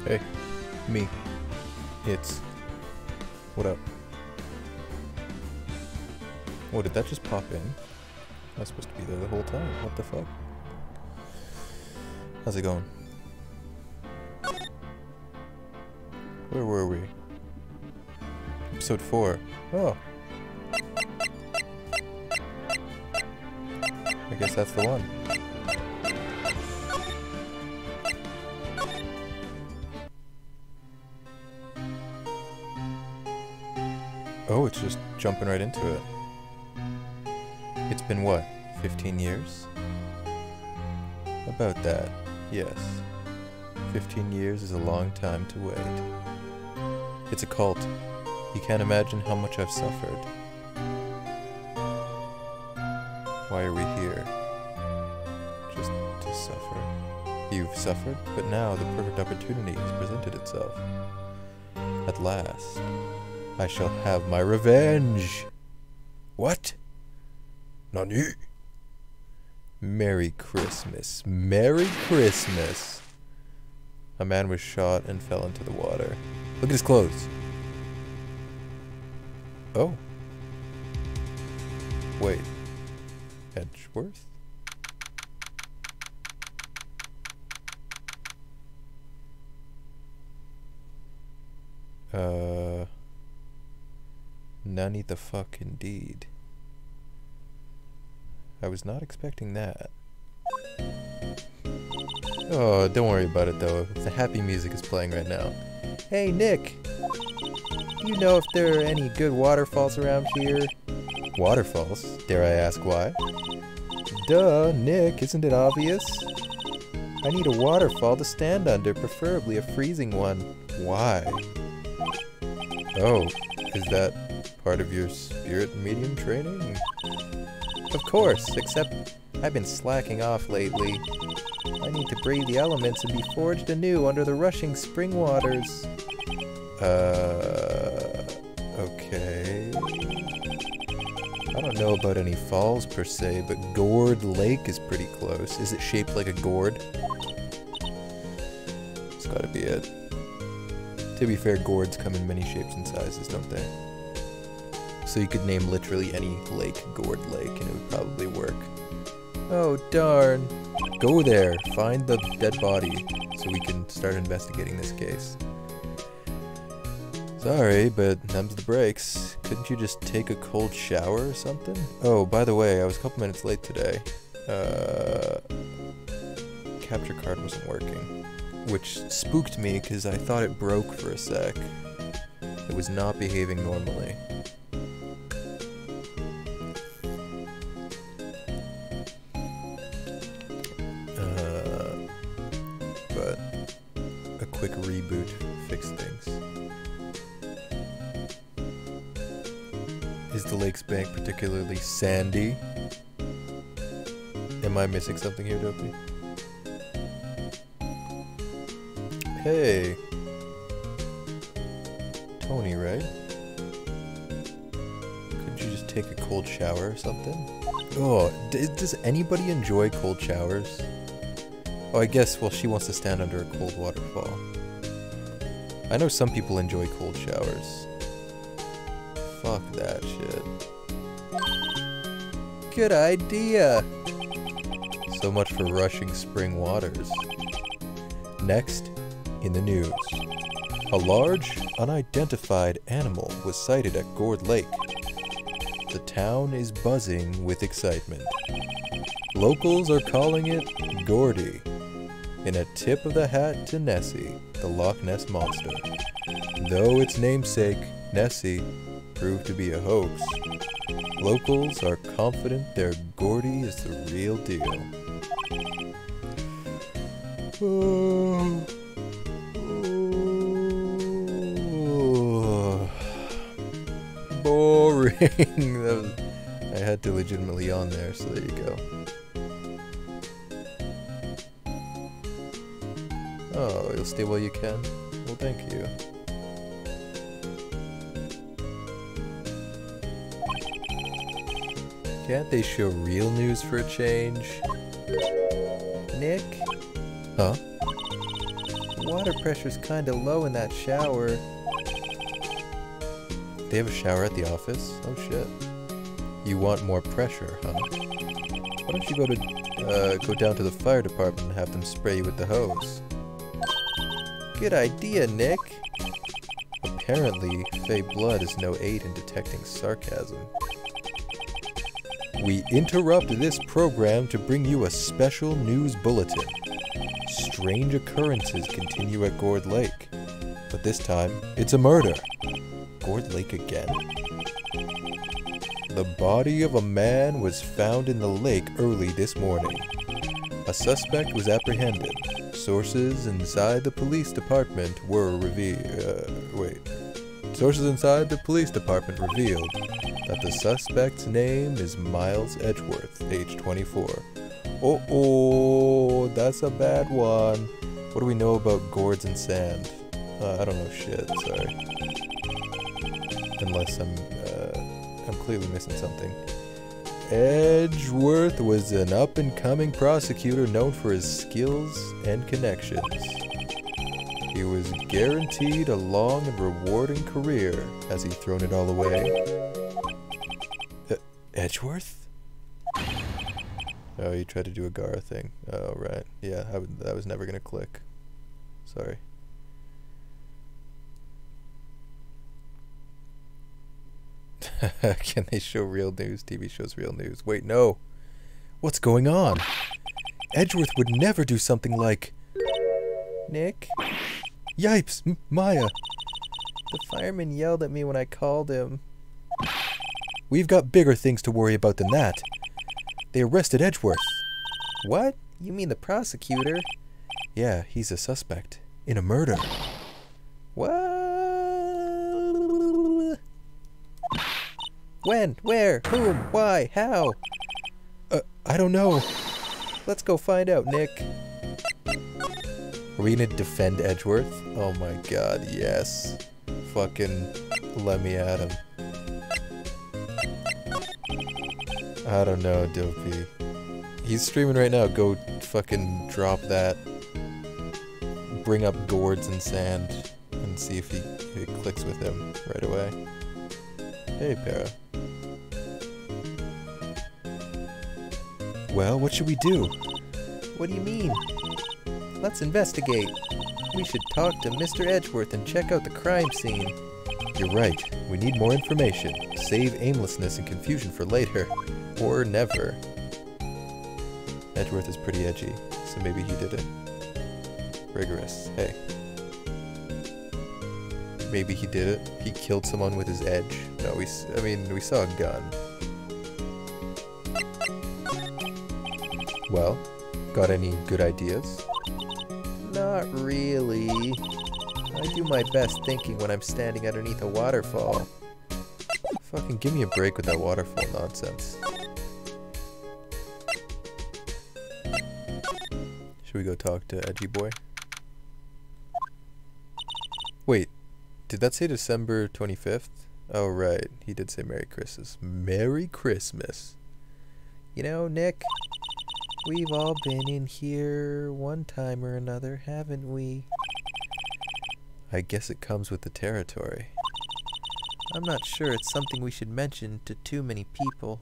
Hey, me. It's... What up? Oh, did that just pop in? I was supposed to be there the whole time. What the fuck? How's it going? Where were we? Episode 4. Oh. I guess that's the one. Oh, it's just jumping right into it. It's been what, 15 years? About that, yes. 15 years is a long time to wait. It's a cult. You can't imagine how much I've suffered. Why are we here? Just to suffer. You've suffered, but now the perfect opportunity has presented itself. At last, I shall have my revenge! What? Nani? Merry Christmas. Merry Christmas! A man was shot and fell into the water. Look at his clothes. Oh. Wait. Edgeworth? Nani the fuck indeed. I was not expecting that. Oh, don't worry about it though. The happy music is playing right now. Hey Nick! Do you know if there are any good waterfalls around here? Waterfalls? Dare I ask why? Duh, Nick, isn't it obvious? I need a waterfall to stand under, preferably a freezing one. Why? Oh, is that part of your spirit medium training? Of course, except I've been slacking off lately. I need to brave the elements and be forged anew under the rushing spring waters. Okay. I don't know about any falls per se, but Gourd Lake is pretty close. Is it shaped like a gourd? It's gotta be it. To be fair, gourds come in many shapes and sizes, don't they? So you could name literally any lake Gourd Lake and it would probably work. Oh darn. Go there, find the dead body, so we can start investigating this case. Sorry, but them's the breaks. Couldn't you just take a cold shower or something? Oh, by the way, I was a couple minutes late today. Capture card wasn't working. Which spooked me because I thought it broke for a sec. It was not behaving normally. But a quick reboot fixed things. Is the lake's bank particularly sandy? Am I missing something here, Dopey? Hey! Tony, right? Couldn't you just take a cold shower or something? Oh, does anybody enjoy cold showers? Oh, I guess, well, she wants to stand under a cold waterfall. I know some people enjoy cold showers. Fuck that shit. Good idea! So much for rushing spring waters. Next, in the news. A large, unidentified animal was sighted at Gourd Lake. The town is buzzing with excitement. Locals are calling it Gordy, in a tip of the hat to Nessie, the Loch Ness Monster. Though its namesake, Nessie, proved to be a hoax, locals are confident their Gordy is the real deal. Oh. Boring. I had to legitimately yawn there, so there you go. Oh, you'll stay while you can? Well, thank you. Can't they show real news for a change? Nick? Huh? What water pressure's kinda low in that shower. They have a shower at the office? Oh shit. You want more pressure, huh? Why don't you go down to the fire department and have them spray you with the hose? Good idea, Nick! Apparently, Fey blood is no aid in detecting sarcasm. We interrupt this program to bring you a special news bulletin. Strange occurrences continue at Gourd Lake. But this time, it's a murder. Gourd Lake again? The body of a man was found in the lake early this morning. A suspect was apprehended. Sources inside the police department Sources inside the police department revealed that the suspect's name is Miles Edgeworth, age 24. Oh, that's a bad one. What do we know about gourds and sand? I don't know shit, sorry. Unless I'm clearly missing something. Edgeworth was an up-and-coming prosecutor known for his skills and connections. He was guaranteed a long and rewarding career. Has he thrown it all away? Edgeworth? Oh, you tried to do a Gara thing. Oh, right. Yeah, that was never gonna click. Sorry. Can they show real news? TV shows real news. Wait, no. What's going on? Edgeworth would never do something like... Nick? Yipes! Maya! The fireman yelled at me when I called him. We've got bigger things to worry about than that. They arrested Edgeworth. What? You mean the prosecutor? Yeah, he's a suspect. In a murder. What? When? Where? Whom? Why? How? I don't know. Let's go find out, Nick. Are we gonna defend Edgeworth? Oh my god, yes. Fucking let me at him. I don't know, Dopey. He's streaming right now. Go fucking drop that. Bring up gourds and sand and see if it clicks with him right away. Hey, Para. Well, what should we do? What do you mean? Let's investigate. We should talk to Mr. Edgeworth and check out the crime scene. You're right. We need more information. Save aimlessness and confusion for later. Or never. Edgeworth is pretty edgy, so maybe he did it. Rigorous. Hey. Maybe he did it. He killed someone with his edge. No, we saw a gun. Well, got any good ideas? Not really. I do my best thinking when I'm standing underneath a waterfall. Fucking give me a break with that waterfall nonsense. Should we go talk to Edgy Boy? Wait, did that say December 25th? Oh right, he did say Merry Christmas. Merry Christmas. You know, Nick, we've all been in here one time or another, haven't we? I guess it comes with the territory. I'm not sure it's something we should mention to too many people.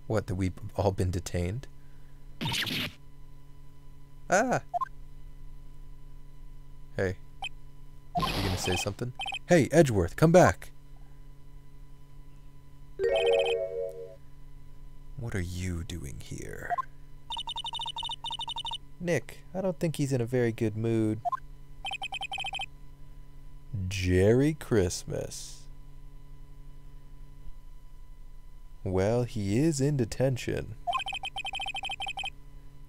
What, that we've all been detained? Ah! Hey. You gonna say something? Hey, Edgeworth, come back! What are you doing here? Nick, I don't think he's in a very good mood. Jerry Christmas. Well, he is in detention.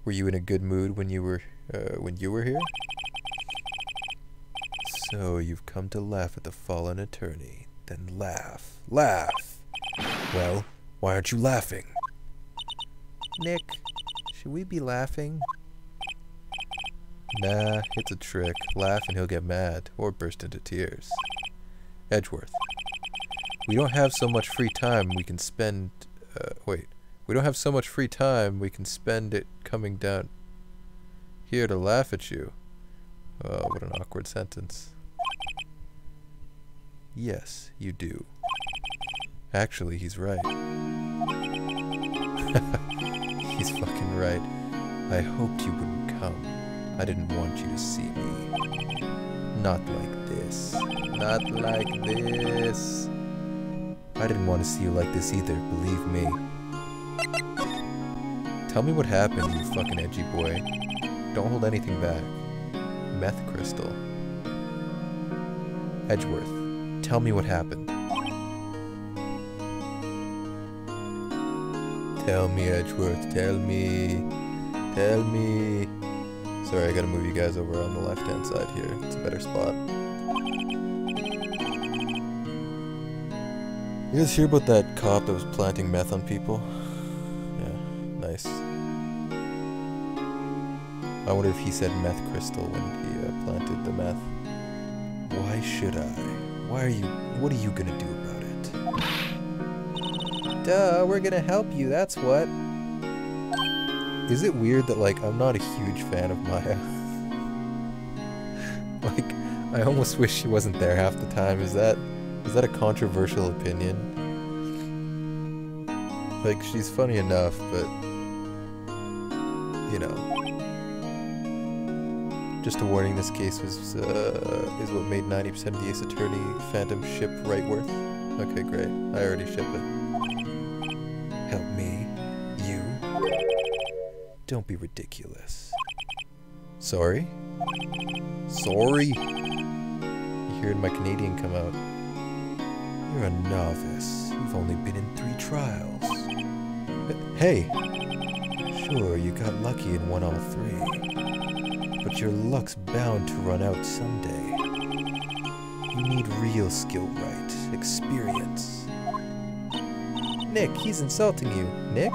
Were you in a good mood when you were here? So you've come to laugh at the fallen attorney. Then laugh. Laugh! Well, why aren't you laughing? Nick, should we be laughing? Nah, it's a trick. Laugh and he'll get mad, or burst into tears. Edgeworth. We don't have so much free time we can spend... We don't have so much free time we can spend it coming down here to laugh at you. Oh, what an awkward sentence. Yes, you do. Actually, he's right. He's fucking right. I hoped you wouldn't come. I didn't want you to see me. Not like this. Not like this. I didn't want to see you like this either, believe me. Tell me what happened, you fucking edgy boy. Don't hold anything back. Meth crystal. Edgeworth, tell me what happened. Tell me, Edgeworth, tell me. Tell me. Sorry, I gotta move you guys over on the left-hand side here. It's a better spot. You guys hear about that cop that was planting meth on people? Yeah, nice. I wonder if he said meth crystal when he planted the meth. Why should I? Why are you... What are you gonna do about it? Duh, we're gonna help you, that's what. Is it weird that, like, I'm not a huge fan of Maya? Like, I almost wish she wasn't there half the time. Is that a controversial opinion? Like, she's funny enough, but... You know. Just a warning, this case was, is what made 90% of the Ace Attorney Phantom ship Wrightworth. Okay, great. I already ship it. Help me. You? Don't be ridiculous. Sorry? Sorry? You hearing my Canadian come out. You're a novice. You've only been in 3 trials. Hey! Sure, you got lucky and won all 3. But your luck's bound to run out someday. You need real skill, Wright. Experience. Nick, he's insulting you. Nick?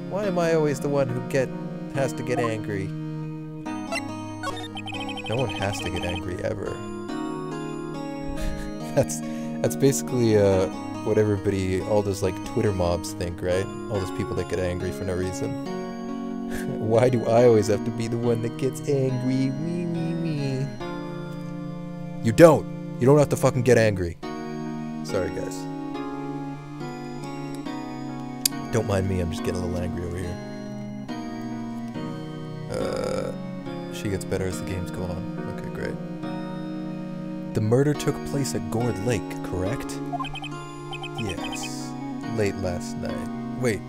Why am I always the one who has to get angry? No one has to get angry ever. That's basically what everybody, all those like Twitter mobs think, right? All those people that get angry for no reason. Why do I always have to be the one that gets angry? Me. You don't! You don't have to fucking get angry. Sorry, guys. Don't mind me, I'm just getting a little angry over here. She gets better as the games go on. Okay, great. The murder took place at Gourd Lake, correct? Yes. Late last night. Wait.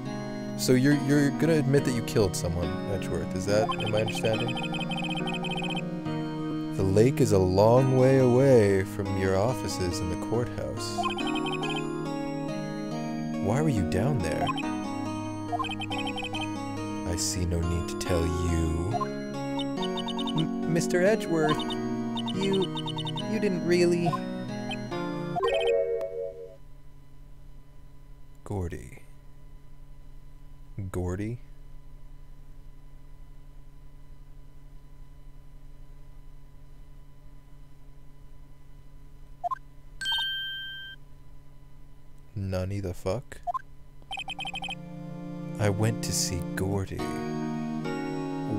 So you're gonna admit that you killed someone, Edgeworth, is that, am I understanding? The lake is a long way away from your offices in the courthouse. Why were you down there? I see no need to tell you. Mr. Edgeworth, you didn't really... Gordy. Gordy? Nunny the fuck? I went to see Gordy.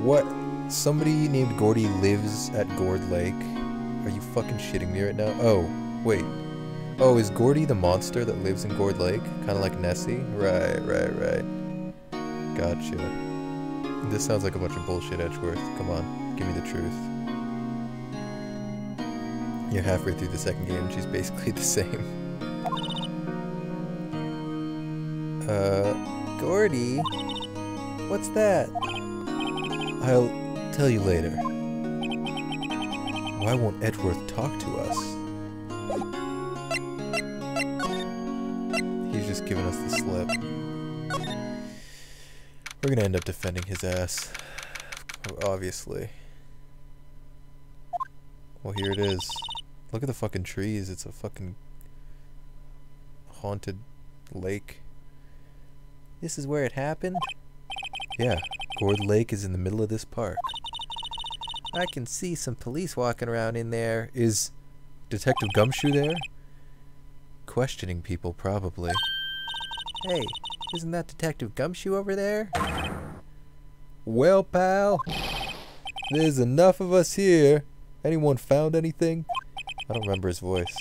What? Somebody named Gordy lives at Gourd Lake? Are you fucking shitting me right now? Oh, wait. Oh, is Gordy the monster that lives in Gourd Lake? Kinda like Nessie? Right. Gotcha. This sounds like a bunch of bullshit, Edgeworth. Come on, give me the truth. You're halfway through the second game, she's basically the same. Gordy? What's that? I'll tell you later. Why won't Edgeworth talk to us? He's just giving us the slip. We're gonna end up defending his ass. Obviously. Well, here it is. Look at the fucking trees. It's a fucking haunted lake. This is where it happened? Yeah, Gourd Lake is in the middle of this park. I can see some police walking around in there. Is Detective Gumshoe there? Questioning people, probably. Hey, isn't that Detective Gumshoe over there? Well, pal, there's enough of us here. Anyone found anything? I don't remember his voice.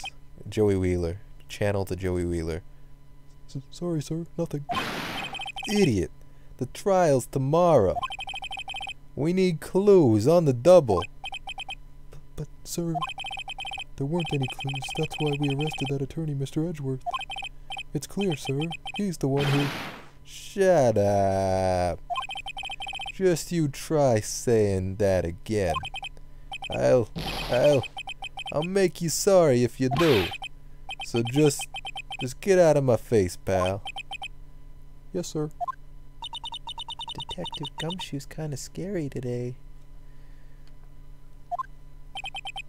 Joey Wheeler. Channel to Joey Wheeler. Sorry, sir. Nothing. Idiot. The trial's tomorrow. We need clues on the double. But, sir, there weren't any clues. That's why we arrested that attorney, Mr. Edgeworth. It's clear, sir. He's the one who... Shut up. Just you try saying that again. I'll make you sorry if you do. So just get out of my face, pal. Yes, sir. Detective Gumshoe's kind of scary today.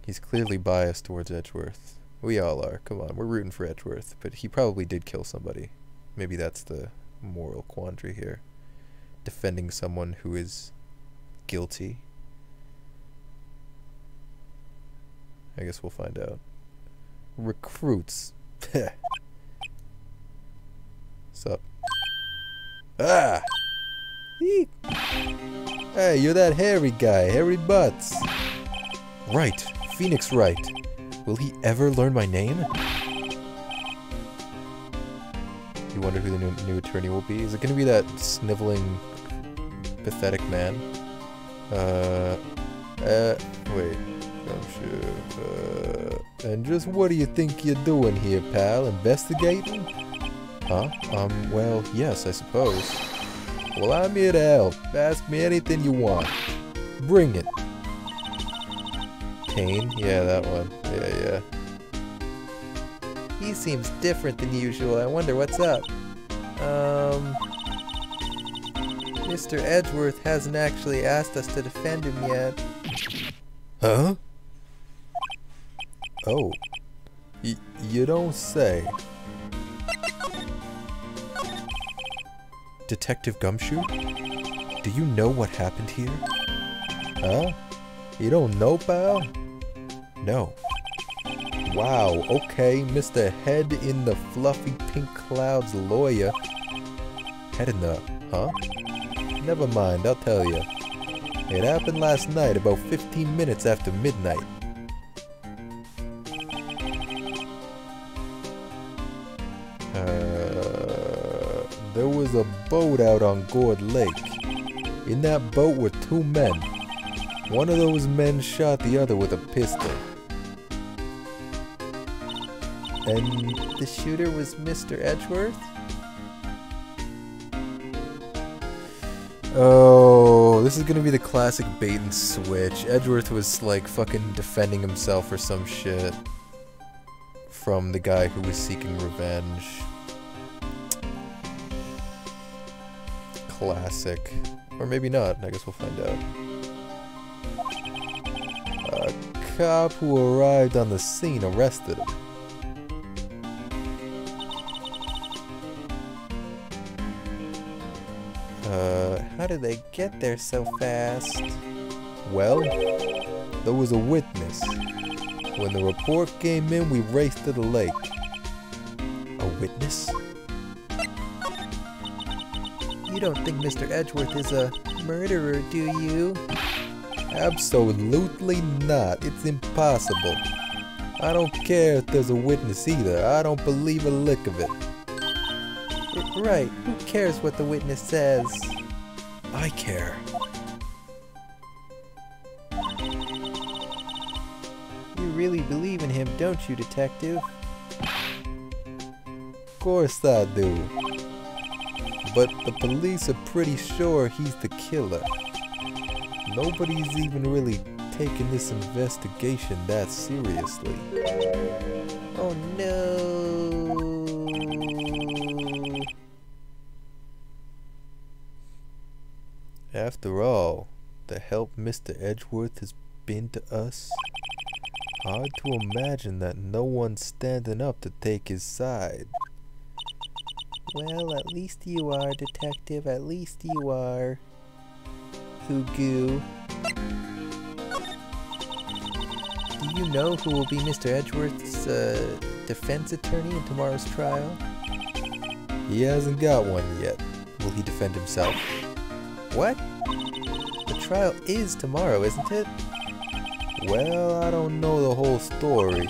He's clearly biased towards Edgeworth. We all are. Come on, we're rooting for Edgeworth. But he probably did kill somebody. Maybe that's the moral quandary here. Defending someone who is guilty. I guess we'll find out. Recruits. Sup? Ah! Eek. Hey, you're that hairy guy, Hairy Butts. Wright. Phoenix Wright. Will he ever learn my name? You wonder who the new attorney will be? Is it gonna be that sniveling, pathetic man? Wait. And just what do you think you're doing here, pal? Investigating? Huh? Well, yes, I suppose. Well, I'm here to help. Ask me anything you want. Bring it. Kane? Yeah, that one. Yeah. He seems different than usual. I wonder what's up. Mr. Edgeworth hasn't actually asked us to defend him yet. Huh? Oh. You don't say. Detective Gumshoe? Do you know what happened here? Huh? You don't know, pal? No. Wow, okay, Mr. Head in the Fluffy Pink Clouds lawyer. Head in the... huh? Never mind, I'll tell you. It happened last night, about 15 minutes after midnight. There was a boat out on Gourd Lake. In that boat were two men. One of those men shot the other with a pistol. And the shooter was Mr. Edgeworth? Oh, this is gonna be the classic bait and switch. Edgeworth was like fucking defending himself or some shit from the guy who was seeking revenge. Classic. Or maybe not, I guess we'll find out. A cop who arrived on the scene arrested him. How did they get there so fast? Well, there was a witness. When the report came in, we raced to the lake. A witness? You don't think Mr. Edgeworth is a murderer, do you? Absolutely not. It's impossible. I don't care if there's a witness either. I don't believe a lick of it. Right. Who cares what the witness says? I care. You really believe in him, don't you, detective? Of course I do. But the police are pretty sure he's the killer. Nobody's even really taking this investigation that seriously. Oh no! After all, the help Mr. Edgeworth has been to us, hard to imagine that no one's standing up to take his side. Well, at least you are, detective. At least you are. Hoogoo. Do you know who will be Mr. Edgeworth's defense attorney in tomorrow's trial? He hasn't got one yet. Will he defend himself? What? The trial is tomorrow, isn't it? Well, I don't know the whole story,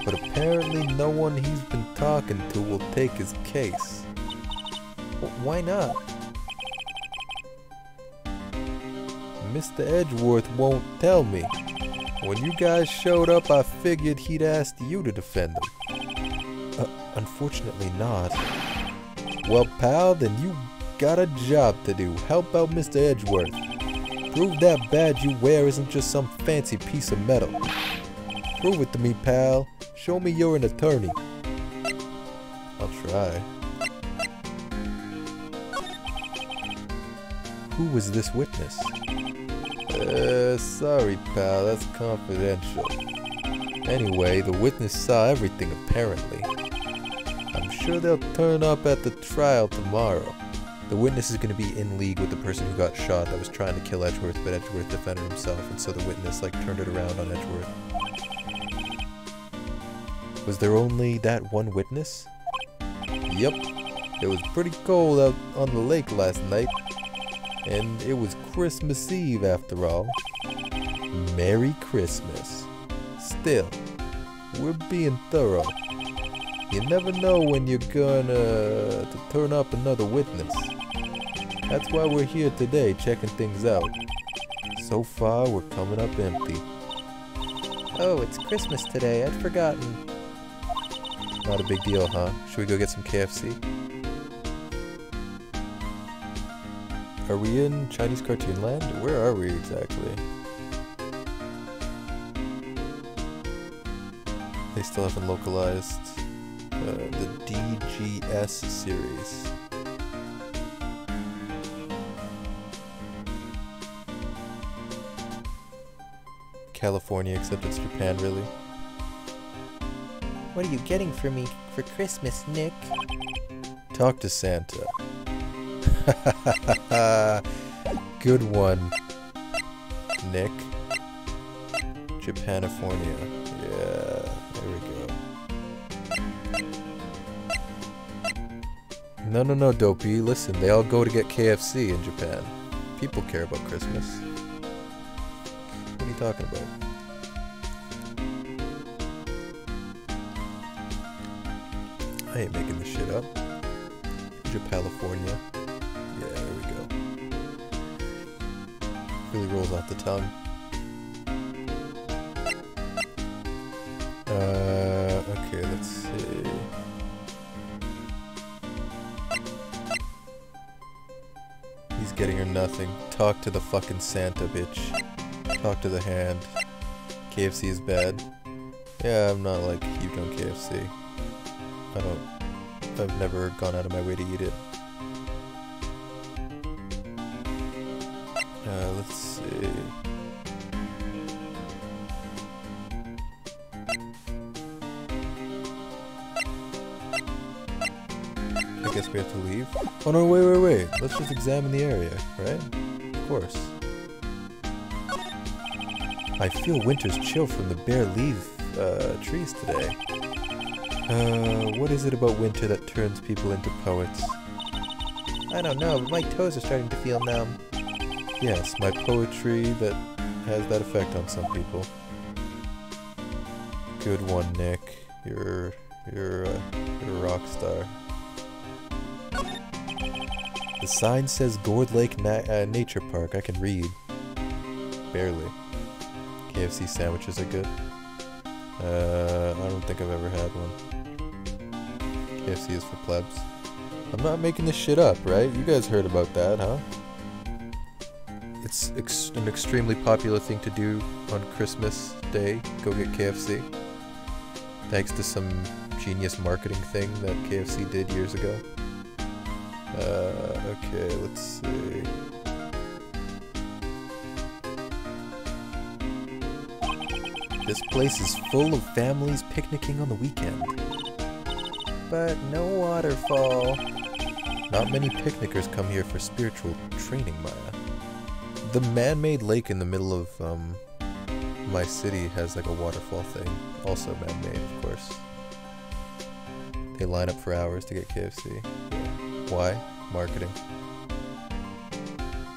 but apparently no one he's been talking to will take his case. Why not? Mr. Edgeworth won't tell me. When you guys showed up, I figured he'd asked you to defend him. Unfortunately not. Well, pal, then you got a job to do. Help out Mr. Edgeworth. Prove that badge you wear isn't just some fancy piece of metal. Prove it to me, pal. Show me you're an attorney. I'll try. Who was this witness? Sorry, pal, that's confidential. Anyway, the witness saw everything, apparently. I'm sure they'll turn up at the trial tomorrow. The witness is going to be in league with the person who got shot that was trying to kill Edgeworth, but Edgeworth defended himself, and so the witness, turned it around on Edgeworth. Was there only that one witness? Yep. It was pretty cold out on the lake last night. And it was Christmas Eve after all. Merry Christmas. Still, we're being thorough. You never know when you're gonna to turn up another witness. That's why we're here today, checking things out. So far, we're coming up empty. Oh, it's Christmas today. I'd forgotten. Not a big deal, huh? Should we go get some KFC? Are we in Chinese Cartoon Land? Where are we exactly? They still haven't localized the DGS series. California, except it's Japan, really. What are you getting for me for Christmas, Nick? Talk to Santa. Good one, Nick. Japanifornia. Yeah, there we go. No, Dopey. Listen, they all go to get KFC in Japan. People care about Christmas. What are you talking about? I ain't making this shit up. Japalifornia. Yeah, there we go. Really rolls off the tongue. Okay, let's see. He's getting her nothing. Talk to the fucking Santa, bitch. Talk to the hand. KFC is bad. Yeah, I'm not huge on KFC. I've never gone out of my way to eat it. Let's see. I guess we have to leave. Oh no, wait. Let's just examine the area, right? Of course. I feel winter's chill from the bare leaf trees today. What is it about winter that turns people into poets? I don't know, but my toes are starting to feel numb. Yes, my poetry that has that effect on some people. Good one, Nick. You're a rock star. The sign says Gourd Lake Nature Park. I can read. Barely. KFC sandwiches are good. I don't think I've ever had one. KFC is for plebs. I'm not making this shit up, right? You guys heard about that, huh? It's an extremely popular thing to do on Christmas Day. Go get KFC. Thanks to some genius marketing thing that KFC did years ago. Okay, let's see. This place is full of families picnicking on the weekend. But no waterfall. Not many picnickers come here for spiritual training, Maya. The man-made lake in the middle of my city has a waterfall thing. Also man-made, of course. They line up for hours to get KFC. Yeah. Why? Marketing.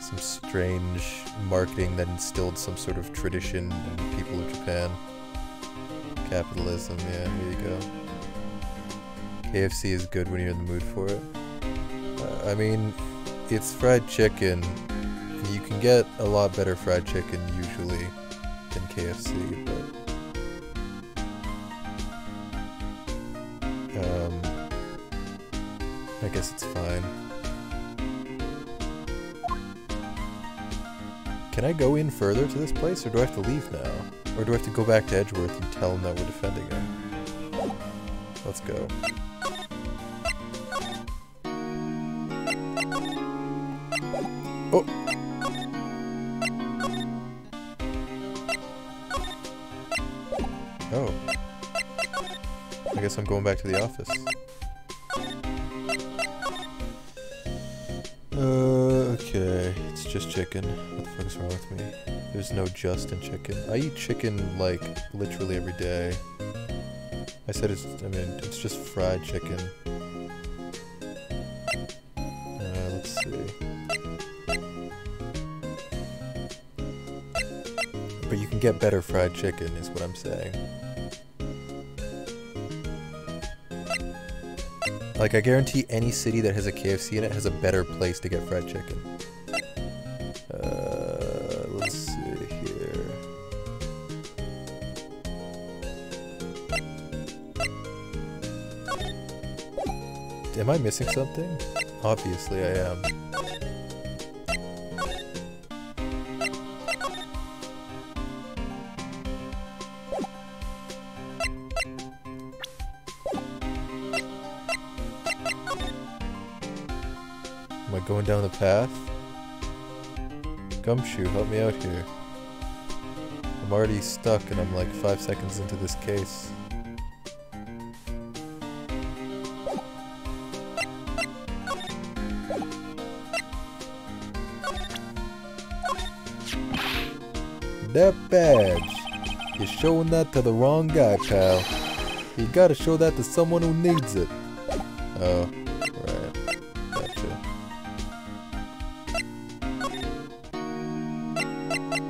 Some strange marketing that instilled some sort of tradition in the people of Japan. Capitalism, yeah, here you go. KFC is good when you're in the mood for it. I mean, it's fried chicken. You can get a lot better fried chicken usually than KFC, but I guess it's fine. Can I go in further to this place, or do I have to leave now? Or do I have to go back to Edgeworth and tell him that we're defending him? Let's go. Oh! Oh. I guess I'm going back to the office. Okay. It's just chicken. What the fuck is wrong with me? There's no just in chicken. I eat chicken, like, literally every day. I said it's just fried chicken. Let's see. But you can get better fried chicken, is what I'm saying. Like, I guarantee any city that has a KFC in it has a better place to get fried chicken. Let's see here. Am I missing something? Obviously I am. Am I going down the path? Gumshoe, help me out here. I'm already stuck and I'm like 5 seconds into this case. That badge! You're showing that to the wrong guy, pal. You gotta show that to someone who needs it. Oh, right. Gotcha.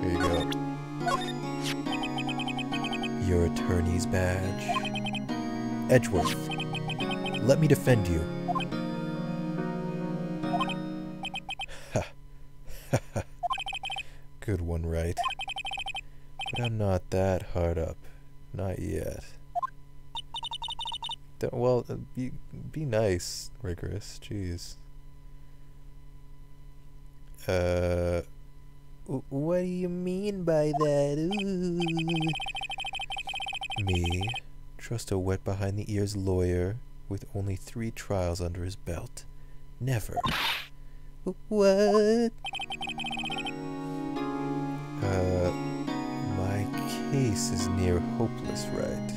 Here you go. Your attorney's badge. Edgeworth, let me defend you. Ha. Ha. Good one, Wright. But I'm not that hard up. Not yet. Well, be nice, Rigorous. Jeez. What do you mean by that? Ooh. Me, trust a wet behind the ears lawyer with only 3 trials under his belt. Never. What? My case is near hopeless, Wright.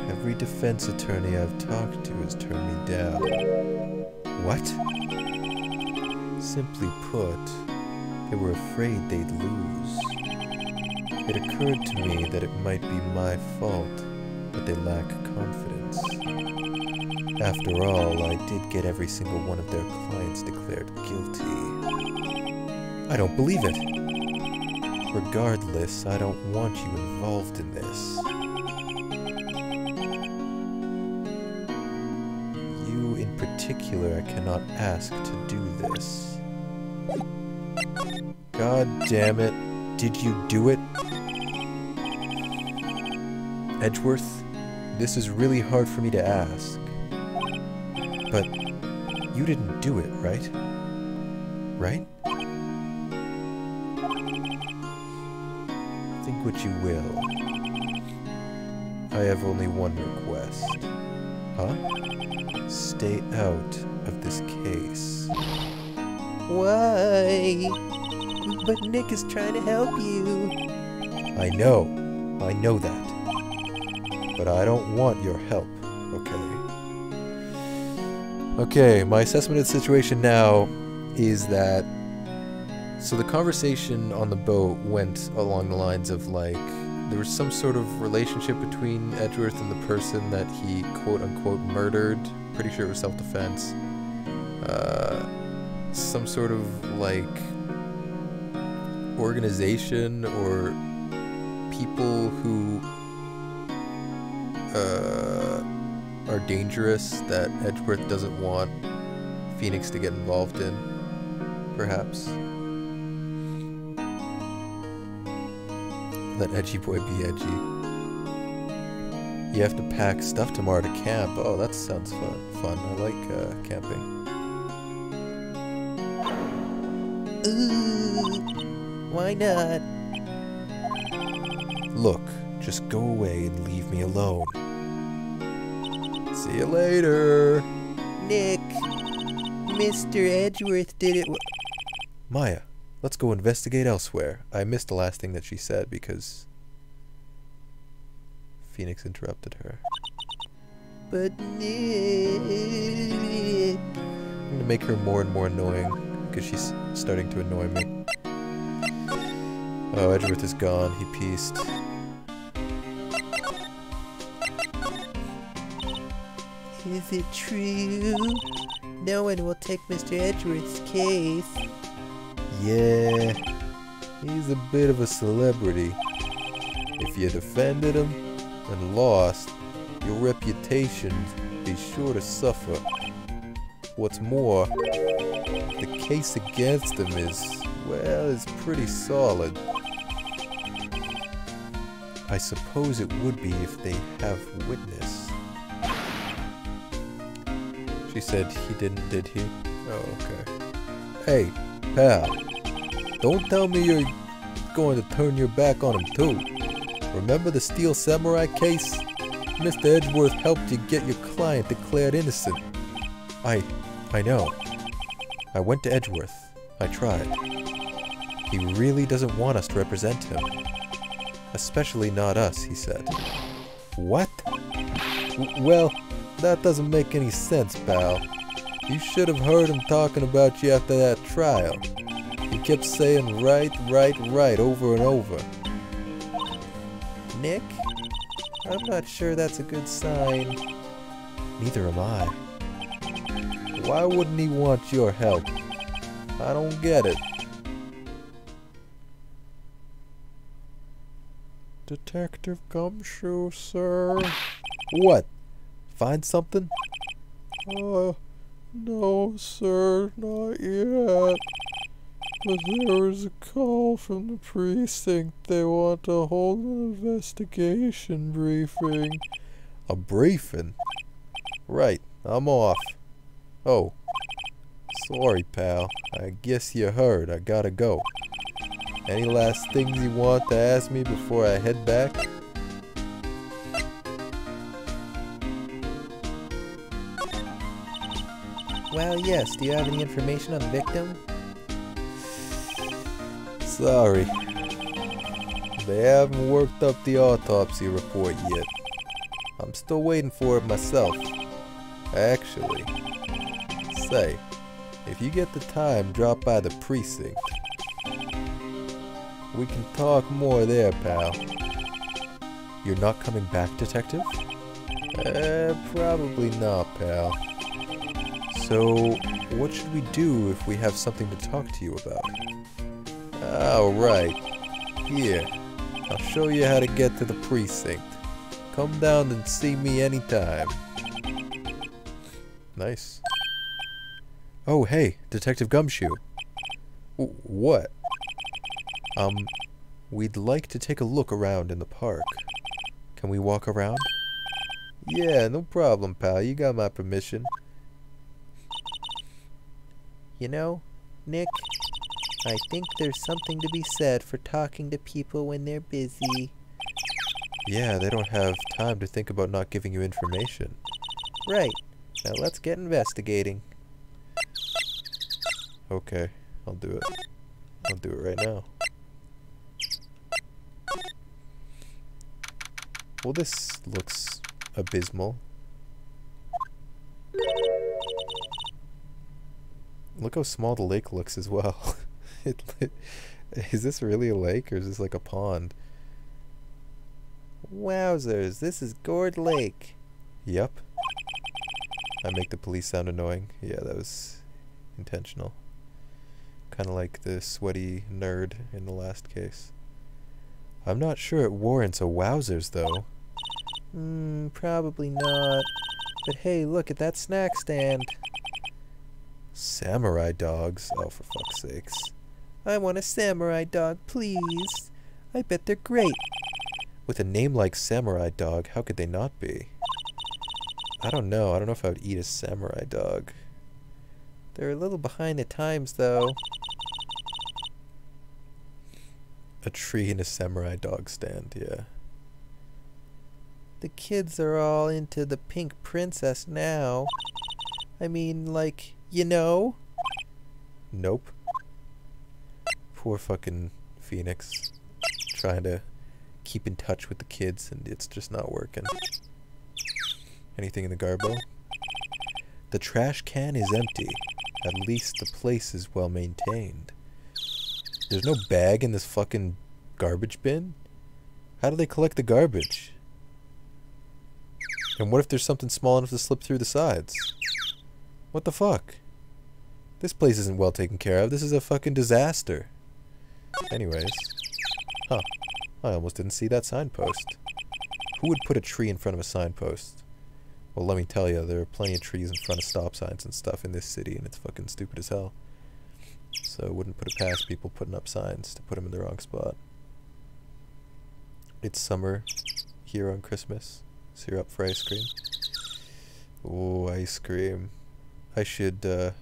Every defense attorney I've talked to has turned me down. What? Simply put, they were afraid they'd lose. It occurred to me that it might be my fault that they lack confidence. After all, I did get every single one of their clients declared guilty. I don't believe it. Regardless, I don't want you involved in this. You in particular, I cannot ask to do this. God damn it. Did you do it? Edgeworth, this is really hard for me to ask. But you didn't do it, right? Right? Think what you will. I have only one request. Huh? Stay out of this case. Why? But Nick is trying to help you. I know that. But I don't want your help, okay? Okay, my assessment of the situation now is that... So the conversation on the boat went along the lines of, like, there was some sort of relationship between Edgeworth and the person that he quote-unquote murdered. Pretty sure it was self-defense. some sort of, like, organization or people who are dangerous that Edgeworth doesn't want Phoenix to get involved in, perhaps. Let Edgy Boy be edgy. You have to pack stuff tomorrow to camp. Oh, that sounds fun. I like camping. Ooh, why not? Look, just go away and leave me alone. See you later. Nick, Mr. Edgeworth did it. Maya, let's go investigate elsewhere. I missed the last thing that she said because Phoenix interrupted her. But Nick... I'm gonna make her more and more annoying because she's starting to annoy me. Oh, Edgeworth is gone. He pieced. Is it true? No one will take Mr. Edgeworth's case. Yeah, he's a bit of a celebrity. If you defended him and lost, your reputation be sure to suffer. What's more, the case against him is pretty solid. I suppose it would be if they have witness. She said he didn't, did he? Oh, okay. Hey, pal, don't tell me you're going to turn your back on him too. Remember the Steel Samurai case? Mr. Edgeworth helped you get your client declared innocent. I know. I went to Edgeworth. I tried. He really doesn't want us to represent him. Especially not us, he said. What? Well, that doesn't make any sense, pal. You should have heard him talking about you after that trial. He kept saying right, right, right over and over. Nick? I'm not sure that's a good sign. Neither am I. Why wouldn't he want your help? I don't get it. Detective Gumshoe, sir. What? Find something? No, sir, not yet. But there was a call from the precinct. They want to hold an investigation briefing. A briefing? Right, I'm off. Oh, sorry, pal. I guess you heard. I gotta go. Any last things you want to ask me before I head back? Well, yes. Do you have any information on the victim? Sorry. They haven't worked up the autopsy report yet. I'm still waiting for it myself. Actually, say, if you get the time, drop by the precinct. We can talk more there, pal. You're not coming back, detective? Probably not, pal. So, what should we do if we have something to talk to you about? Alright. Here, I'll show you how to get to the precinct. Come down and see me anytime. Nice. Oh, hey, Detective Gumshoe. What? We'd like to take a look around in the park. Can we walk around? Yeah, no problem, pal. You got my permission. You know, Nick, I think there's something to be said for talking to people when they're busy. Yeah, they don't have time to think about not giving you information. Right. Now let's get investigating. Okay, I'll do it. I'll do it right now. Well, this looks abysmal. Look how small the lake looks as well. Is this really a lake or is this like a pond? Wowzers, this is Gourd Lake. Yep. I make the police sound annoying. Yeah, that was intentional. Kind of like the sweaty nerd in the last case. I'm not sure it warrants a wowzers, though. Probably not. But hey, look at that snack stand. Samurai dogs? Oh, for fuck's sakes. I want a samurai dog, please. I bet they're great. With a name like Samurai Dog, how could they not be? I don't know. I don't know if I would eat a samurai dog. They're a little behind the times, though. A tree and a samurai dog stand, yeah. The kids are all into the pink princess now. I mean, like, you know? Nope. Poor fucking Phoenix. Trying to keep in touch with the kids and it's just not working. Anything in the garbo? The trash can is empty. At least the place is well maintained. There's no bag in this fucking garbage bin? How do they collect the garbage? And what if there's something small enough to slip through the sides? What the fuck? This place isn't well taken care of. This is a fucking disaster. Anyways. Huh. I almost didn't see that signpost. Who would put a tree in front of a signpost? Well, let me tell you, there are plenty of trees in front of stop signs and stuff in this city, and it's fucking stupid as hell. So I wouldn't put it past people putting up signs to put them in the wrong spot. It's summer here on Christmas, so you're up for ice cream. Oh, ice cream. I should go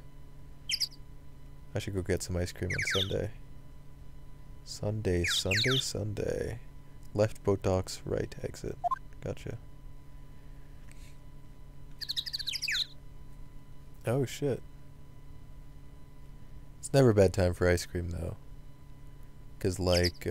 get some ice cream on Sunday. Sunday. Left boat docks, right exit. Gotcha. Oh shit. It's never a bad time for ice cream though. 'Cause like,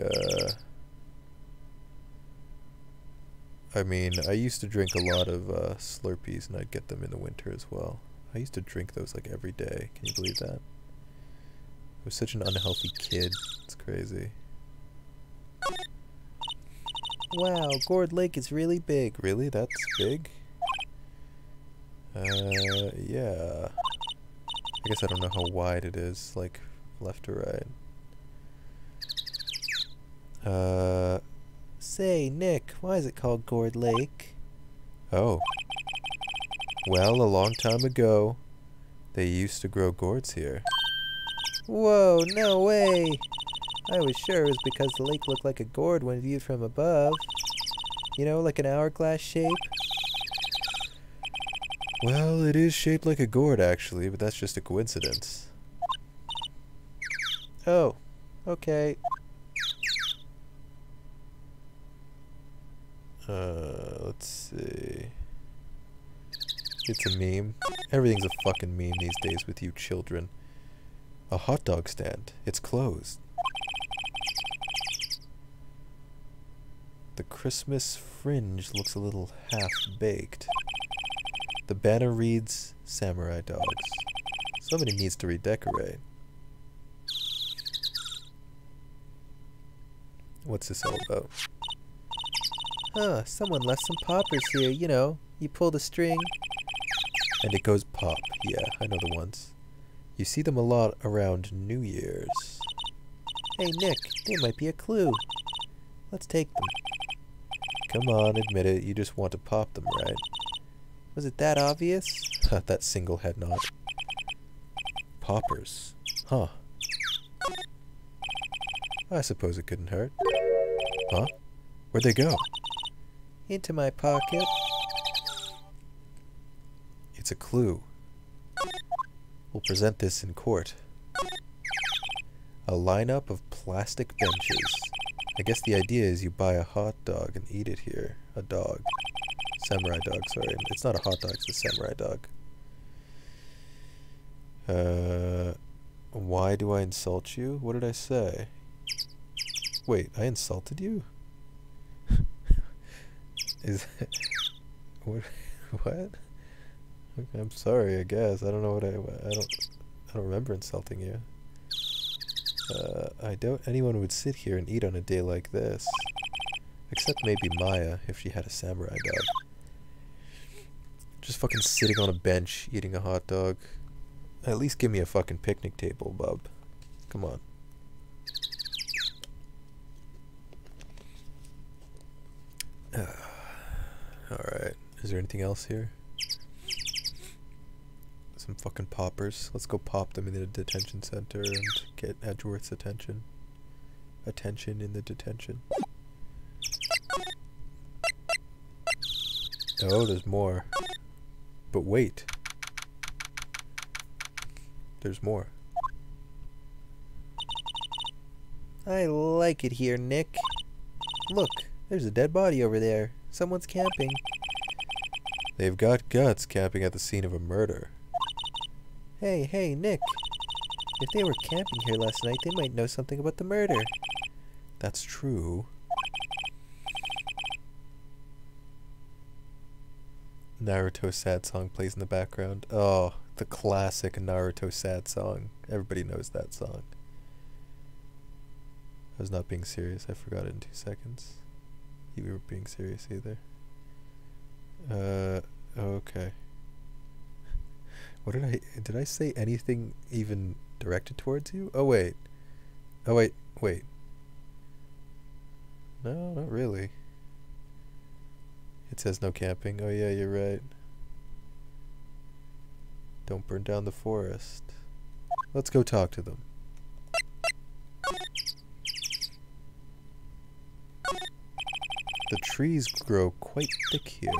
I mean, I used to drink a lot of Slurpees and I'd get them in the winter as well. I used to drink those like every day. Can you believe that? I was such an unhealthy kid. It's crazy. Wow, Gourd Lake is really big. Really? That's big? Yeah. I guess I don't know how wide it is, like left or right. Say, Nick, why is it called Gourd Lake? Oh. Well, a long time ago, they used to grow gourds here. Whoa, no way! I was sure it was because the lake looked like a gourd when viewed from above. You know, like an hourglass shape? Well, it is shaped like a gourd, actually, but that's just a coincidence. Oh, okay. Let's see. It's a meme. Everything's a fucking meme these days with you children. A hot dog stand. It's closed. The Christmas fringe looks a little half-baked. The banner reads, Samurai Dogs. Somebody needs to redecorate. What's this all about? Huh, someone left some poppers here, you know. You pull the string. And it goes pop. Yeah, I know the ones. You see them a lot around New Year's. Hey, Nick, they might be a clue. Let's take them. Come on, admit it. You just want to pop them, right? Was it that obvious? That single head nod. Poppers. Huh. I suppose it couldn't hurt. Huh? Where'd they go? Into my pocket. It's a clue. We'll present this in court. A lineup of plastic benches. I guess the idea is you buy a hot dog and eat it here. A dog. Samurai dog, sorry. It's not a hot dog, it's a samurai dog. Why do I insult you? What did I say? Wait, I insulted you? Is what? What? Okay, I'm sorry, I guess. I don't know what I don't remember insulting you. I doubt anyone would sit here and eat on a day like this. Except maybe Maya, if she had a samurai dog. Just fucking sitting on a bench, eating a hot dog. At least give me a fucking picnic table, bub. Come on. Alright. Is there anything else here? Some fucking poppers. Let's go pop them in the detention center and get Edgeworth's attention. Attention in the detention. Oh, there's more. But wait. There's more. I like it here, Nick. Look, there's a dead body over there. Someone's camping. They've got guts camping at the scene of a murder. Hey, Nick. If they were camping here last night, they might know something about the murder. That's true. Naruto sad song plays in the background. Oh, the classic Naruto sad song. Everybody knows that song. I was not being serious. I forgot it in 2 seconds. You were being serious either. Okay. What did I say anything even directed towards you? Oh wait. Wait. No, not really. It says no camping. Oh yeah, you're right. Don't burn down the forest. Let's go talk to them. The trees grow quite thick here.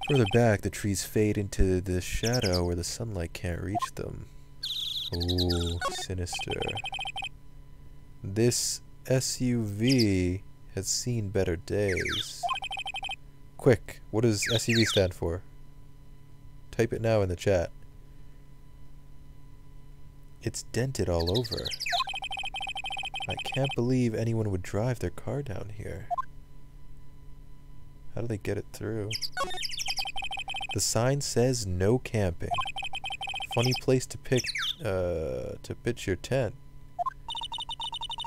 Further back, the trees fade into the shadow where the sunlight can't reach them. Ooh, sinister. This SUV has seen better days. Quick, what does SUV stand for? Type it now in the chat. It's dented all over. I can't believe anyone would drive their car down here. How do they get it through? The sign says no camping. Funny place to pitch your tent.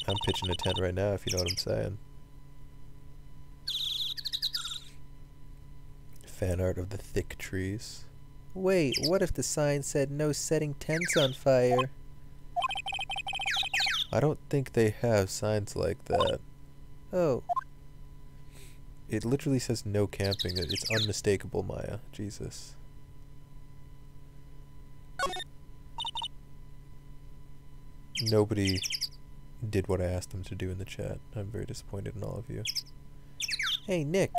I'm pitching a tent right now, if you know what I'm saying. Fan art of the thick trees. Wait, what if the sign said no setting tents on fire? I don't think they have signs like that. Oh. It literally says no camping. It's unmistakable, Maya. Jesus. Nobody did what I asked them to do in the chat. I'm very disappointed in all of you. Hey, Nick.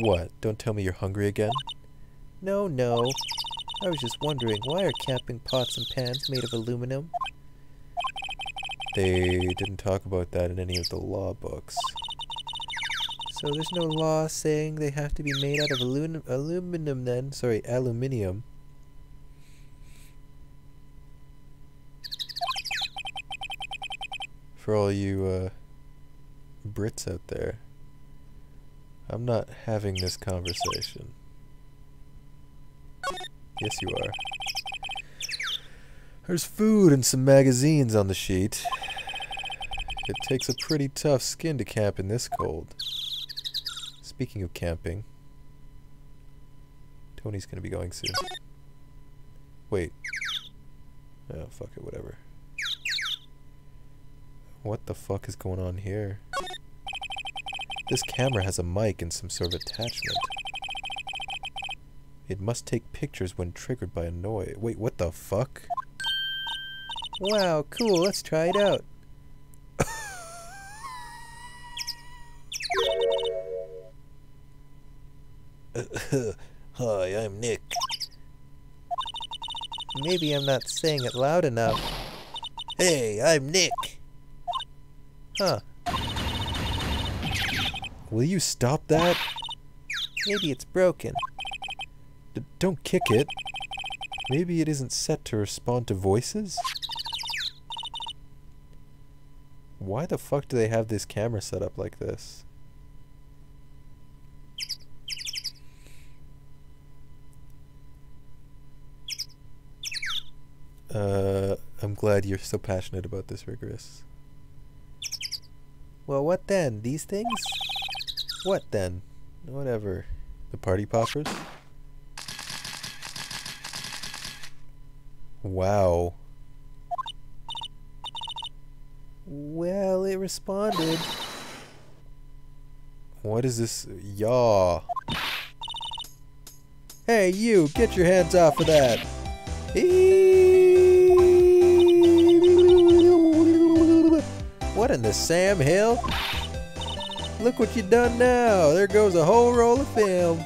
What? Don't tell me you're hungry again? No. I was just wondering, why are camping pots and pans made of aluminum? They didn't talk about that in any of the law books. So there's no law saying they have to be made out of aluminum then? Sorry, aluminium. For all you Brits out there, I'm not having this conversation. Yes, you are. There's food and some magazines on the sheet. It takes a pretty tough skin to camp in this cold. Speaking of camping, Tony's gonna be going soon. Wait. Oh, fuck it, whatever. What the fuck is going on here? This camera has a mic and some sort of attachment. It must take pictures when triggered by a noise. Wait, what the fuck? Wow, cool, let's try it out. Hi, I'm Nick. Maybe I'm not saying it loud enough. Hey, I'm Nick. Huh. Will you stop that? Maybe it's broken. Don't kick it. Maybe it isn't set to respond to voices? Why the fuck do they have this camera set up like this? I'm glad you're so passionate about this, Rigorous. Well, what then? These things? What then? Whatever. The party poppers? Wow. Well, it responded. What is this? Yaw. Hey, you, get your hands off of that. What in the Sam Hill? Look what you done now. There goes a whole roll of film.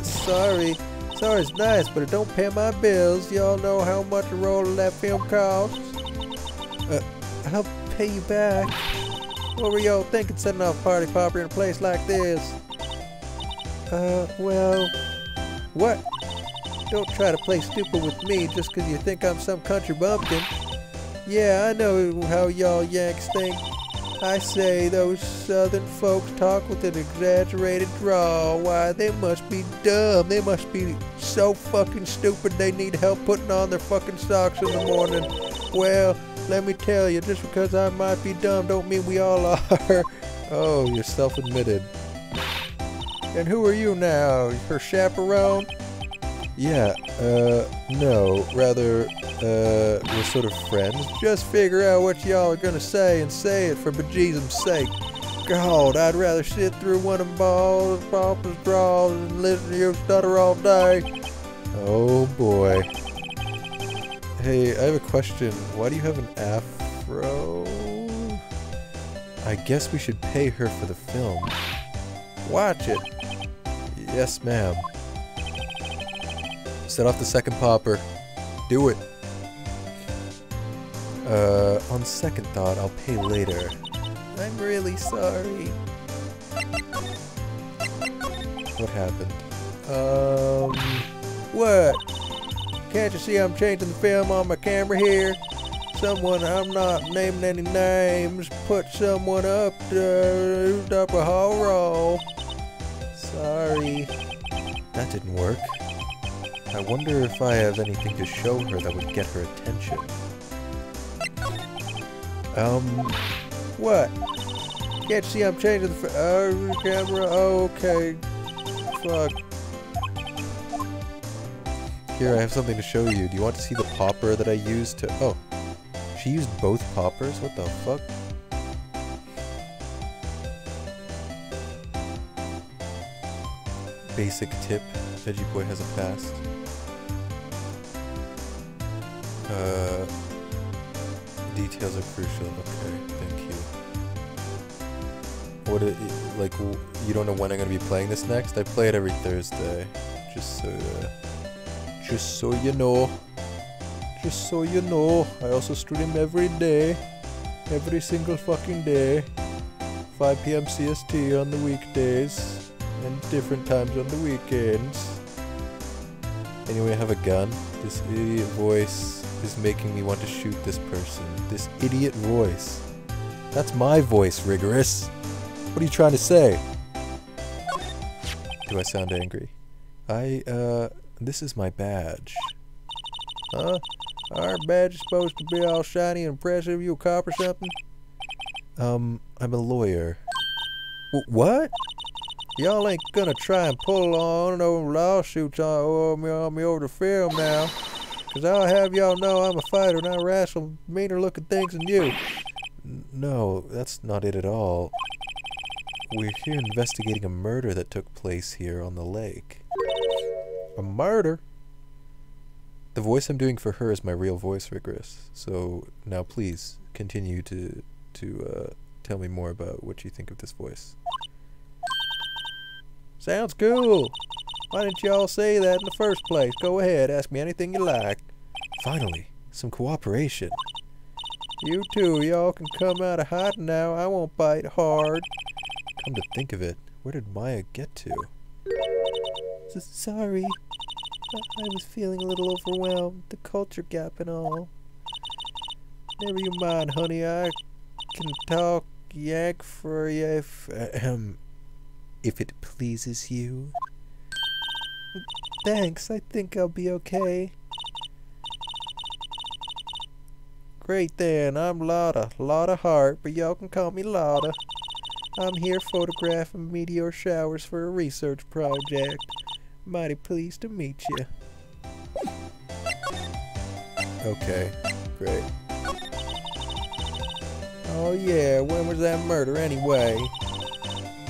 Sorry. Sorry's nice, but it don't pay my bills. Y'all know how much a roll of that film costs? I'll pay you back. What were y'all thinking setting off party popper in a place like this? Well... What? Don't try to play stupid with me just 'cause you think I'm some country bumpkin. Yeah, I know how y'all Yanks think. I say those southern folks talk with an exaggerated drawl. Why, they must be dumb. They must be so fucking stupid they need help putting on their fucking socks in the morning. Well, let me tell you, just because I might be dumb don't mean we all are. Oh, you're self-admitted. And who are you now? Her chaperone? Yeah, no, rather, we're sort of friends. Just figure out what y'all are gonna say and say it for bejesus's sake. God, I'd rather sit through one of Papa's draws and listen to you stutter all day. Oh boy. Hey, I have a question. Why do you have an afro? I guess we should pay her for the film. Watch it. Yes, ma'am. Set off the second popper. Do it. On second thought, I'll pay later. I'm really sorry. What happened? What? Can't you see I'm changing the film on my camera here? Someone, I'm not naming any names, put someone up a whole roll. Sorry. That didn't work. I wonder if I have anything to show her that would get her attention. What? Can't you see I'm changing the camera? Oh, okay. Fuck. Here, I have something to show you. Do you want to see the popper that I used to... Oh. She used both poppers? What the fuck? Basic tip. Veggie Boy has a past. Details are crucial. Okay, thank you. What like, you don't know when I'm gonna be playing this next? I play it every Thursday. Just so you know. Just so you know. I also stream every day. Every single fucking day. 5 PM CST on the weekdays. And different times on the weekends. Anyway, I have a gun. This idiot voice is making me want to shoot this person. This idiot voice. That's my voice, Rigorous. What are you trying to say? Do I sound angry? This is my badge. Huh? Our badge is supposed to be all shiny and impressive. You a cop or something? I'm a lawyer. What? Y'all ain't gonna try and pull on no lawsuits on me over the film now. 'Cause I'll have y'all know I'm a fighter and I wrestle meaner looking things than you. No, that's not it at all. We're here investigating a murder that took place here on the lake. A murder? The voice I'm doing for her is my real voice, Rigorous. So now please continue to tell me more about what you think of this voice. Sounds cool. Why didn't y'all say that in the first place? Go ahead, ask me anything you like. Finally, some cooperation. You two, y'all can come out of hiding now. I won't bite hard. Come to think of it, where did Maya get to? Sorry. I was feeling a little overwhelmed. The culture gap and all. Never you mind, honey. I can talk Yank for you if it pleases you. Thanks. I think I'll be okay. Great then. I'm Lotta Hart, but y'all can call me Lotta. I'm here photographing meteor showers for a research project. Mighty pleased to meet you. Okay, great. Oh yeah, when was that murder anyway?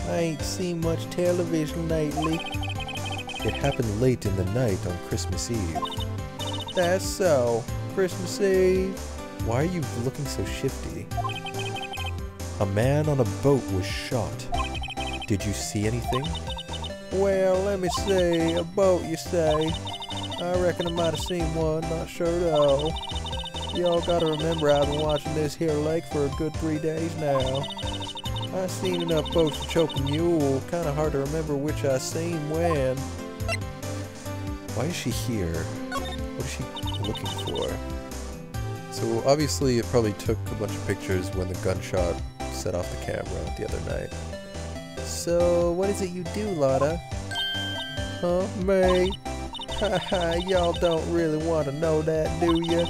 I ain't seen much television lately. It happened late in the night on Christmas Eve. That's so. Christmas Eve. Why are you looking so shifty? A man on a boat was shot. Did you see anything? Well, let me see. A boat, you say? I reckon I might have seen one. Not sure though. Y'all gotta remember I've been watching this here lake for a good 3 days now. I seen enough boats to choke a mule. Kinda hard to remember which I seen when. Why is she here? What is she looking for? So obviously it probably took a bunch of pictures when the gunshot set off the camera the other night. So, what is it you do, Lotta? Huh, me? Haha, y'all don't really want to know that, do ya?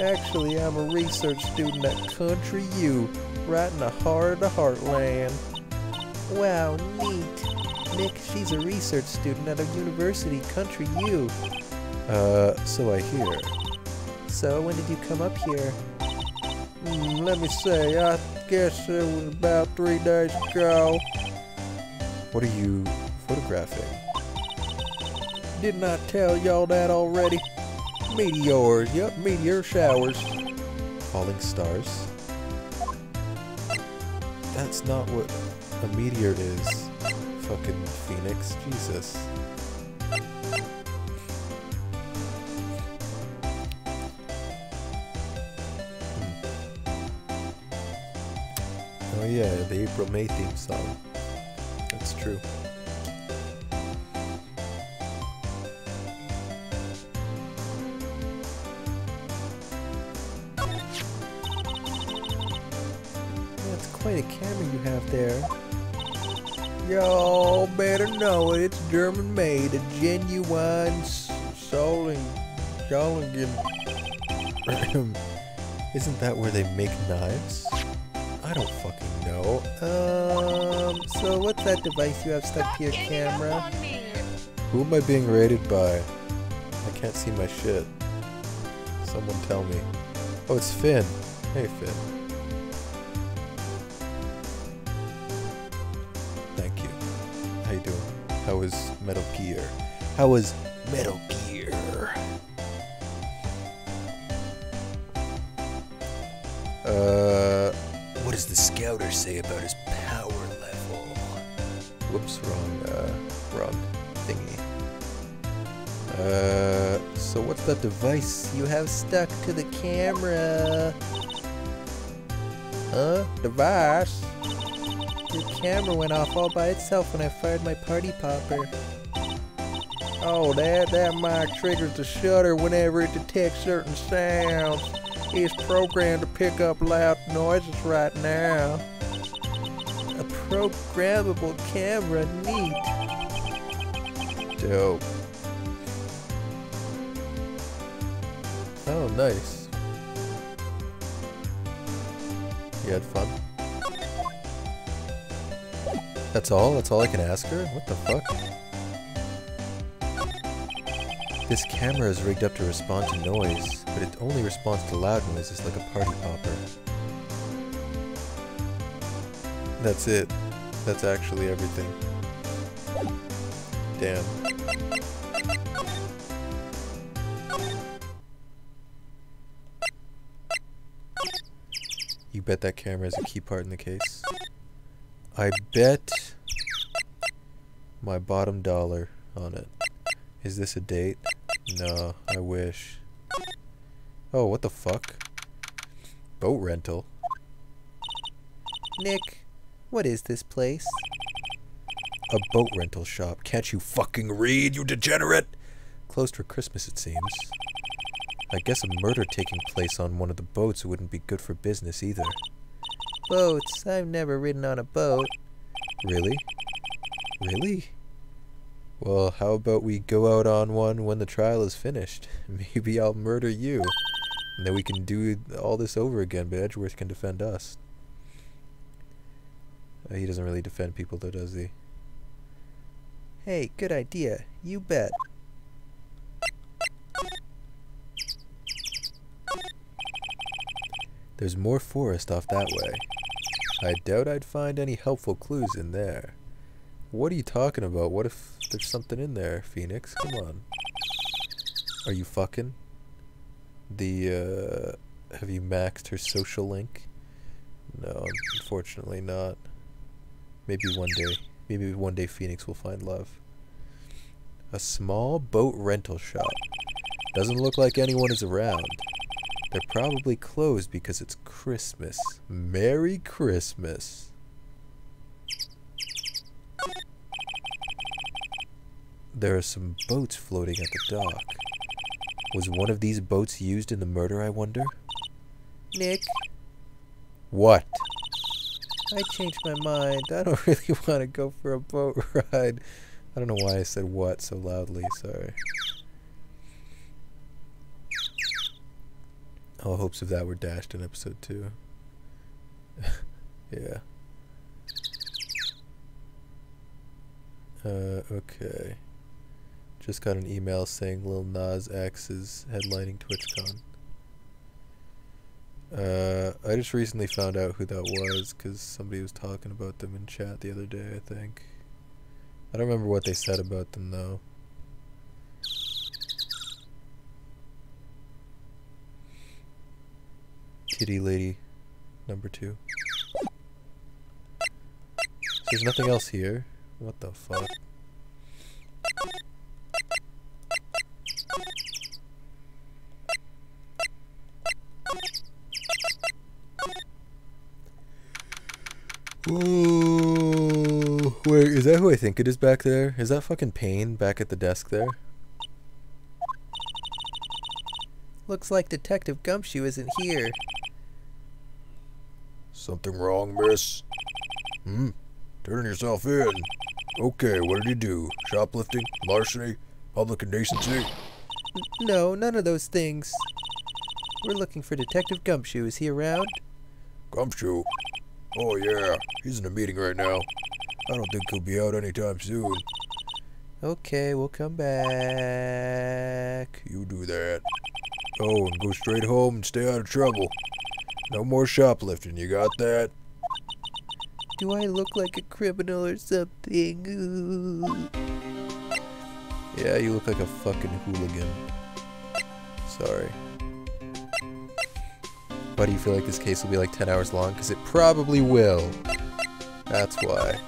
Actually, I'm a research student at Country U, right in the heart of the heartland. Wow, neat. Nick, she's a research student at a university, Country U. So I hear. So, when did you come up here? Let me see, I guess it was about 3 days ago. What are you photographing? Didn't I tell y'all that already? Meteors, yep, meteor showers. Falling stars? That's not what a meteor is. Fucking Phoenix, Jesus. Oh yeah, the April May theme song. That's true. That's quite a camera you have there. Y'all better know it. It's German made, a genuine Solingen. Isn't that where they make knives? I don't fucking know. So what's that device you have stuck to your camera? Who am I being raided by? I can't see my shit. Someone tell me. Oh, it's Finn. Hey, Finn. Thank you. How you doing? How was Metal Gear? How was Metal Gear? What does the scouter say about his power level? Whoops, wrong thingy. So what's that device You have stuck to the camera. Huh? Device? Your camera went off all by itself when I fired my party popper. Oh, that mic triggers the shutter whenever it detects certain sounds. It's programmed to pick up loud noises right now. A programmable camera, neat. Dope. Oh, nice. You had fun? That's all? That's all I can ask her? What the fuck? This camera is rigged up to respond to noise, but it only responds to loud noises like a party popper. That's it. That's actually everything. Damn. You bet that camera is a key part in the case? I bet my bottom dollar on it. Is this a date? No, I wish. Oh, what the fuck? Boat rental? Nick, what is this place? A boat rental shop. Can't you fucking read, you degenerate? Closed for Christmas, it seems. I guess a murder taking place on one of the boats wouldn't be good for business either. Boats? I've never ridden on a boat. Really? Really? Well, how about we go out on one when the trial is finished? Maybe I'll murder you. And then we can do all this over again, but Edgeworth can defend us. He doesn't really defend people though, does he? Hey, good idea. You bet. There's more forest off that way. I doubt I'd find any helpful clues in there. What are you talking about? What if there's something in there, Phoenix? Come on. Are you fucking? Have you maxed her social link? No, unfortunately not. Maybe one day Phoenix will find love. A small boat rental shop. Doesn't look like anyone is around. They're probably closed because it's Christmas. Merry Christmas. There are some boats floating at the dock. Was one of these boats used in the murder, I wonder? Nick, What? I changed my mind. I don't really want to go for a boat ride. I don't know why I said what so loudly, sorry. All hopes of that were dashed in episode 2. Yeah. Okay. Just got an email saying Lil Nas X is headlining TwitchCon. I just recently found out who that was because somebody was talking about them in chat the other day, I think. I don't remember what they said about them though. Titty Lady number 2. There's nothing else here. What the fuck? Ooh, wait, is that who I think it is back there? Is that fucking Payne back at the desk there? Looks like Detective Gumshoe isn't here. Something wrong, miss? Turn yourself in. Okay, what did you do? Shoplifting? Larceny? Public indecency? No, none of those things. We're looking for Detective Gumshoe. Is he around? Gumshoe? Oh yeah, he's in a meeting right now. I don't think he'll be out anytime soon. Okay, we'll come back. You do that. Oh, and go straight home and stay out of trouble. No more shoplifting, you got that? Do I look like a criminal or something? Ooh. Yeah, you look like a fucking hooligan. Sorry. Why do you feel like this case will be like 10 hours long? Because it probably will. That's why.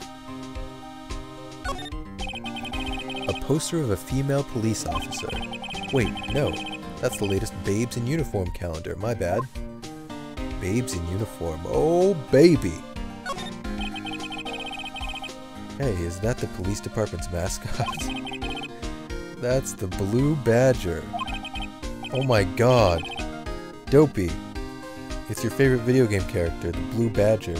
A poster of a female police officer. Wait, no. That's the latest Babes in Uniform calendar. My bad. Babes in Uniform. Oh, baby. Hey, is that the police department's mascot? That's the Blue Badger. Oh my god. Dopey. It's your favorite video game character, the Blue Badger.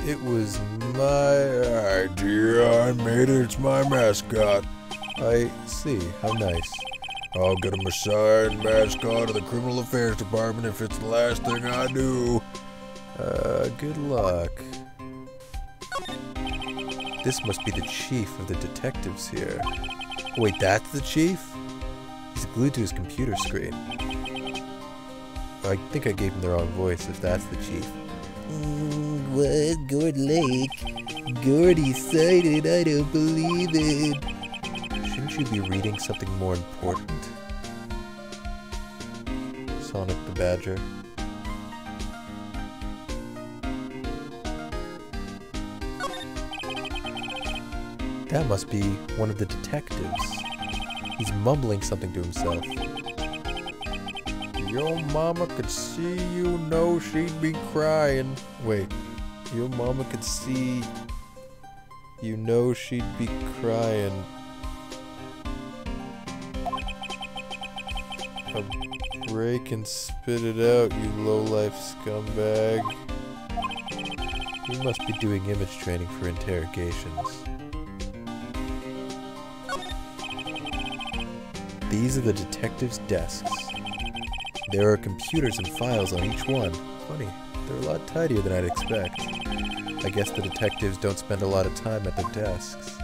It was my idea. I made it. It's my mascot. I see. How nice. I'll get him a signed mascot of the Criminal Affairs Department if it's the last thing I do. Good luck. This must be the chief of the detectives here. Wait, that's the chief? He's glued to his computer screen. I think I gave him the wrong voice if that's the chief. What? Gord Lake? Gordy sighted? I don't believe it. Shouldn't you be reading something more important? Sonic the Badger. That must be one of the detectives. He's mumbling something to himself. Your mama could see you know she'd be crying. Wait, your mama could see you know she'd be crying. Break and spit it out, you low-life scumbag. You must be doing image training for interrogations. These are the detectives' desks. There are computers and files on each one. Funny, they're a lot tidier than I'd expect. I guess the detectives don't spend a lot of time at their desks.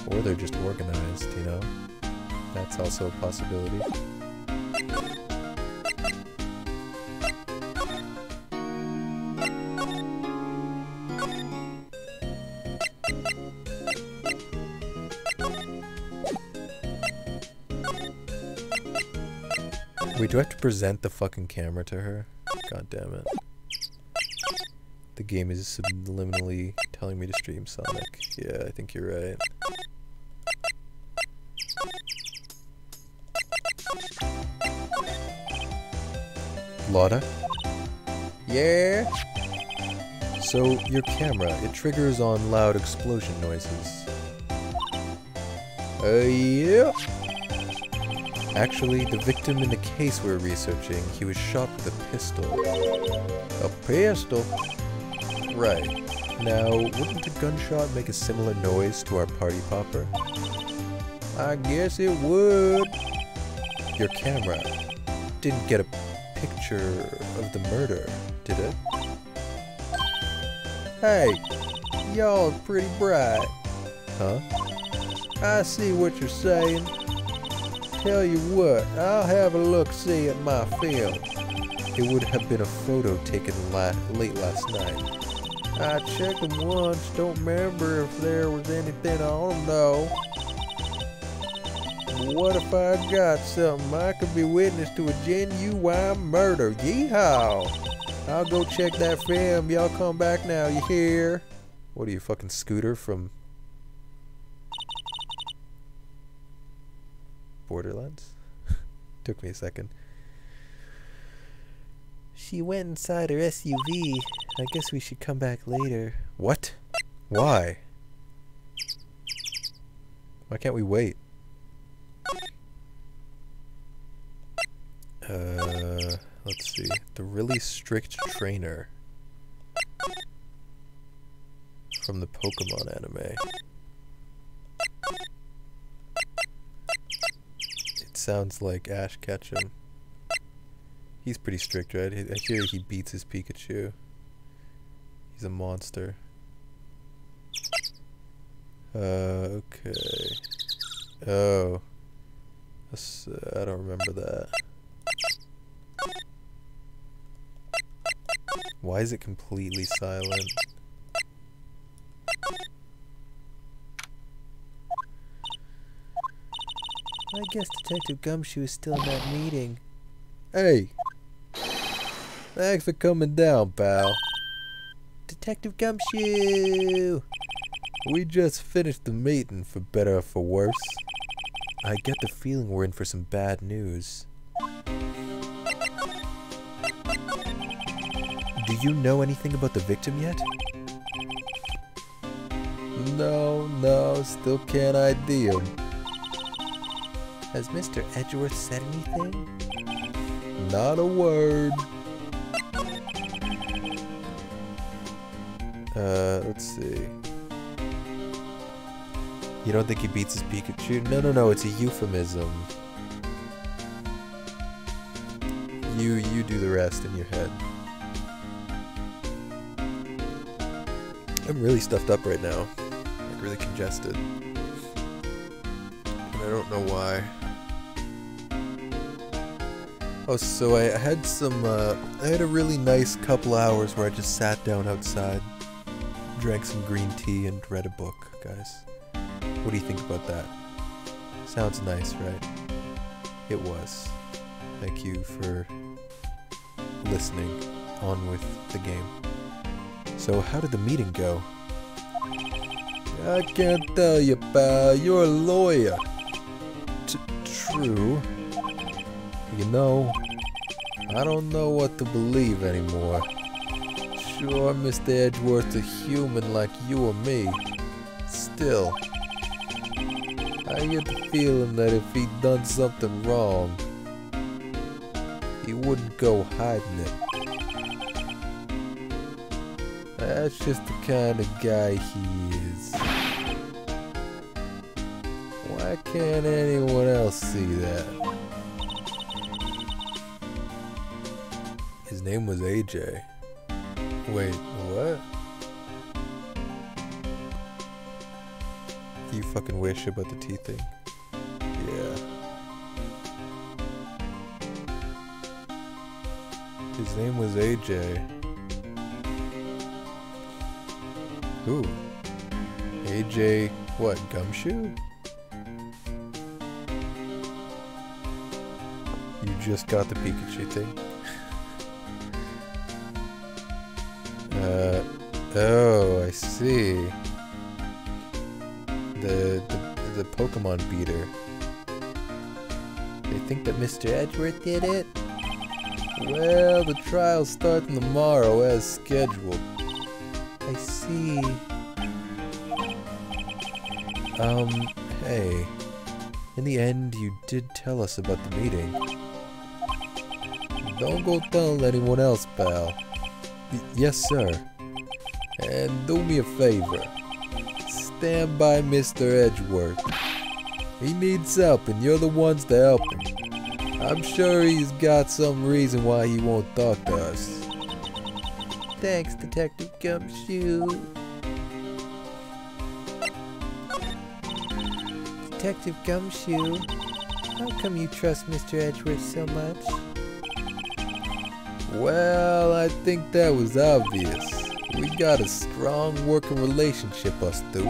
Or they're just organized, you know? That That's also a possibility. Wait, do I have to present the fucking camera to her? God damn it. The game is subliminally telling me to stream Sonic. Yeah, I think you're right. Lotta? Yeah? So, your camera, it triggers on loud explosion noises. Yeah? Actually, the victim in the case we're researching, he was shot with a pistol. A pistol? Right. Now, wouldn't a gunshot make a similar noise to our party popper? I guess it would. Your camera didn't get a picture of the murder, did it? Hey, y'all are pretty bright. Huh? I see what you're saying. Tell you what, I'll have a look-see at my film. It would have been a photo taken late last night. I checked them once, don't remember if there was anything on them though. But what if I got something? I could be witness to a genuine murder. Yeehaw! I'll go check that film. Y'all come back now, you hear? What are you, fucking Scooter from Borderlands? Took me a second. She went inside her SUV. I guess we should come back later. What? Why? Why can't we wait? Let's see. The really strict trainer from the Pokemon anime. It sounds like Ash Ketchum. He's pretty strict, right? I hear he beats his Pikachu. He's a monster. Okay. Oh. I don't remember that. Why is it completely silent? I guess Detective Gumshoe is still in that meeting. Hey! Thanks for coming down, pal. Detective Gumshoe! We just finished the meeting, for better or for worse. I get the feeling we're in for some bad news. Do you know anything about the victim yet? No, still can't ID him. Has Mr. Edgeworth said anything? Not a word. Let's see. You don't think he beats his Pikachu? No, it's a euphemism. You do the rest in your head. I'm really stuffed up right now. Like really congested. And I don't know why. Oh, so I had I had a really nice couple hours where I just sat down outside, drank some green tea, and read a book, guys. What do you think about that? Sounds nice, right? It was. Thank you for listening. On with the game. So, how did the meeting go? I can't tell you, pal. You're a lawyer. True. You know, I don't know what to believe anymore. Sure, Mr. Edgeworth's a human like you or me. Still, I get the feeling that if he'd done something wrong, he wouldn't go hiding it. That's just the kind of guy he is. Why can't anyone else see that? His name was AJ. Wait, what? You fucking wish about the tea thing? Yeah. His name was AJ. Who? AJ, what, Gumshoe? You just got the Pikachu thing? Oh, I see. The Pokemon beater. They think that Mr. Edgeworth did it? Well, the trial's starting tomorrow as scheduled. I see. Hey. In the end, you did tell us about the meeting. Don't go telling anyone else, pal. Yes, sir. And do me a favor. Stand by Mr. Edgeworth. He needs help, and you're the ones to help him. I'm sure he's got some reason why he won't talk to us. Thanks, Detective Gumshoe. Detective Gumshoe, how come you trust Mr. Edgeworth so much? Well, I think that was obvious. We got a strong working relationship, us two.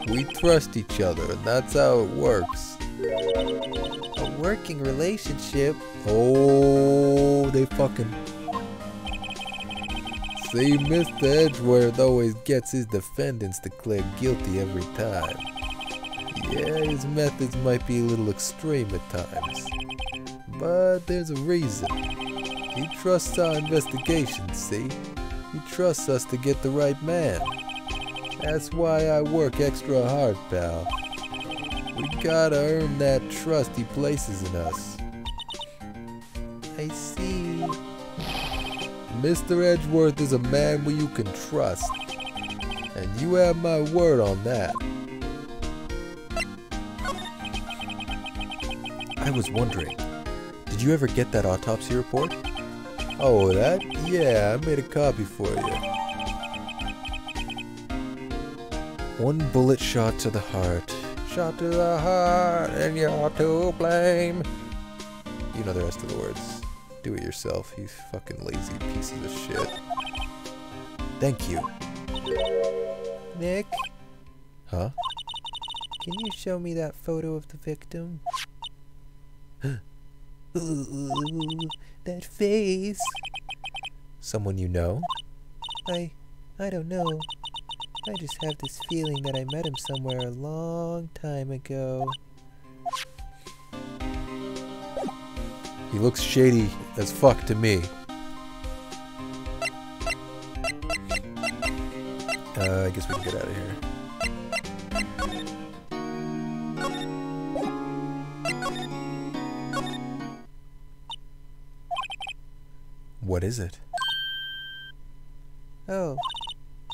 We trust each other, and that's how it works. A working relationship? Oh, they fucking... See, Mr. Edgeworth always gets his defendants declared guilty every time. Yeah, his methods might be a little extreme at times. But there's a reason. He trusts our investigations, see? He trusts us to get the right man. That's why I work extra hard, pal. We gotta earn that trust he places in us. I see. Mr. Edgeworth is a man who you can trust. And you have my word on that. I was wondering, did you ever get that autopsy report? Oh, that? Yeah, I made a copy for you. One bullet shot to the heart. Shot to the heart, and you're to blame. You know the rest of the words. Do it yourself, you fucking lazy pieces of shit. Thank you. Nick? Huh? Can you show me that photo of the victim? Ooh, that face. Someone you know? I don't know. I just have this feeling that I met him somewhere a long time ago. He looks shady as fuck to me. I guess we can get out of here. What is it? Oh,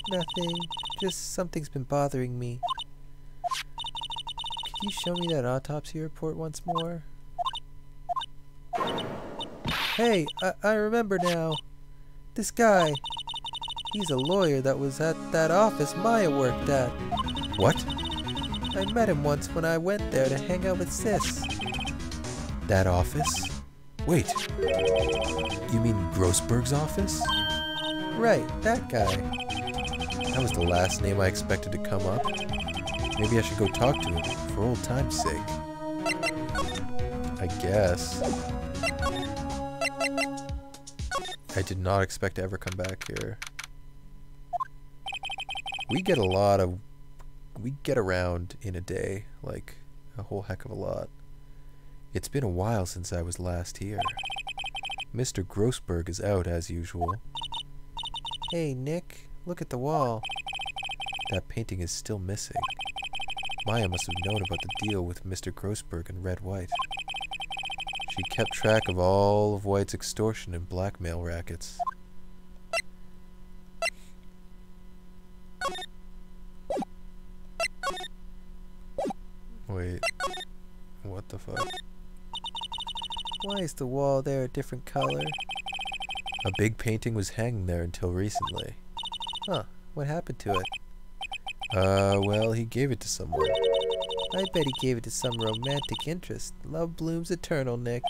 nothing. Just something's been bothering me. Could you show me that autopsy report once more? Hey, I remember now. This guy. He's a lawyer that was at that office Maya worked at. What? I met him once when I went there to hang out with Sis. That office? Wait. You mean Grossberg's office? Right, that guy. That was the last name I expected to come up. Maybe I should go talk to him, for old time's sake. I guess. I did not expect to ever come back here. We get around in a day, like a whole heck of a lot. It's been a while since I was last here. Mr. Grossberg is out as usual. Hey, Nick, look at the wall. That painting is still missing. Maya must have known about the deal with Mr. Grossberg and Red White. She kept track of all of White's extortion and blackmail rackets. Wait, what the fuck? Why is the wall there a different color? A big painting was hanging there until recently. Huh, what happened to it? Well, he gave it to someone. I bet he gave it to some romantic interest. Love blooms eternal, Nick.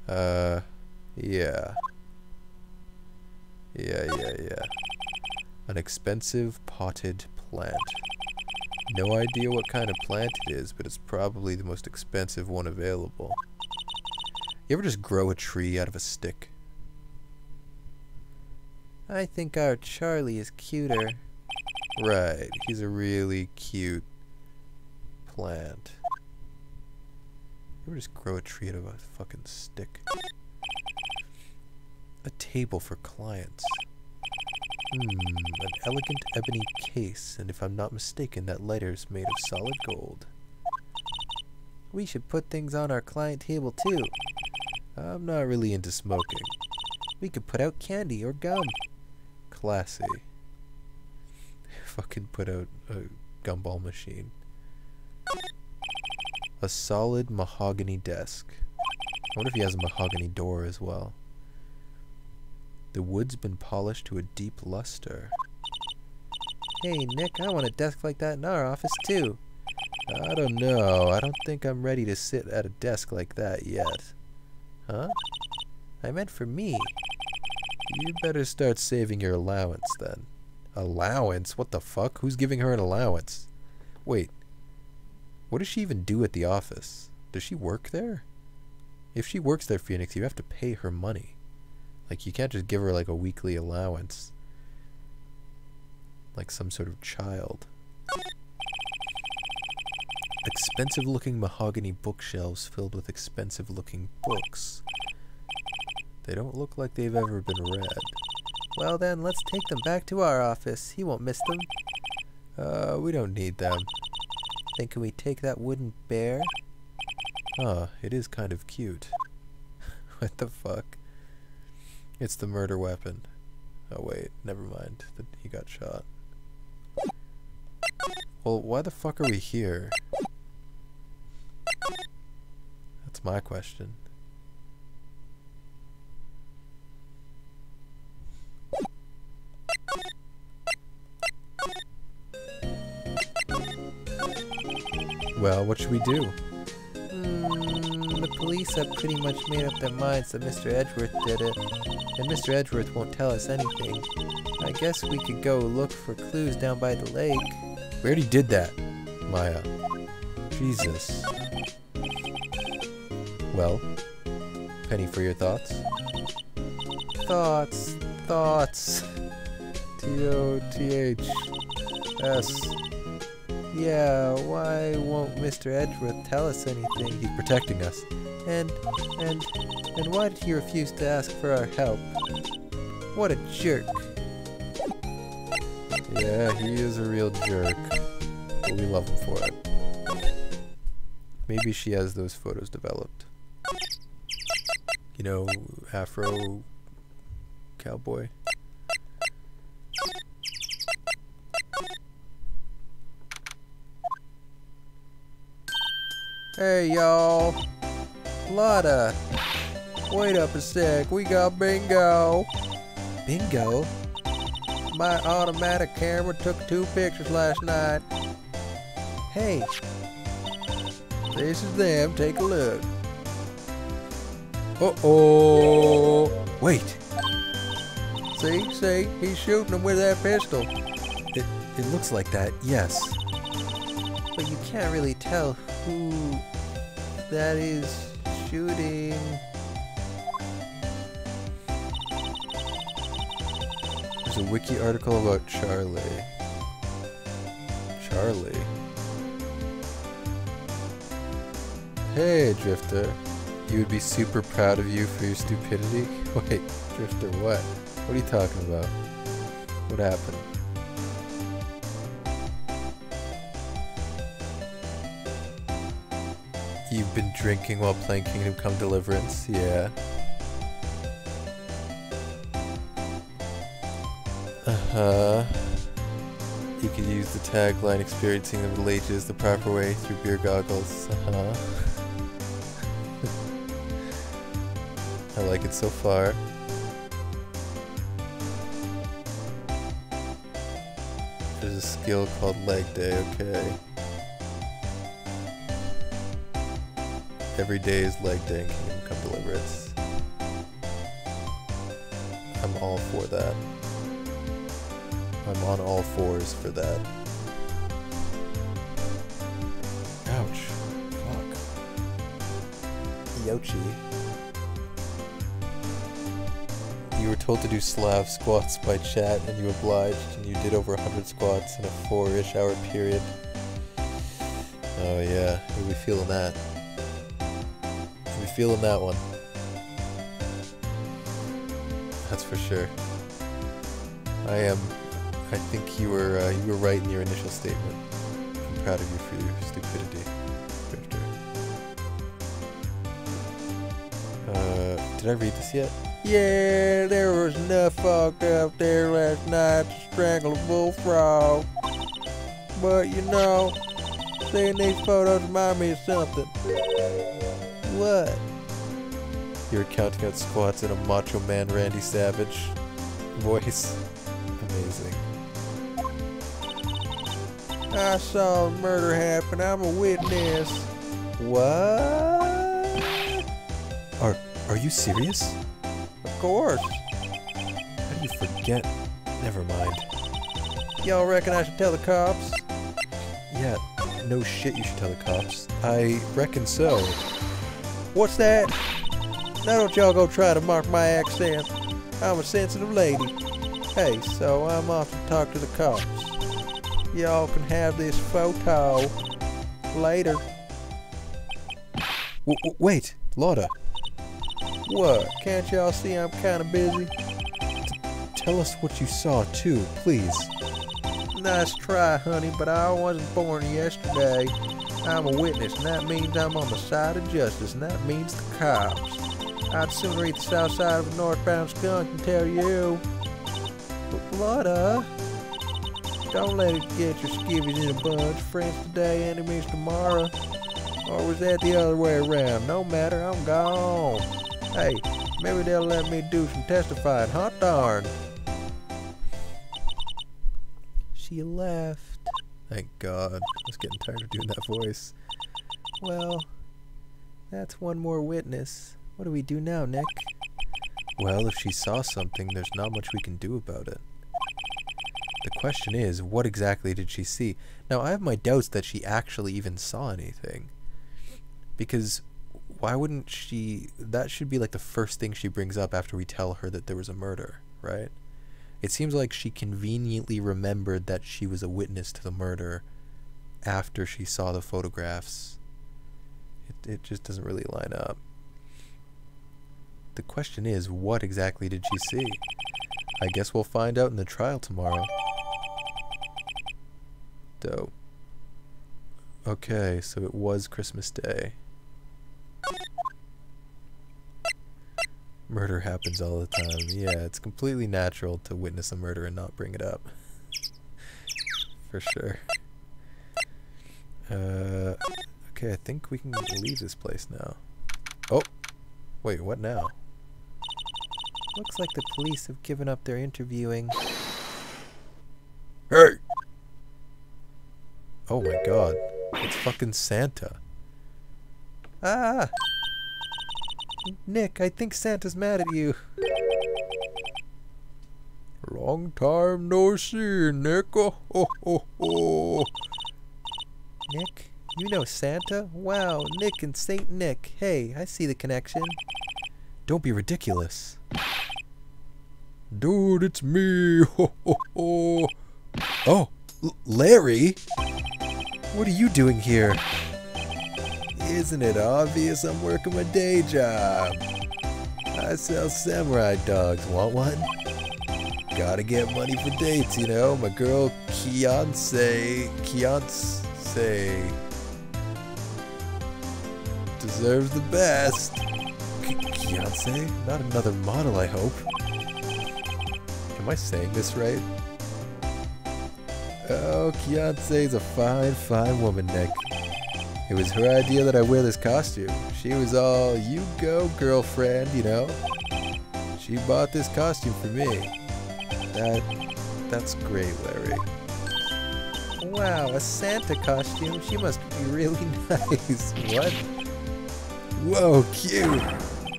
Yeah. Yeah. An expensive potted plant. No idea what kind of plant it is, but it's probably the most expensive one available. You ever just grow a tree out of a stick? I think our Charlie is cuter. Right, he's a really cute plant. You ever just grow a tree out of a fucking stick? A table for clients. An elegant ebony case, and if I'm not mistaken, that lighter's made of solid gold. We should put things on our client table too. I'm not really into smoking. We could put out candy or gum. Classy. Fucking put out a gumball machine. A solid mahogany desk. I wonder if he has a mahogany door as well. The wood's been polished to a deep luster. Hey, Nick, I want a desk like that in our office too. I don't know. I don't think I'm ready to sit at a desk like that yet. Huh? I meant for me. You better start saving your allowance then. Allowance? What the fuck? Who's giving her an allowance? Wait. What does she even do at the office? Does she work there? If she works there, Phoenix, you have to pay her money. Like, you can't just give her like a weekly allowance. Like some sort of child. Expensive looking mahogany bookshelves filled with expensive looking books. They don't look like they've ever been read. Well then, let's take them back to our office. He won't miss them. We don't need them. Then can we take that wooden bear? It is kind of cute. What the fuck? It's the murder weapon. Oh wait, never mind. He got shot. Well, why the fuck are we here? That's my question. Well, what should we do? The police have pretty much made up their minds that Mr. Edgeworth did it, and Mr. Edgeworth won't tell us anything. I guess we could go look for clues down by the lake. We already did that, Maya. Jesus. Well, penny for your thoughts? Thoughts. T-O-T-H-S. Yeah, why won't Mr. Edgeworth tell us anything? He's protecting us. And why did he refuse to ask for our help? What a jerk. Yeah, he is a real jerk. But we love him for it. Maybe she has those photos developed. You know, Afro cowboy. Hey y'all, Lotta, wait up a sec, we got bingo. Bingo? My automatic camera took 2 pictures last night. Hey, this is them, take a look. Uh-oh! Wait! See, he's shooting them with that pistol. It looks like that, yes. But you can't really tell who that is shooting. There's a wiki article about Charlie. Charlie? Hey, Drifter. You would be super proud of you for your stupidity? Wait, Drifter, what? What are you talking about? What happened? You've been drinking while playing Kingdom Come Deliverance? Yeah. Uh-huh. You could use the tagline, experiencing the Middle Ages the proper way through beer goggles. Uh-huh. I like it so far. There's a skill called Leg Day, okay. Every day is Leg Day in Kingdom Come Deliverance. I'm all for that. I'm on all fours for that. Ouch. Fuck. Yochi. You were told to do Slav squats by chat and you obliged, and you did over 100 squats in a 4-ish hour period. Oh yeah, you'll be feeling that. You'll be feeling that one. That's for sure. I think you were right in your initial statement. I'm proud of you for your stupidity, Drifter. Did I read this yet? Yeah, there was enough folk out there last night to strangle a bullfrog. But you know, seeing these photos remind me of something. What? You're counting out squats in a Macho Man Randy Savage voice. Amazing. I saw the murder happen. I'm a witness. What? Are you serious? Of course. How do you forget? Never mind. Y'all reckon I should tell the cops? Yeah, no shit you should tell the cops. I reckon so. What's that? Now don't y'all go try to mock my accent. I'm a sensitive lady. Hey, so I'm off to talk to the cops. Y'all can have this photo. Later. Wait, Lauda. What? Can't y'all see I'm kinda busy? Tell us what you saw too, please. Nice try, honey, but I wasn't born yesterday. I'm a witness, and that means I'm on the side of justice, and that means the cops. I'd sooner eat the south side of a northbound skunk than tell you. Lotta, don't let it get your skivvies in a bunch. Friends today, enemies tomorrow. Or was that the other way around? No matter, I'm gone. Hey, maybe they'll let me do some testifying, huh? Darn. She left. Thank God. I was getting tired of doing that voice. Well, that's one more witness. What do we do now, Nick? Well, if she saw something, there's not much we can do about it. The question is, what exactly did she see? Now, I have my doubts that she actually even saw anything. Because why wouldn't she... That should be like the first thing she brings up after we tell her that there was a murder, right? It seems like she conveniently remembered that she was a witness to the murder after she saw the photographs. It just doesn't really line up. The question is, what exactly did she see? I guess we'll find out in the trial tomorrow. Dope. Okay, so it was Christmas Day. Murder happens all the time. Yeah, it's completely natural to witness a murder and not bring it up. For sure. Okay, I think we can leave this place now. Oh! Wait, what now? Looks like the police have given up their interviewing. Hey! Oh my God. It's fucking Santa. Ah! Nick, I think Santa's mad at you. Long time no see, Nick. Oh, oh, oh, oh. Nick, you know Santa? Wow, Nick and Saint Nick. Hey, I see the connection. Don't be ridiculous. Dude, it's me. Ho, ho, ho. Oh, Larry? What are you doing here? Isn't it obvious I'm working my day job? I sell samurai dogs. Want one? Gotta get money for dates, you know. My girl Fiance deserves the best. Fiance? Not another model, I hope. Am I saying this right? Oh, Fiance's a fine, fine woman, Nick. It was her idea that I wear this costume. She was all, you go, girlfriend, you know. She bought this costume for me. That's great, Larry. Wow, a Santa costume? She must be really nice. What? Whoa, cute.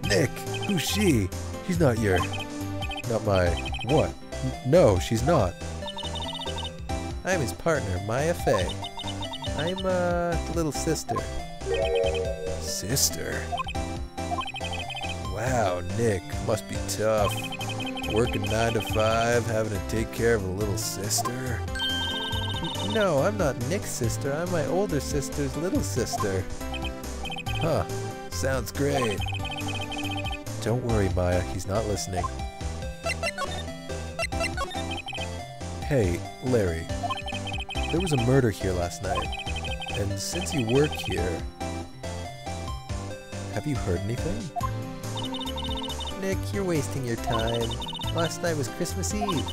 Nick, who's she? She's not your not my... What? No, she's not. I'm his partner, Maya Fey. I'm, little sister. Sister? Wow, Nick, must be tough. Working 9 to 5, having to take care of a little sister. No, I'm not Nick's sister. I'm my older sister's little sister. Huh, sounds great. Don't worry, Maya, he's not listening. Hey, Larry. There was a murder here last night. And since you work here, have you heard anything? Nick, you're wasting your time. Last night was Christmas Eve.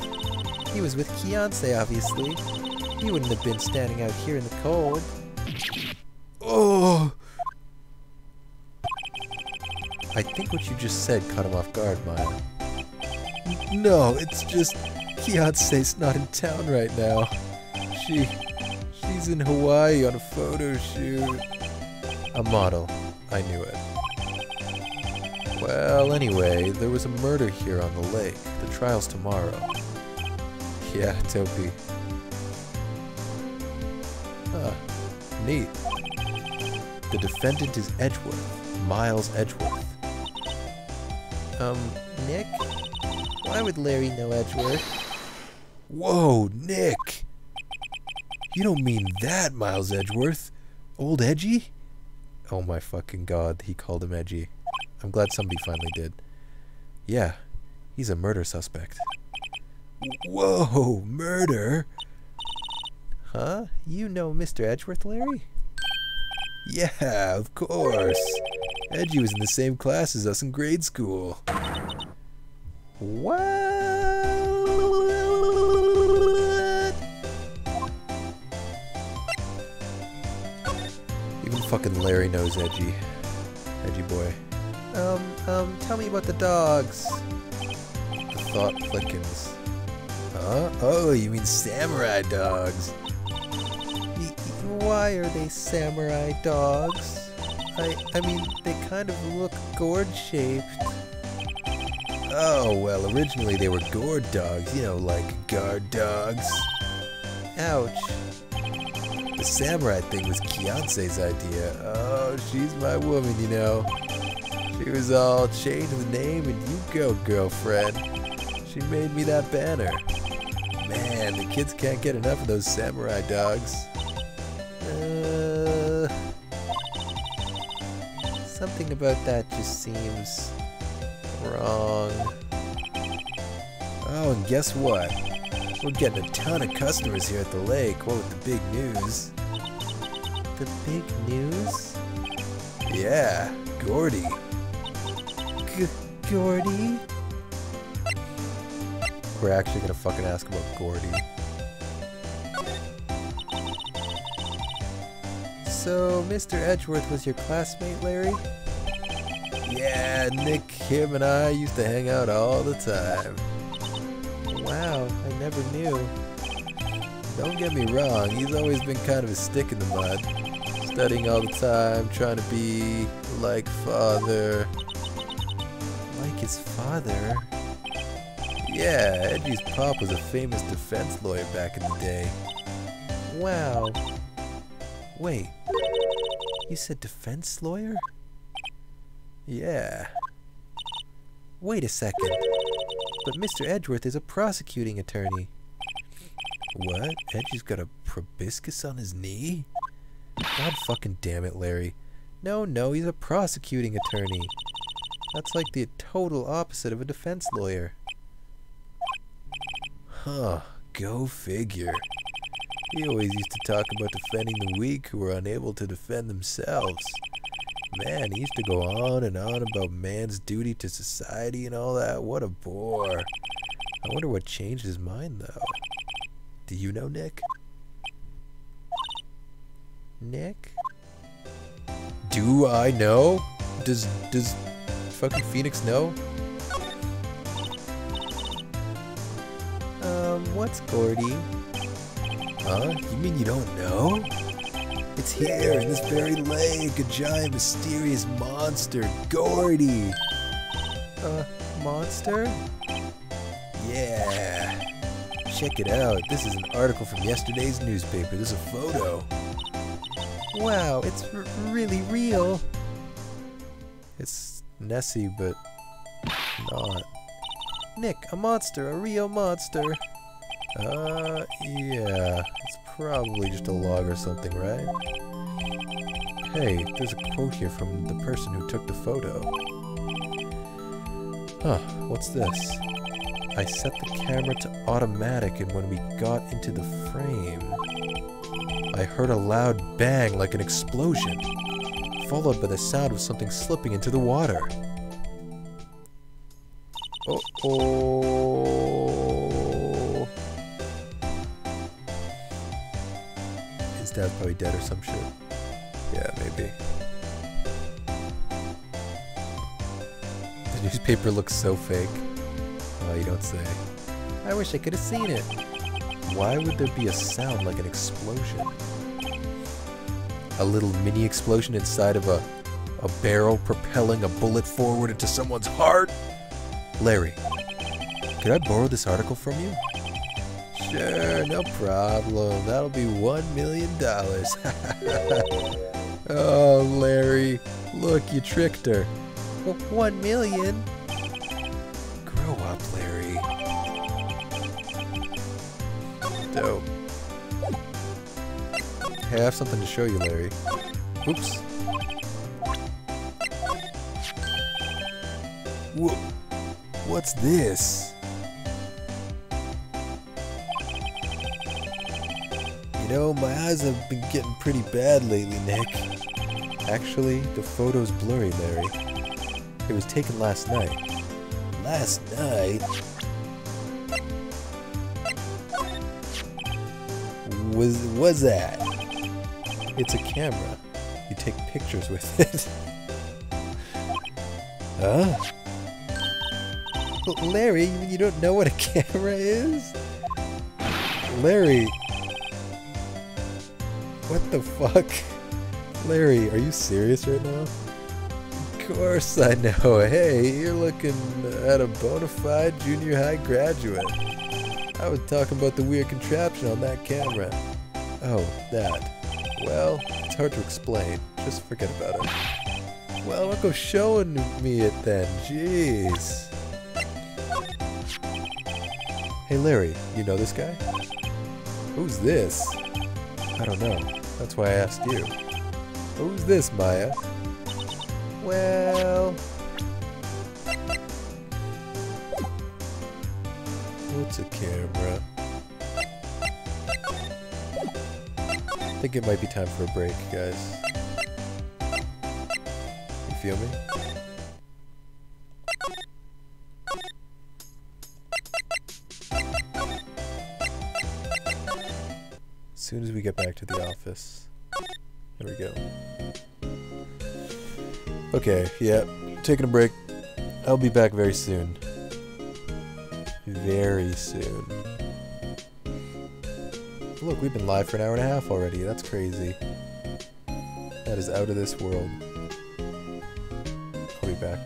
He was with Beyonce, obviously. He wouldn't have been standing out here in the cold. Oh! I think what you just said caught him off guard, Maya. No, it's just Beyonce's not in town right now. She's in Hawaii on a photo shoot. A model. I knew it. Well, anyway, there was a murder here on the lake. The trial's tomorrow. Yeah, Topi. Huh. Neat. The defendant is Edgeworth. Miles Edgeworth. Nick? Why would Larry know Edgeworth? Whoa, Nick! You don't mean that, Miles Edgeworth? Old Edgy? Oh my fucking god, he called him Edgy. I'm glad somebody finally did. Yeah, he's a murder suspect. Whoa, murder? Huh? You know Mr. Edgeworth, Larry? Yeah, of course. Edgy was in the same class as us in grade school. What? Even fucking Larry knows Edgy. Edgy boy. Tell me about the dogs. The thought flickens. Huh? Oh, you mean samurai dogs. Why are they samurai dogs? I mean, they kind of look gourd-shaped. Oh, well, originally they were gourd dogs, you know, like guard dogs. Ouch. The samurai thing was Beyonce's idea. Oh, she's my woman, you know. She was all change the name and you go, girlfriend. She made me that banner. Man, the kids can't get enough of those samurai dogs. Something about that just seems wrong. Oh, and guess what? We're getting a ton of customers here at the lake. What with the big news? The big news? Yeah, Gordy. Gordy? We're actually gonna fucking ask about Gordy. So, Mr. Edgeworth was your classmate, Larry? Yeah, Nick, him, and I used to hang out all the time. Wow, I never knew. Don't get me wrong, he's always been kind of a stick in the mud. Studying all the time, trying to be like father. Like his father? Yeah, Edgy's pop was a famous defense lawyer back in the day. Wow. Wait, you said defense lawyer? Yeah. Wait a second. But Mr. Edgeworth is a prosecuting attorney. What? Edgy's got a proboscis on his knee? God fucking damn it, Larry. No, he's a prosecuting attorney. That's like the total opposite of a defense lawyer. Huh, go figure. He always used to talk about defending the weak who were unable to defend themselves. Man, he used to go on and on about man's duty to society and all that. What a bore. I wonder what changed his mind, though. Do you know Nick? Nick? Do I know? Does fucking Phoenix know? What's Gordy? Huh? You mean you don't know? It's here in this very lake, a giant mysterious monster, Gordy. Monster? Yeah. Check it out. This is an article from yesterday's newspaper. This is a photo. Wow, it's really real. It's Nessie, but not. Nick, a monster, a real monster. Yeah. It's probably just a log or something, right? Hey, there's a quote here from the person who took the photo. Huh, what's this? I set the camera to automatic, and when we got into the frame, I heard a loud bang like an explosion, followed by the sound of something slipping into the water. Uh-oh. His dad's probably dead or some shit. Yeah, maybe. The newspaper looks so fake. Oh, you don't say. I wish I could have seen it. Why would there be a sound like an explosion? A little mini explosion inside of a barrel propelling a bullet forward into someone's heart? Larry, could I borrow this article from you? Sure, no problem. That'll be $1 million. Oh, Larry. Look, you tricked her. 1 million? Grow up, Larry. Dope. Hey, I have something to show you, Larry. Oops. What's this? You know, my eyes have been getting pretty bad lately, Nick. Actually, the photo's blurry, Larry. It was taken last night. Last night? Was that? It's a camera. You take pictures with it. Huh? But Larry, you don't know what a camera is? Larry! What the fuck? Larry, are you serious right now? Of course I know. Hey, you're looking at a bona fide junior high graduate. I was talking about the weird contraption on that camera. Oh, that. Well, it's hard to explain. Just forget about it. Well, don't go showing me it then. Jeez. Hey Larry, you know this guy? Who's this? I don't know. That's why I asked you. Who's this, Maya? Well... What's a camera? I think it might be time for a break, guys. You feel me? As soon as we get back to the office. There we go. Okay, yeah, taking a break. I'll be back very soon. Very soon. Look, we've been live for an hour and a half already. That's crazy. That is out of this world. I'll be back.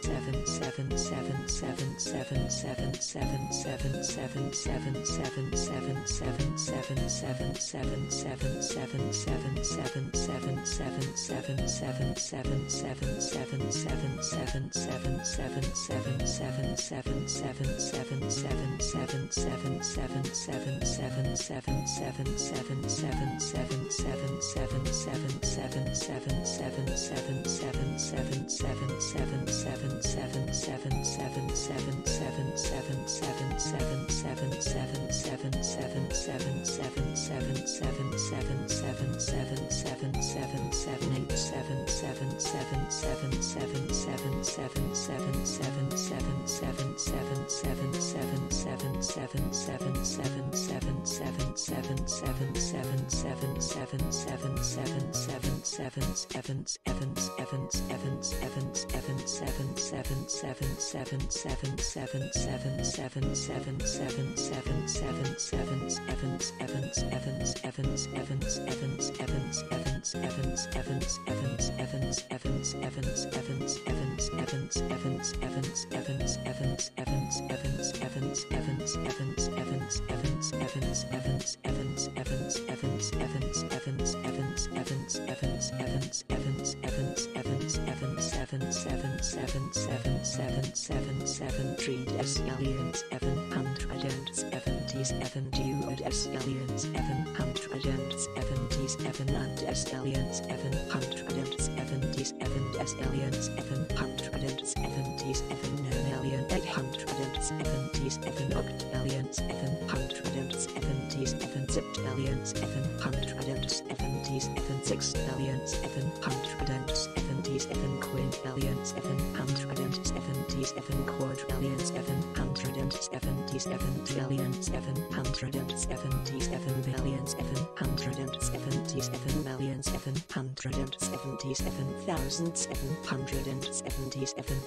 seven seven seven seven US aliens 777 US aliens 777 and S aliens 777 S aliens 777 non alien 877 oct aliens 777 zipped aliens 777 sixth aliens 777 quint aliens 777 quadrillions 777 trillions 777 billions 777 millions 777,777.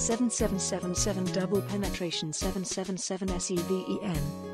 Seven seven seven seven double penetration 777 SEVEN.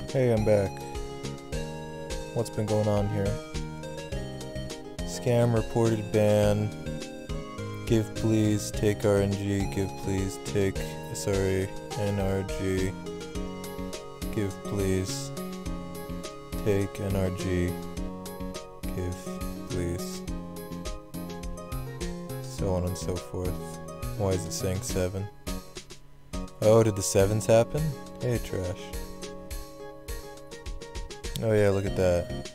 Hey, I'm back. What's been going on here? Scam reported ban. Give please, take RNG. Give please, take, sorry, NRG. Give please, take NRG. Give please. So on and so forth. Why is it saying 7? Oh, did the 7s happen? Hey, trash. Oh yeah, look at that.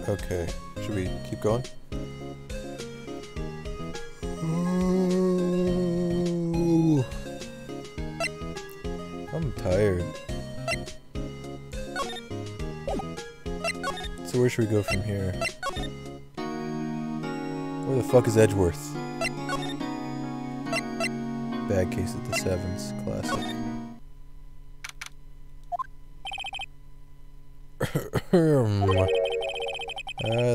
Okay. Should we keep going? I'm tired. So where should we go from here? Where the fuck is Edgeworth? Bad case at the 7s. Classic.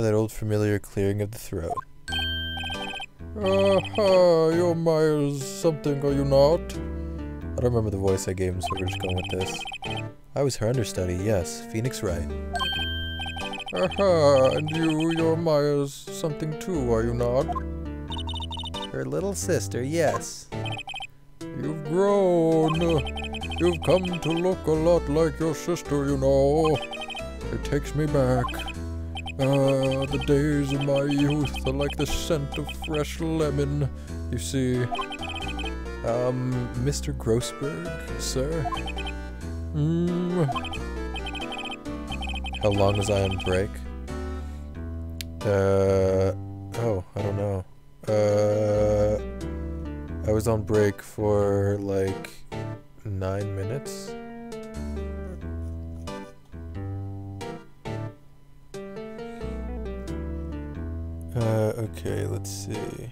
That old familiar clearing of the throat. You're Miles something, are you not? I don't remember the voice I gave him, so we're just going with this. I was her understudy, yes. Phoenix Wright. And you're Miles something too, are you not? Her little sister, yes. You've grown. You've come to look a lot like your sister, you know. It takes me back. The days of my youth are like the scent of fresh lemon, you see. Mr. Grossberg, sir? How long was I on break? Oh, I don't know. I was on break for like 9 minutes. Okay, let's see.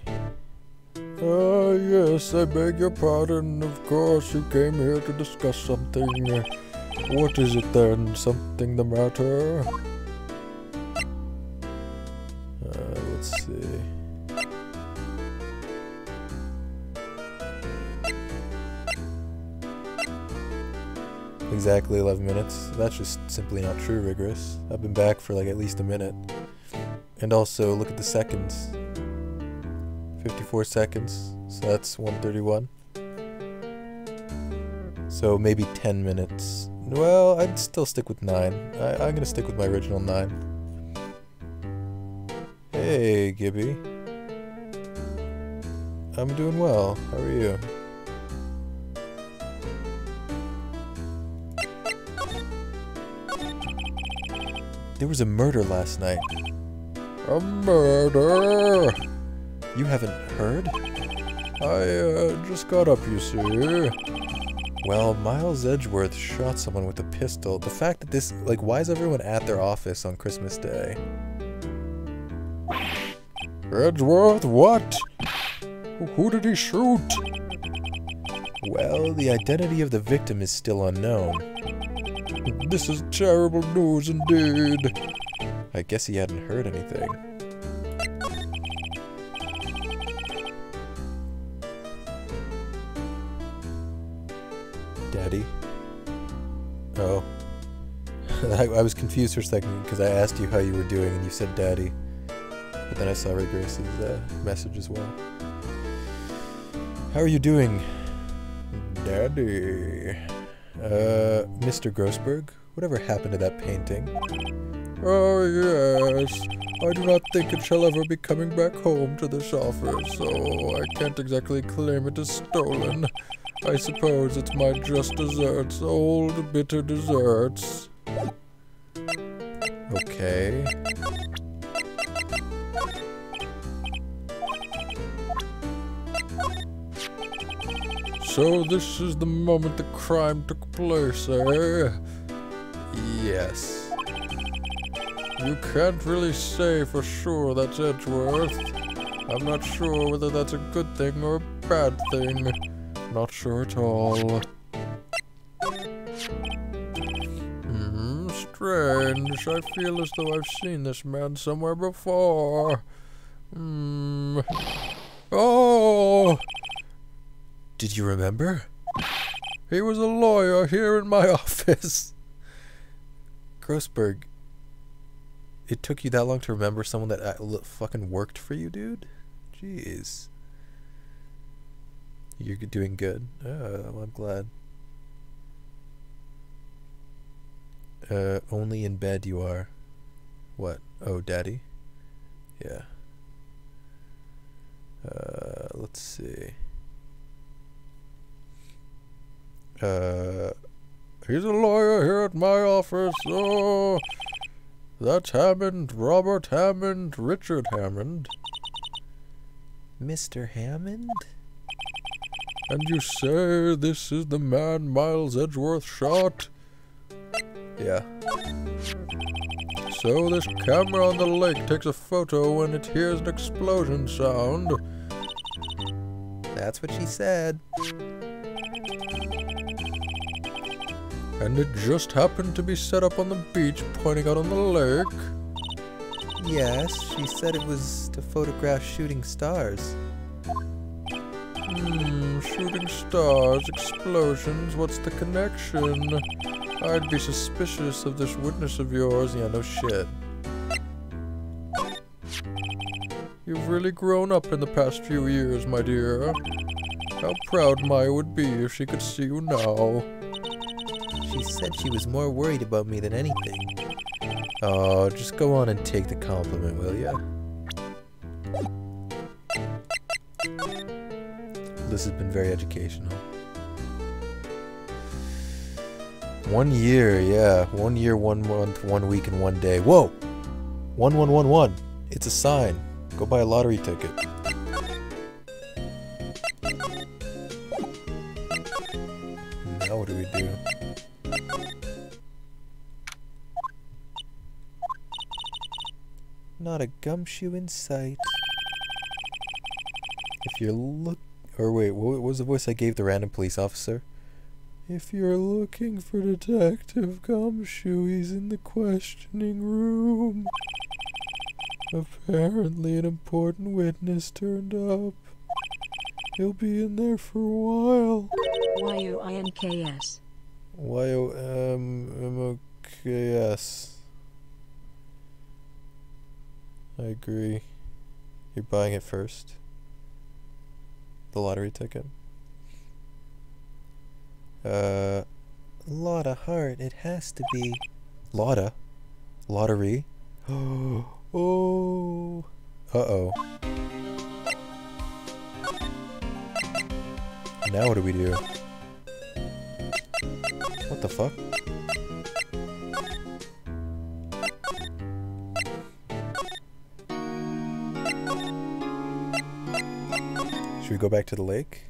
Yes, I beg your pardon. Of course, you came here to discuss something. What is it then? Something the matter? Let's see. Exactly 11 minutes. That's just simply not true, Rigorous. I've been back for like at least a minute. And also, look at the seconds. 54 seconds, so that's 131. So maybe 10 minutes. Well, I'd still stick with 9. I'm gonna stick with my original 9. Hey, Gibby. I'm doing well. How are you? There was a murder last night. A murder? You haven't heard? I just got up, you see. Well, Miles Edgeworth shot someone with a pistol. The fact that this, like, why is everyone at their office on Christmas Day? Edgeworth, what? Who did he shoot? Well, the identity of the victim is still unknown. This is terrible news indeed. I guess he hadn't heard anything. Daddy? Oh. I was confused for a second because I asked you how you were doing and you said Daddy. But then I saw Ray Grace's message as well. How are you doing? Daddy. Mr. Grossberg? Whatever happened to that painting? Oh, yes. I do not think it shall ever be coming back home to this office, so I can't exactly claim it as stolen. I suppose it's my just desserts, old bitter desserts. Okay. So this is the moment the crime took place, eh? Yes. You can't really say for sure that's Edgeworth. I'm not sure whether that's a good thing or a bad thing. Not sure at all. Strange. I feel as though I've seen this man somewhere before. Oh! Did you remember? He was a lawyer here in my office. Grossberg, it took you that long to remember someone that fucking worked for you, dude? Jeez. You're doing good. Oh, well, I'm glad. Only in bed you are. What? Oh, daddy? Yeah. Let's see. He's a lawyer here at my office. Oh, that's Hammond, Robert Hammond, Richard Hammond. Mr. Hammond? And you say this is the man Miles Edgeworth shot? Yeah. So this camera on the lake takes a photo when it hears an explosion sound. That's what she said. And it just happened to be set up on the beach pointing out on the lake. Yes, she said it was to photograph shooting stars. Shooting stars, explosions, what's the connection? I'd be suspicious of this witness of yours. Yeah, no shit. You've really grown up in the past few years, my dear. How proud Maya would be if she could see you now. She said she was more worried about me than anything. Oh, just go on and take the compliment, will ya? This has been very educational. 1 year, yeah. 1 year, 1 month, 1 week, and 1 day. Whoa! 1111. It's a sign. Go buy a lottery ticket. Now what do we do? Not a gumshoe in sight. If you're or wait, what was the voice I gave the random police officer? If you're looking for Detective Gumshoe, he's in the questioning room. Apparently an important witness turned up. He'll be in there for a while. YOINKS. YOMMOKS. I agree. You're buying it first. The lottery ticket. Lotta Heart, it has to be. Lotta? Lottery? Oh. Uh-oh. Now what do we do? What the fuck? Should we go back to the lake?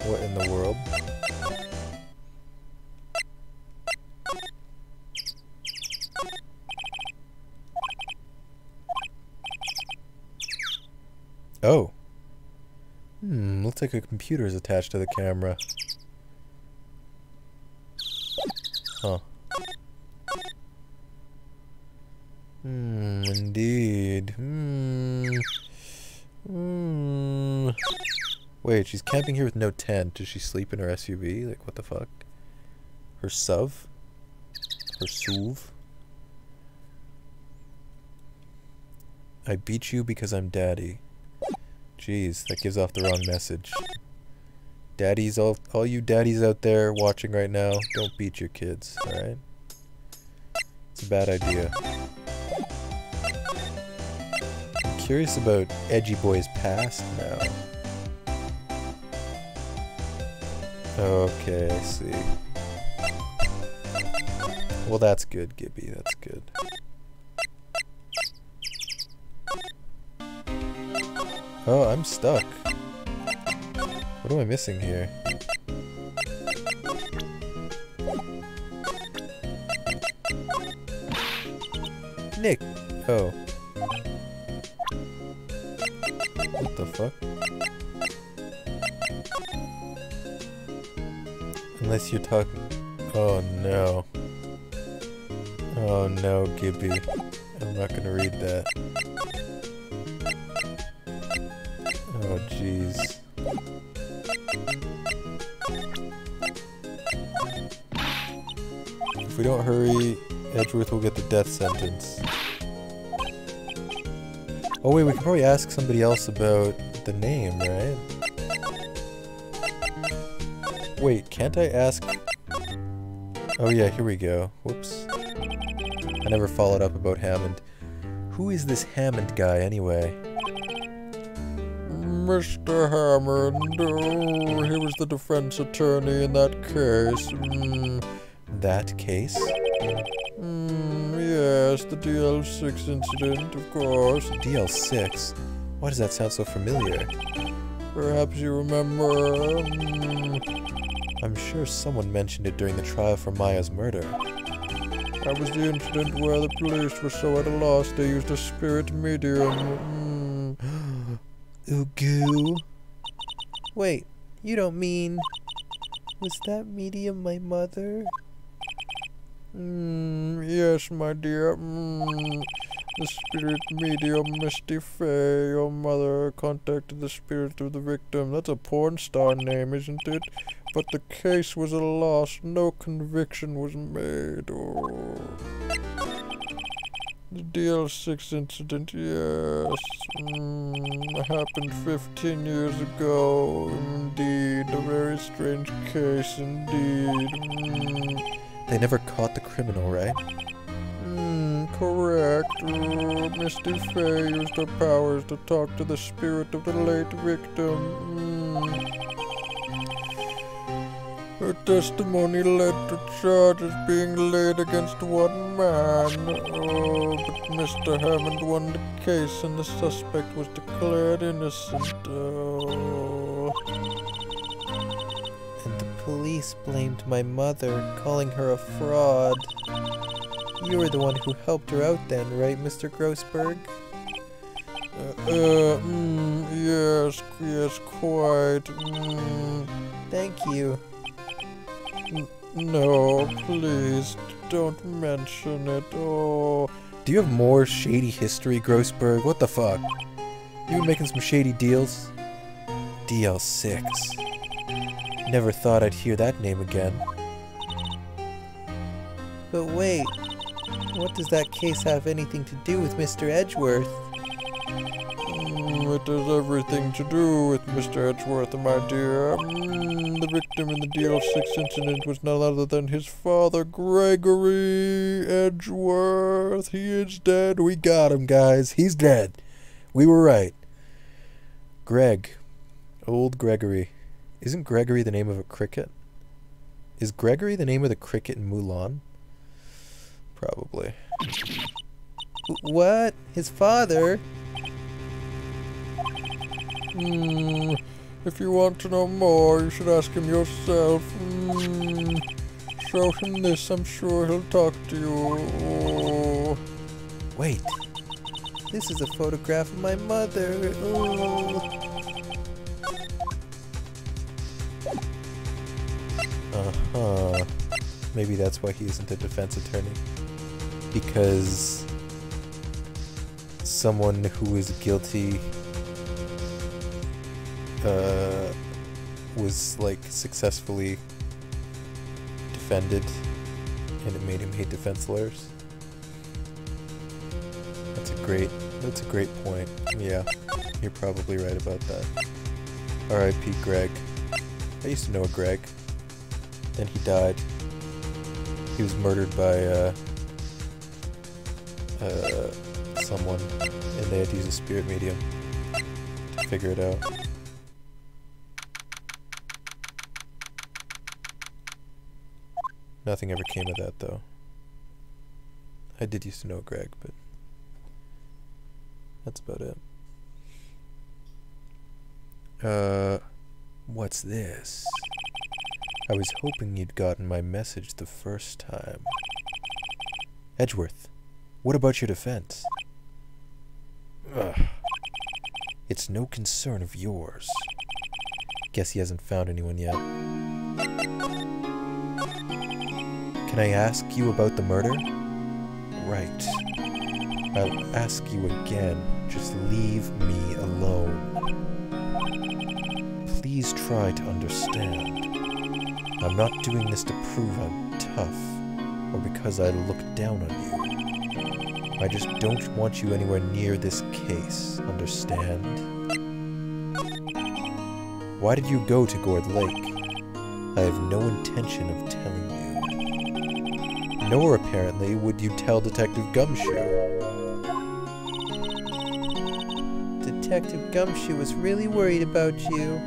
What in the world? Oh. Looks like a computer is attached to the camera. Huh. Indeed. Wait, she's camping here with no tent. Does she sleep in her SUV? Like, what the fuck? Her SUV? Her SUV? I beat you because I'm daddy. Jeez, that gives off the wrong message. Daddies, all you daddies out there watching right now, don't beat your kids, alright? It's a bad idea. I'm curious about Edgy Boy's past now. Okay, I see. Well, that's good, Gibby, that's good. Oh, I'm stuck. What am I missing here? Nick! Oh. What the fuck? Unless you're talking... Oh no. Oh no, Gibby. I'm not gonna read that. Oh jeez. If we don't hurry, Edgeworth will get the death sentence. Oh wait, we can probably ask somebody else about the name, right? Wait, can't I ask... Oh yeah, here we go. Whoops. I never followed up about Hammond. Who is this Hammond guy, anyway? Mr. Hammond, oh, he was the defense attorney in that case. That case? Yes, the DL6 incident, of course. DL6? Why does that sound so familiar? Perhaps you remember. I'm sure someone mentioned it during the trial for Maya's murder. That was the incident where the police were so at a loss they used a spirit medium. Ugu? Wait, you don't mean... Was that medium my mother? Yes, my dear. The spirit medium, Misty Fey, your mother, contacted the spirit of the victim. That's a porn star name, isn't it? But the case was a loss. No conviction was made. Oh. The DL6 incident, yes. Happened 15 years ago. Indeed. A very strange case, indeed. They never caught the criminal, right? Correct. Misty Fey used her powers to talk to the spirit of the late victim. Her testimony led to charges being laid against one man. Oh, but Mr. Hammond won the case and the suspect was declared innocent. Oh. And the police blamed my mother, calling her a fraud. You were the one who helped her out then, right, Mr. Grossberg? Yes, quite. Thank you. No, please, don't mention it. Oh. Do you have more shady history, Grossberg? What the fuck? You been making some shady deals? DL6. Never thought I'd hear that name again. But wait, what does that case have anything to do with Mr. Edgeworth? It has everything to do with Mr. Edgeworth, my dear. The victim in the DL6 incident was none other than his father, Gregory Edgeworth. He is dead. We got him, guys. He's dead. We were right. Greg. Old Gregory. Isn't Gregory the name of a cricket? Is Gregory the name of the cricket in Mulan? Probably. What? His father? If you want to know more, you should ask him yourself. Show him this, I'm sure he'll talk to you. Oh. Wait. This is a photograph of my mother. Oh. Uh-huh. Maybe that's why he isn't a defense attorney. Because someone who is guilty was like successfully defended and it made him hate defense lawyers. That's a great point. Yeah, you're probably right about that. R.I.P. Greg. I used to know a Greg. Then he died. He was murdered by someone, and they had to use a spirit medium to figure it out. Nothing ever came of that, though. I did used to know Greg, but that's about it. What's this? I was hoping you'd gotten my message the first time. Edgeworth, what about your defense? Ugh. It's no concern of yours. Guess he hasn't found anyone yet. Can I ask you about the murder? Right. I'll ask you again. Just leave me alone. Please try to understand. I'm not doing this to prove I'm tough, or because I look down on you. I just don't want you anywhere near this case, understand? Why did you go to Gourd Lake? I have no intention of telling you. Nor, apparently, would you tell Detective Gumshoe. Detective Gumshoe was really worried about you.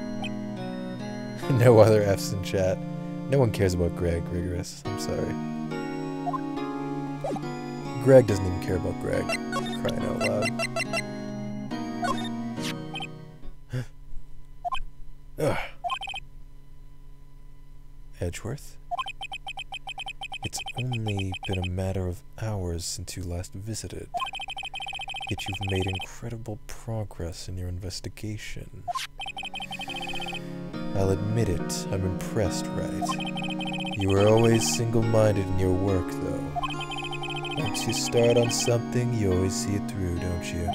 No other F's in chat. No one cares about Greg, Rigorous. I'm sorry. Greg doesn't even care about Greg. Crying out loud. Ugh. Edgeworth? It's only been a matter of hours since you last visited. Yet you've made incredible progress in your investigation. I'll admit it, I'm impressed, Wright. You were always single-minded in your work, though. Once you start on something, you always see it through, don't you?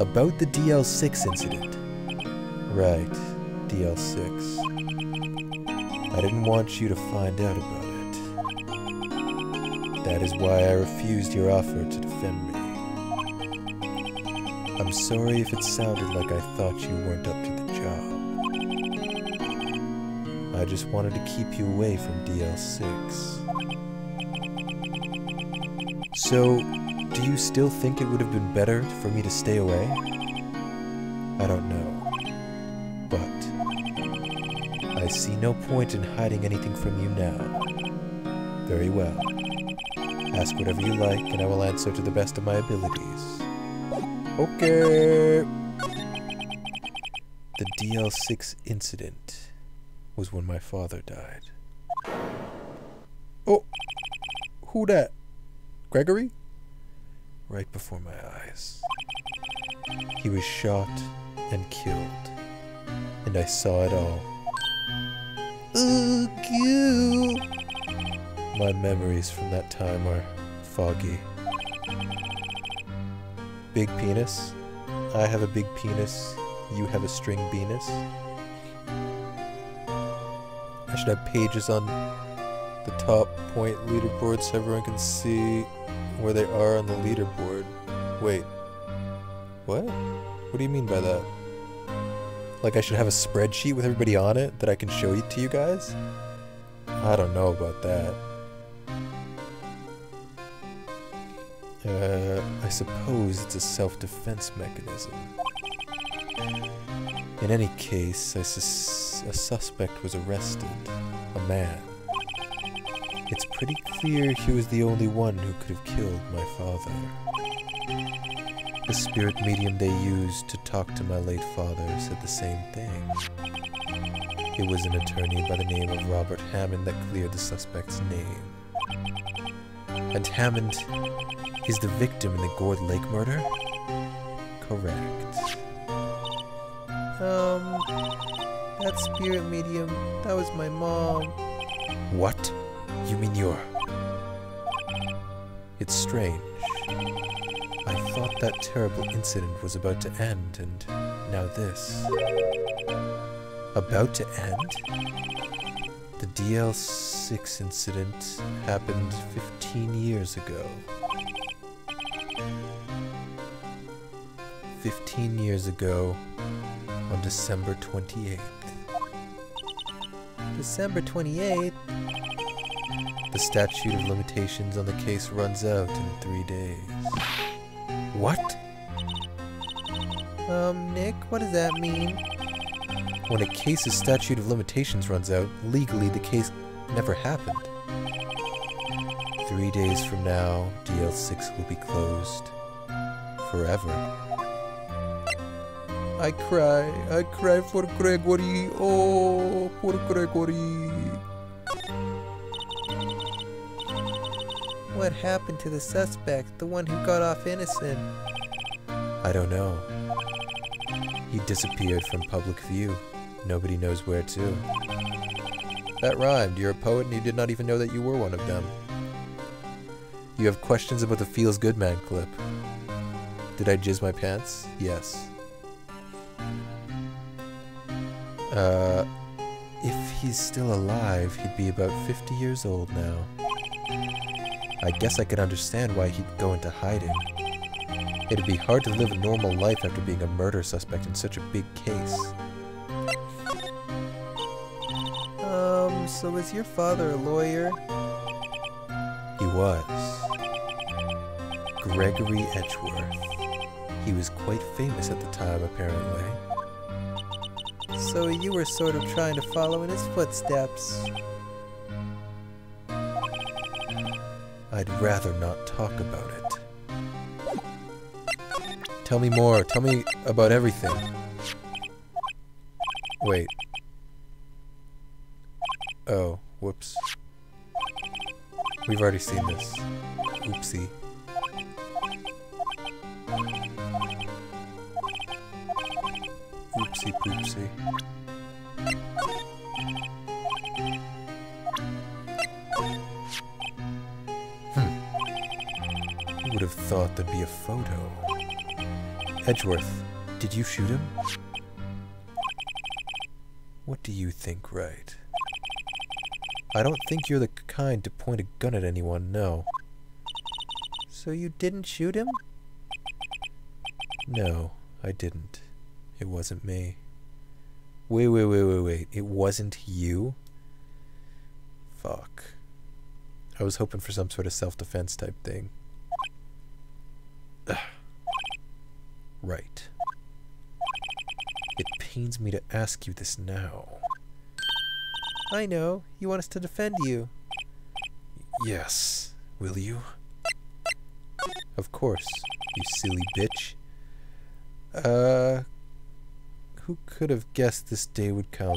About the DL6 incident. Right, DL6. I didn't want you to find out about it. That is why I refused your offer to defend me. I'm sorry if it sounded like I thought you weren't up to the job. I just wanted to keep you away from DL6. So, do you still think it would have been better for me to stay away? I don't know. But I see no point in hiding anything from you now. Very well. Ask whatever you like, and I will answer to the best of my abilities. Okay. The DL6 incident was when my father died. Oh! Who that? Gregory? Right before my eyes. He was shot and killed. And I saw it all. Ooh, cute. My memories from that time are foggy. Big penis. I have a big penis. You have a string penis. I should have pages on the top point leaderboard so everyone can see where they are on the leaderboard. Wait. What? What do you mean by that? Like I should have a spreadsheet with everybody on it that I can show to you guys? I don't know about that. I suppose it's a self-defense mechanism. In any case, a suspect was arrested. A man. It's pretty clear he was the only one who could have killed my father. The spirit medium they used to talk to my late father said the same thing. It was an attorney by the name of Robert Hammond that cleared the suspect's name. And Hammond is the victim in the Gourd Lake murder? Correct. That spirit medium, that was my mom. What? You mean you're... It's strange. I thought that terrible incident was about to end, and now this. About to end? The DL6 incident happened 15 years ago. 15 years ago, on December 28th. December 28th? The statute of limitations on the case runs out in 3 days. What? Nick, what does that mean? When a case's statute of limitations runs out, legally the case never happened. 3 days from now, DL6 will be closed. Forever. I cry for Gregory. Oh, poor Gregory. What happened to the suspect, the one who got off innocent? I don't know. He disappeared from public view. Nobody knows where to. That rhymed. You're a poet and you did not even know that you were one of them. You have questions about the Feels Good Man clip. Did I jizz my pants? Yes. If he's still alive, he'd be about 50 years old now. I guess I could understand why he'd go into hiding. It'd be hard to live a normal life after being a murder suspect in such a big case. So is your father a lawyer? He was. Gregory Edgeworth. He was quite famous at the time, apparently. So you were sort of trying to follow in his footsteps. I'd rather not talk about it. Tell me more. Tell me about everything. Wait. Oh, whoops. We've already seen this. Oopsie. Oopsie poopsie. Who would have thought there'd be a photo? Edgeworth, did you shoot him? What do you think, Wright? I don't think you're the kind to point a gun at anyone, no. So you didn't shoot him? No, I didn't. It wasn't me. Wait. It wasn't you? Fuck. I was hoping for some sort of self-defense type thing. Ugh. Right. It pains me to ask you this now. I know. You want us to defend you. Yes. Will you? Of course, you silly bitch. Who could have guessed this day would come?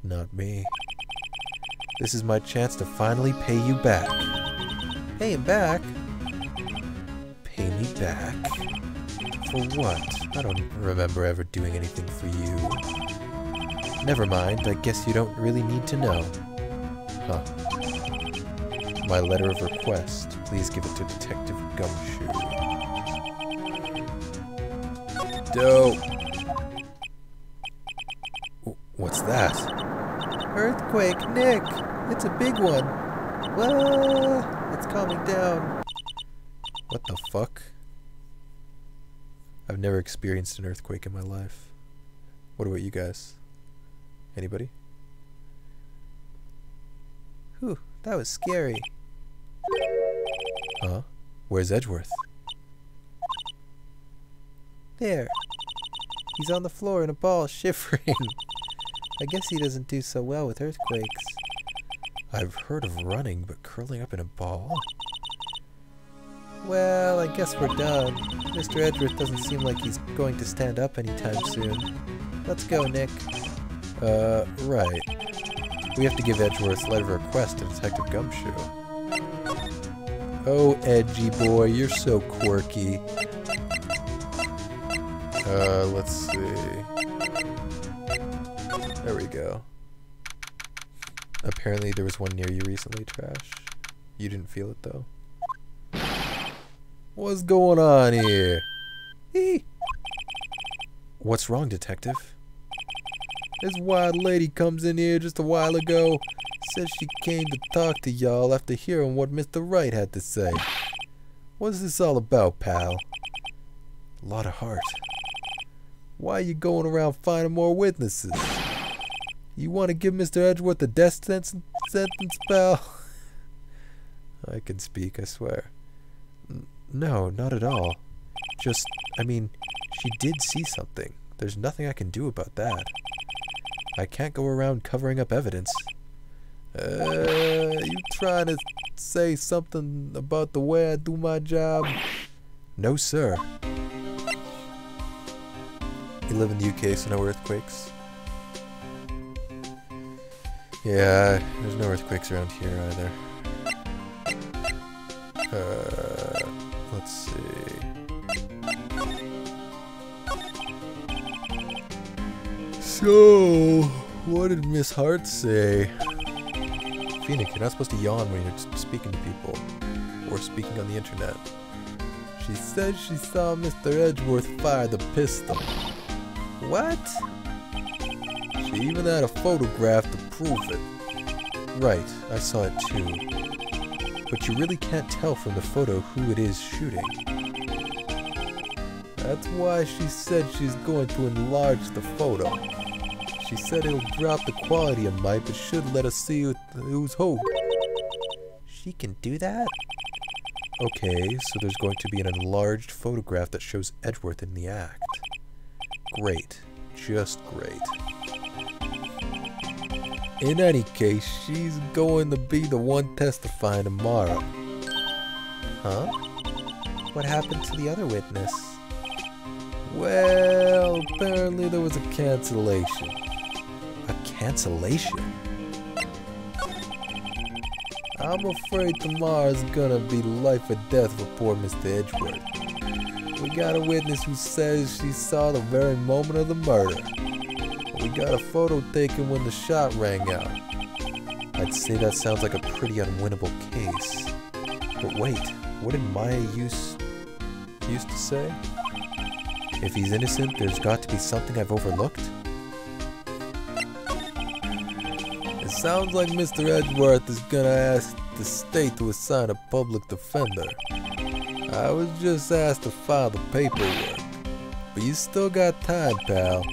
Not me. This is my chance to finally pay you back. Pay him back? Pay me back? For what? I don't remember ever doing anything for you. Never mind, I guess you don't really need to know. Huh. My letter of request. Please give it to Detective Gumshoe. Dope. What's that? Earthquake, Nick! It's a big one! Whoa! It's calming down. What the fuck? I've never experienced an earthquake in my life. What about you guys? Anybody? Whew, that was scary. Huh? Where's Edgeworth? There. He's on the floor in a ball, shivering. I guess he doesn't do so well with earthquakes. I've heard of running, but curling up in a ball? Well, I guess we're done. Mr. Edgeworth doesn't seem like he's going to stand up anytime soon. Let's go, Nick. Right. We have to give Edgeworth's letter of request to Detective Gumshoe. Oh, Edgy boy, you're so quirky. Let's see. There we go. Apparently there was one near you recently, Trash. You didn't feel it, though. What's going on here? Eee. What's wrong, Detective? This wild lady comes in here just a while ago. Says she came to talk to y'all after hearing what Mr. Wright had to say. What's this all about, pal? A lot of heart. Why are you going around finding more witnesses? You want to give Mr. Edgeworth a death sentence, pal? I can speak, I swear. No, not at all. Just, I mean, she did see something. There's nothing I can do about that. I can't go around covering up evidence. You trying to say something about the way I do my job? No, sir. You live in the UK, so no earthquakes? Yeah, there's no earthquakes around here either. Let's see. So, what did Miss Hart say? Phoenix, you're not supposed to yawn when you're speaking to people. Or speaking on the internet. She said she saw Mr. Edgeworth fire the pistol. What? She even had a photograph to prove it. Right, I saw it too. But you really can't tell from the photo who it is shooting. That's why she said she's going to enlarge the photo. She said it'll drop the quality of might, but should let us see who's who. She can do that? Okay, so there's going to be an enlarged photograph that shows Edgeworth in the act. Great. Just great. In any case, she's going to be the one testifying tomorrow. Huh? What happened to the other witness? Well, apparently there was a cancellation. A cancellation? I'm afraid tomorrow's gonna be life or death for poor Mr. Edgeworth. We got a witness who says she saw the very moment of the murder. We got a photo taken when the shot rang out. I'd say that sounds like a pretty unwinnable case. But wait, what did Maya used to say? If he's innocent, there's got to be something I've overlooked? It sounds like Mr. Edgeworth is gonna ask the state to assign a public defender. I was just asked to file the paperwork. But you still got time, pal.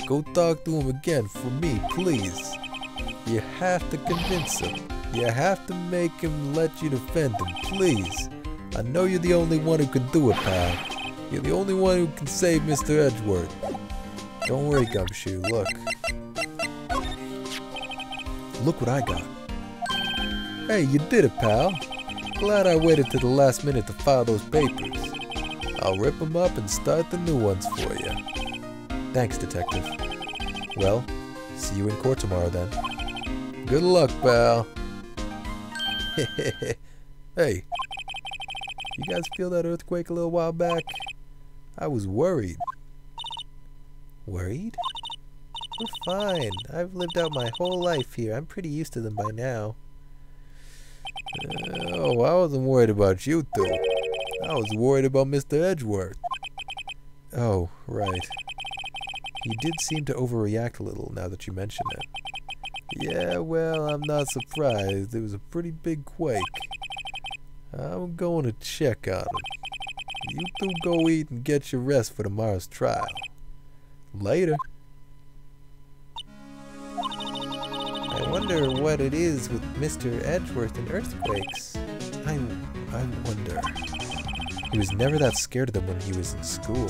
Go talk to him again for me, please. You have to convince him. You have to make him let you defend him, please. I know you're the only one who can do it, pal. You're the only one who can save Mr. Edgeworth. Don't worry, Gumshoe, look. Look what I got. Hey, you did it, pal. Glad I waited to the last minute to file those papers. I'll rip them up and start the new ones for you. Thanks, Detective. Well, see you in court tomorrow then. Good luck, pal. Hey, you guys feel that earthquake a little while back? I was worried. Worried? We're fine. I've lived out my whole life here. I'm pretty used to them by now. Oh, I wasn't worried about you two. I was worried about Mr. Edgeworth. Oh, right. He did seem to overreact a little now that you mention it. Yeah, well, I'm not surprised. It was a pretty big quake. I'm going to check on him. You two go eat and get your rest for tomorrow's trial. Later. I wonder what it is with Mr. Edgeworth and earthquakes. I wonder. He was never that scared of them when he was in school.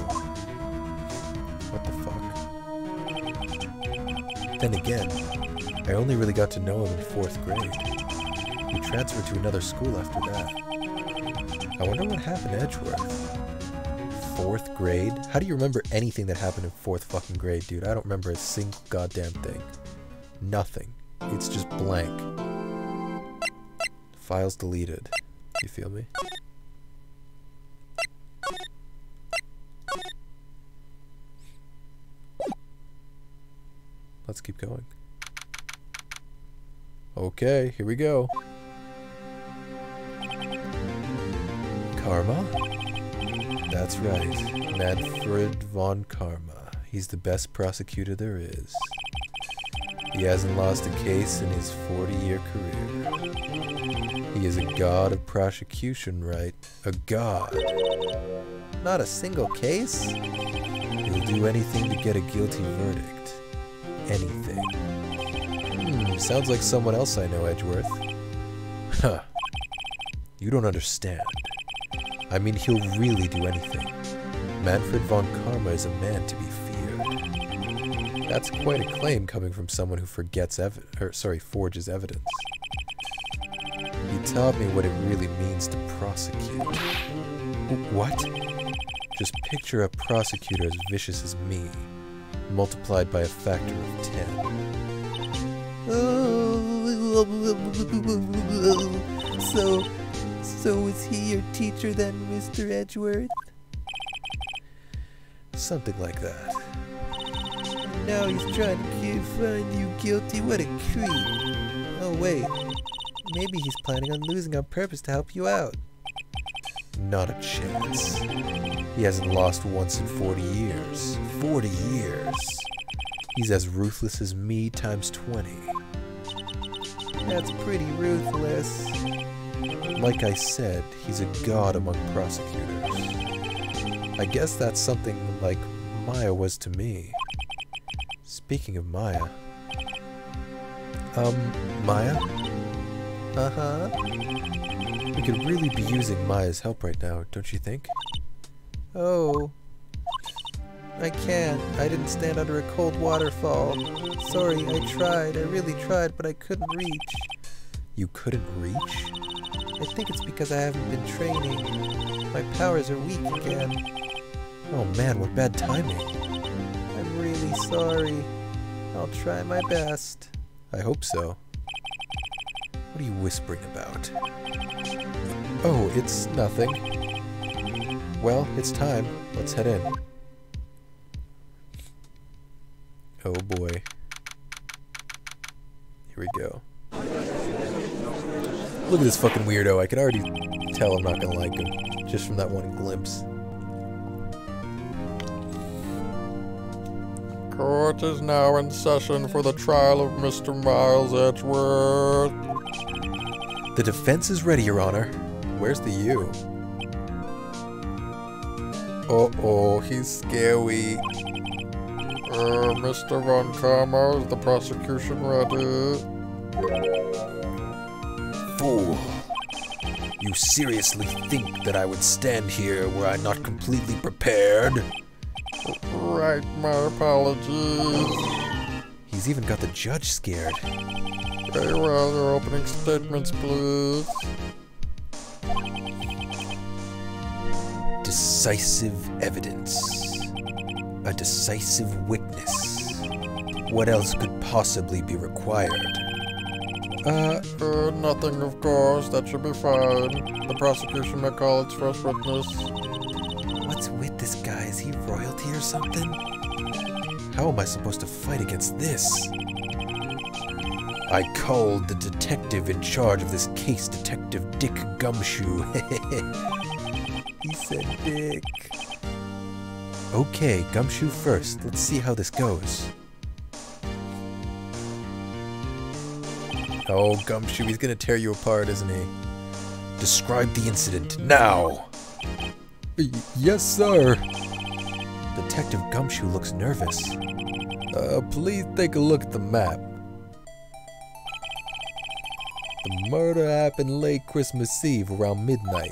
What the fuck? Then again, I only really got to know him in 4th grade. He transferred to another school after that. I wonder what happened to Edgeworth. 4th grade? How do you remember anything that happened in 4th fucking grade, dude? I don't remember a single goddamn thing. Nothing. It's just blank. Files deleted. You feel me? Let's keep going. Okay, here we go. Karma? That's right. Manfred von Karma. He's the best prosecutor there is. He hasn't lost a case in his 40-year career. He is a god of prosecution, right? A god. Not a single case? He'll do anything to get a guilty verdict. Anything. Sounds like someone else I know, Edgeworth. Huh. You don't understand. I mean, he'll really do anything. Manfred von Karma is a man to be feared. That's quite a claim coming from someone who forgets forges evidence. He taught me what it really means to prosecute. What? Just picture a prosecutor as vicious as me, multiplied by a factor of 10. So is he your teacher then, Mr. Edgeworth? Something like that. Now he's trying to find you guilty. What a creep. Oh wait, Maybe he's planning on losing on purpose to help you out. Not a chance. He hasn't lost once in 40 years. 40 years. He's as ruthless as me times 20. That's pretty ruthless. Like I said, he's a god among prosecutors. I guess that's something like Maya was to me. Speaking of Maya... Maya? Uh-huh. We could really be using Maya's help right now, don't you think? Oh. I can't. I didn't stand under a cold waterfall. Sorry, I tried. I really tried, but I couldn't reach. You couldn't reach? I think it's because I haven't been training. My powers are weak again. Oh man, what bad timing. I'm really sorry. I'll try my best. I hope so. What are you whispering about? Oh, it's nothing. Well, it's time. Let's head in. Oh boy. Here we go. Look at this fucking weirdo. I can already tell I'm not gonna like him. Just from that one glimpse. Court is now in session for the trial of Mr. Miles Edgeworth. The defense is ready, Your Honor. Where's the U? Uh-oh, he's scary. Mr. Von Karma, is the prosecution ready? Fool. You seriously think that I would stand here were I not completely prepared? Right, my apologies. He's even got the judge scared. Very well, your opening statements, please. Decisive evidence. A decisive witness. What else could possibly be required? Nothing, of course. That should be fine. The prosecution may call its first witness. What's with this guy? Is he royalty or something? How am I supposed to fight against this? I called the detective in charge of this case, Detective Dick Gumshoe. He said Dick. Okay, Gumshoe first. Let's see how this goes. Oh, Gumshoe, he's gonna tear you apart, isn't he? Describe the incident, now! Yes, sir. Detective Gumshoe looks nervous. Please take a look at the map. The murder happened late Christmas Eve around midnight.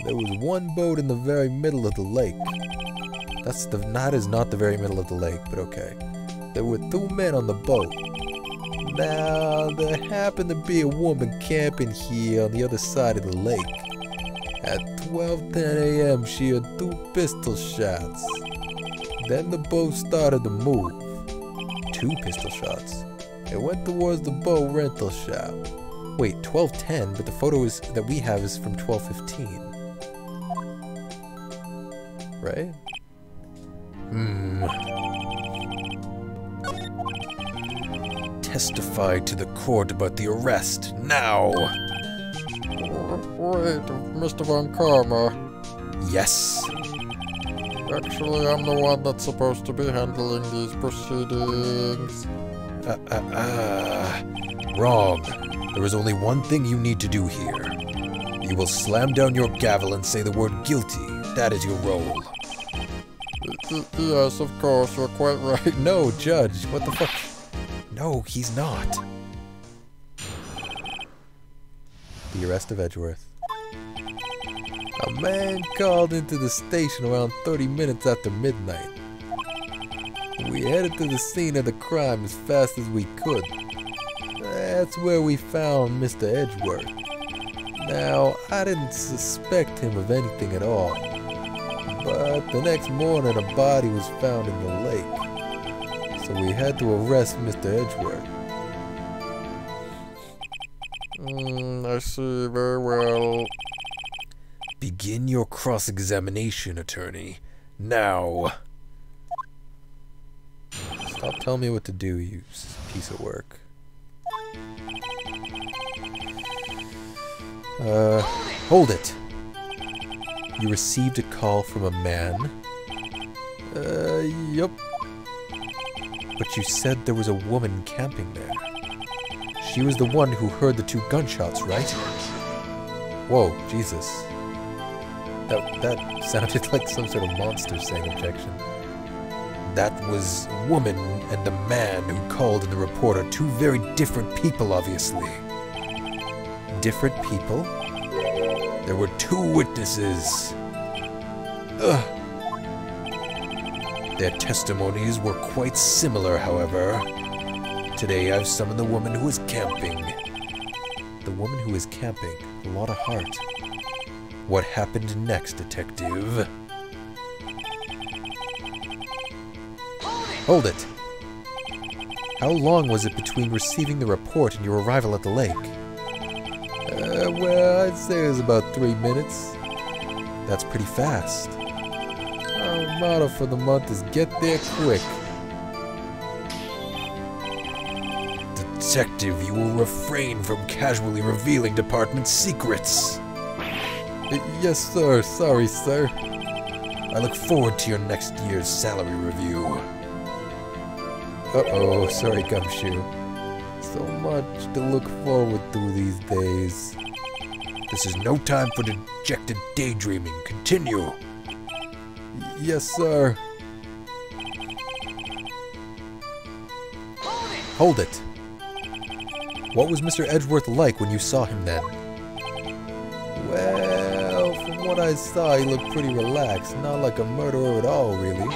There was one boat in the very middle of the lake. That is not the very middle of the lake, but okay. There were two men on the boat. Now, there happened to be a woman camping here on the other side of the lake. At 12:10 a.m., she heard two pistol shots. Then the boat started to move. Two pistol shots. It went towards the boat rental shop. Wait, 12:10, but the photo that we have is from 12:15. Right? Testify to the court about the arrest, now! Wait, Mr. Von Karma. Yes? Actually, I'm the one that's supposed to be handling these proceedings. Wrong. There is only one thing you need to do here. You will slam down your gavel and say the word guilty. That is your role. Yes, of course, you're quite right. No, Judge, what the fuck? No, he's not. The arrest of Edgeworth. A man called into the station around 30 minutes after midnight. We headed to the scene of the crime as fast as we could. That's where we found Mr. Edgeworth. Now, I didn't suspect him of anything at all. But the next morning a body was found in the lake. So we had to arrest Mr. Edgeworth. I see, very well. Begin your cross-examination, attorney. Now. Stop telling me what to do, you piece of work. Hold it. You received a call from a man? Yup. But you said there was a woman camping there. She was the one who heard the 2 gunshots, right? Whoa, Jesus. That sounded like some sort of monster saying objection. That was a woman and the man who called in the report are 2 very different people, obviously. Different people? There were 2 witnesses. Ugh. Their testimonies were quite similar, however. Today I've summoned the woman who is camping. The woman who is camping. A lot of heart. What happened next, detective? Hold it! How long was it between receiving the report and your arrival at the lake? Well, I'd say it was about 3 minutes. That's pretty fast. Our motto for the month is get there quick. Detective, you will refrain from casually revealing department secrets. Yes, sir. Sorry, sir. I look forward to your next year's salary review. Uh-oh, sorry, Gumshoe. So much to look forward to these days. This is no time for dejected daydreaming. Continue. Yes, sir. Hold it. What was Mr. Edgeworth like when you saw him then? Well, from what I saw, he looked pretty relaxed. Not like a murderer at all, really.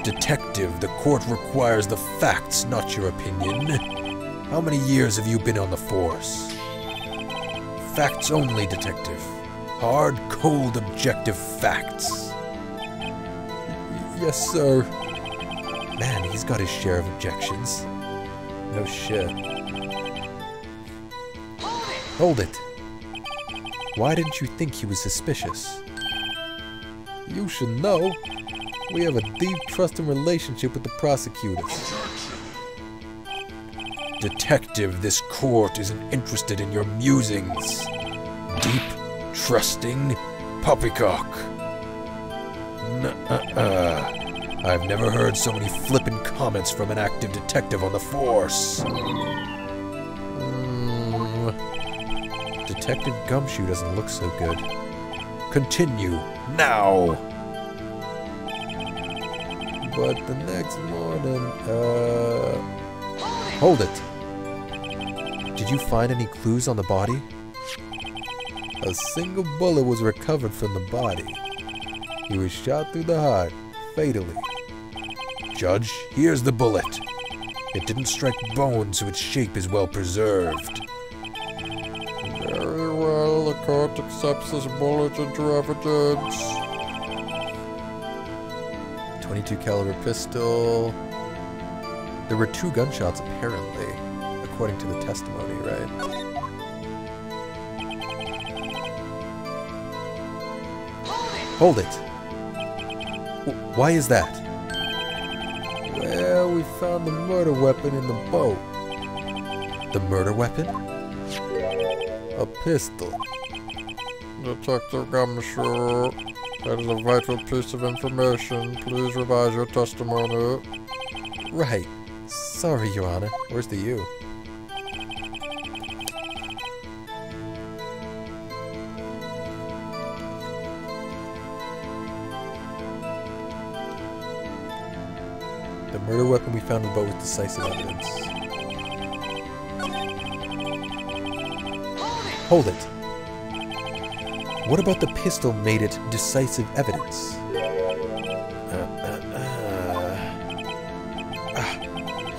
Detective, the court requires the facts, not your opinion. How many years have you been on the force? Facts only, detective. Hard, cold, objective facts. Yes, sir. Man, he's got his share of objections. No shit. Hold it. Why didn't you think he was suspicious? You should know. We have a deep trusting relationship with the prosecutors. Detective, this court isn't interested in your musings. Deep, trusting, poppycock. Nuh-uh. I've never heard so many flippant comments from an active detective on the force. Detective Gumshoe doesn't look so good. Continue, now! But the next morning, Hold it. Did you find any clues on the body? a single bullet was recovered from the body. He was shot through the heart, fatally. Judge, here's the bullet. It didn't strike bone, so its shape is well preserved. Very well, the court accepts this bullet into evidence. 22 caliber pistol. There were 2 gunshots apparently, according to the testimony, right? Hold it. Why is that? Well, we found the murder weapon in the boat. The murder weapon? A pistol. Detective Gumshoe, that is a vital piece of information. Please revise your testimony. Right. Sorry, Your Honor. Where's the U? The murder weapon we found in the boat was decisive evidence. Hold it. What about the pistol made it decisive evidence?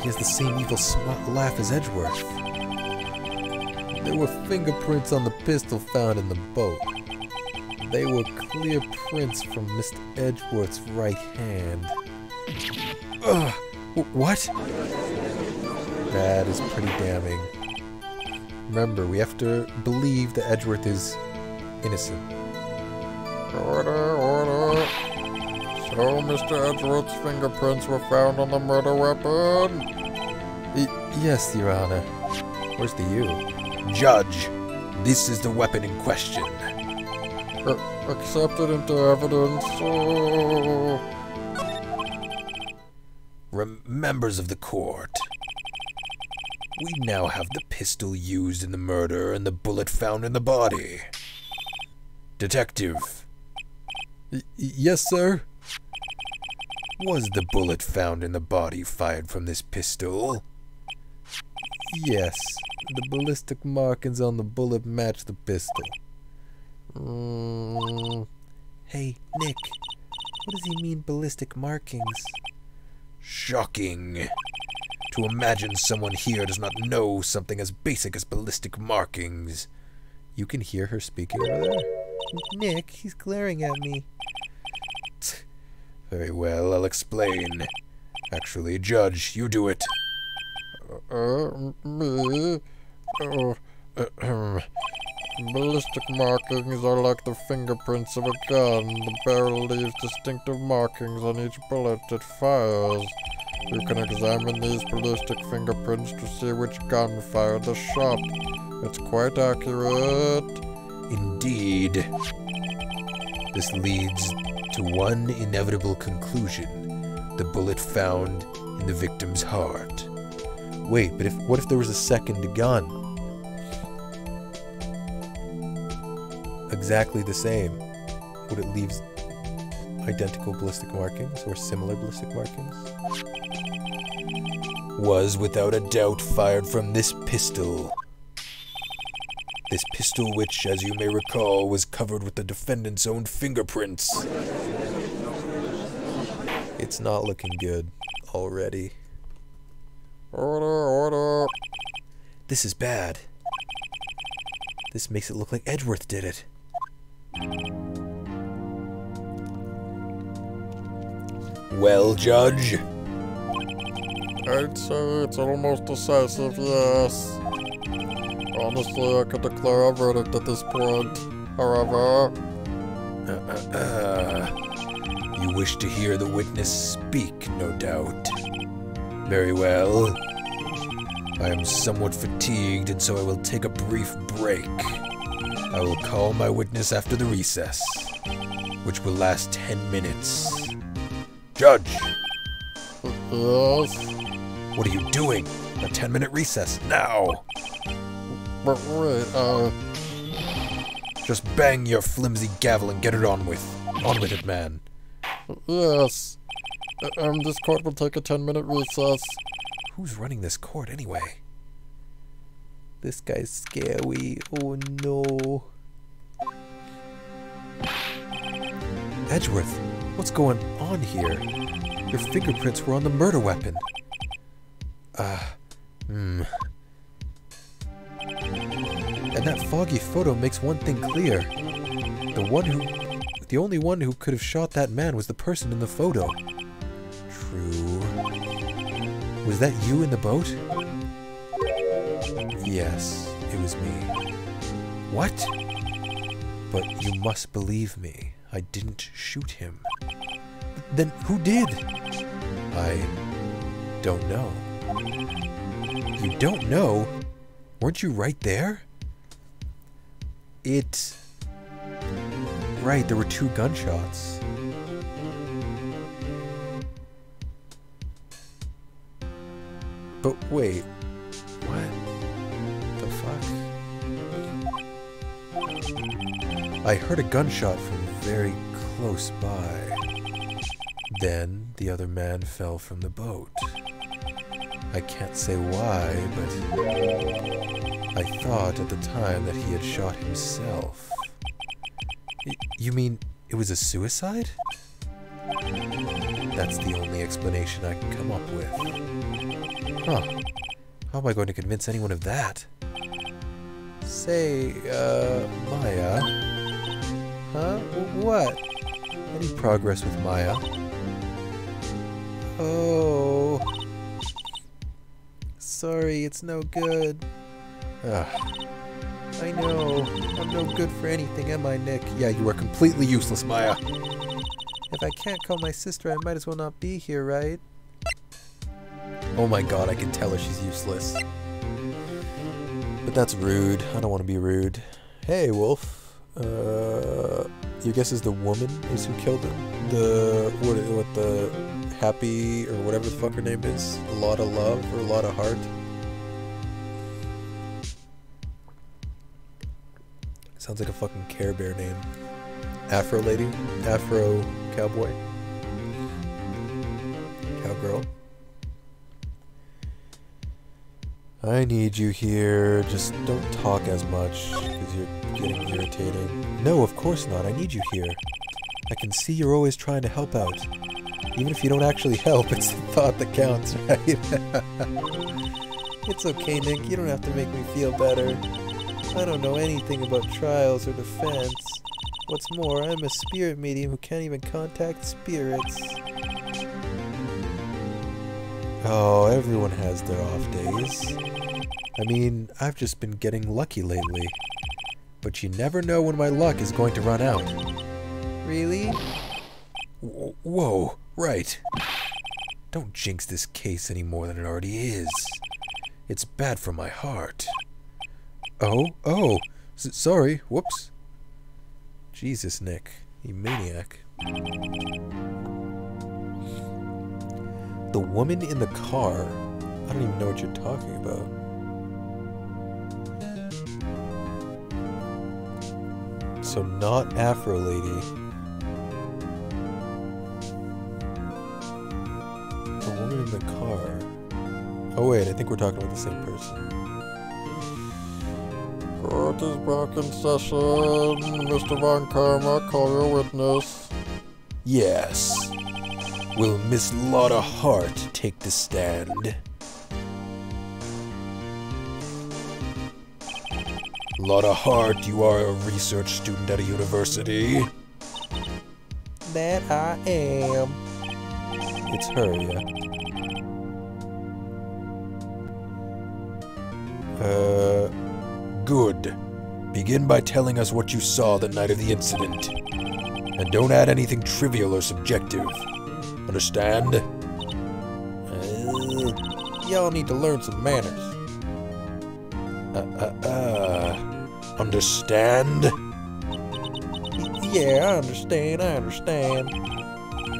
He has the same evil laugh as Edgeworth. There were fingerprints on the pistol found in the boat. They were clear prints from Mr. Edgeworth's right hand. What? That is pretty damning. Remember, we have to believe that Edgeworth is innocent. Order, order. So Mr. Edgeworth's fingerprints were found on the murder weapon? Yes, Your Honor. Where's the U? Judge, this is the weapon in question. Accepted into evidence. Oh. Members of the court, we now have the pistol used in the murder and the bullet found in the body. Detective. Yes, sir. Was the bullet found in the body fired from this pistol? Yes. The ballistic markings on the bullet match the pistol. Hey, Nick. What does he mean, ballistic markings? Shocking. To imagine someone here does not know something as basic as ballistic markings. You can hear her speaking over there? Nick, he's glaring at me. Very well, I'll explain. Actually, Judge, you do it. Me? Ballistic markings are like the fingerprints of a gun. The barrel leaves distinctive markings on each bullet it fires. You can examine these ballistic fingerprints to see which gun fired the shot. It's quite accurate. Indeed. This leads to one inevitable conclusion. The bullet found in the victim's heart. Wait, but what if there was a second gun? Exactly the same. Would it leave identical ballistic markings or similar ballistic markings? Was without a doubt fired from this pistol. This pistol which, as you may recall, was covered with the defendant's own fingerprints. It's not looking good already. Order. This is bad. This makes it look like Edgeworth did it. Well, Judge? I'd say it's almost decisive, yes. Honestly, I could declare a verdict at this point. However... You wish to hear the witness speak, no doubt. Very well. I am somewhat fatigued, and so I will take a brief break. I will call my witness after the recess, which will last 10 minutes. Judge! Yes? What are you doing? A 10-minute recess, now! But wait, Just bang your flimsy gavel and get it on with. On with it, man. Yes. This court will take a 10-minute recess. Who's running this court, anyway? This guy's scary. Oh no. Edgeworth, what's going on here? Your fingerprints were on the murder weapon. And that foggy photo makes one thing clear. The only one who could have shot that man was the person in the photo. True. Was that you in the boat? Yes, it was me. What? But you must believe me. I didn't shoot him. Then who did? I don't know. You don't know? Weren't you right there? Right, there were 2 gunshots. But wait, what the fuck? I heard a gunshot from very close by. Then the other man fell from the boat. I can't say why, but I thought at the time that he had shot himself. You mean it was a suicide? That's the only explanation I can come up with. Huh. How am I going to convince anyone of that? Say, Maya. Huh? What? Any progress with Maya? Oh. Sorry, it's no good. I know. I'm no good for anything, am I, Nick? Yeah, you are completely useless, Maya. If I can't call my sister, I might as well not be here, right? Oh my god, I can tell her she's useless. But that's rude. I don't want to be rude. Hey, Wolf. Your guess is the woman is who killed him? What the Happy, or whatever the fuck her name is? A lot of love, or a lot of heart? Sounds like a fucking Care Bear name. Afro lady? Afro cowboy? Cowgirl? I need you here. Just don't talk as much, because you're getting irritating. No, of course not. I need you here. I can see you're always trying to help out. Even if you don't actually help, it's the thought that counts, right? It's okay, Nick. You don't have to make me feel better. I don't know anything about trials or defense. What's more, I'm a spirit medium who can't even contact spirits. Oh, everyone has their off days. I mean, I've just been getting lucky lately. But you never know when my luck is going to run out. Really? Whoa, right. Don't jinx this case any more than it already is. It's bad for my heart. Oh, sorry, whoops. Jesus, Nick, you maniac. The woman in the car? I don't even know what you're talking about. So not Afro Lady. The woman in the car. Oh wait, I think we're talking about the same person. Court is back in session. Mr. Von Karma, call your witness. Yes. Will Miss Lotta Hart take the stand? Lotta Hart, you are a research student at a university. That I am. It's her, yeah. Good. Begin by telling us what you saw the night of the incident. And don't add anything trivial or subjective. Understand? Y'all need to learn some manners. Understand? Yeah, I understand.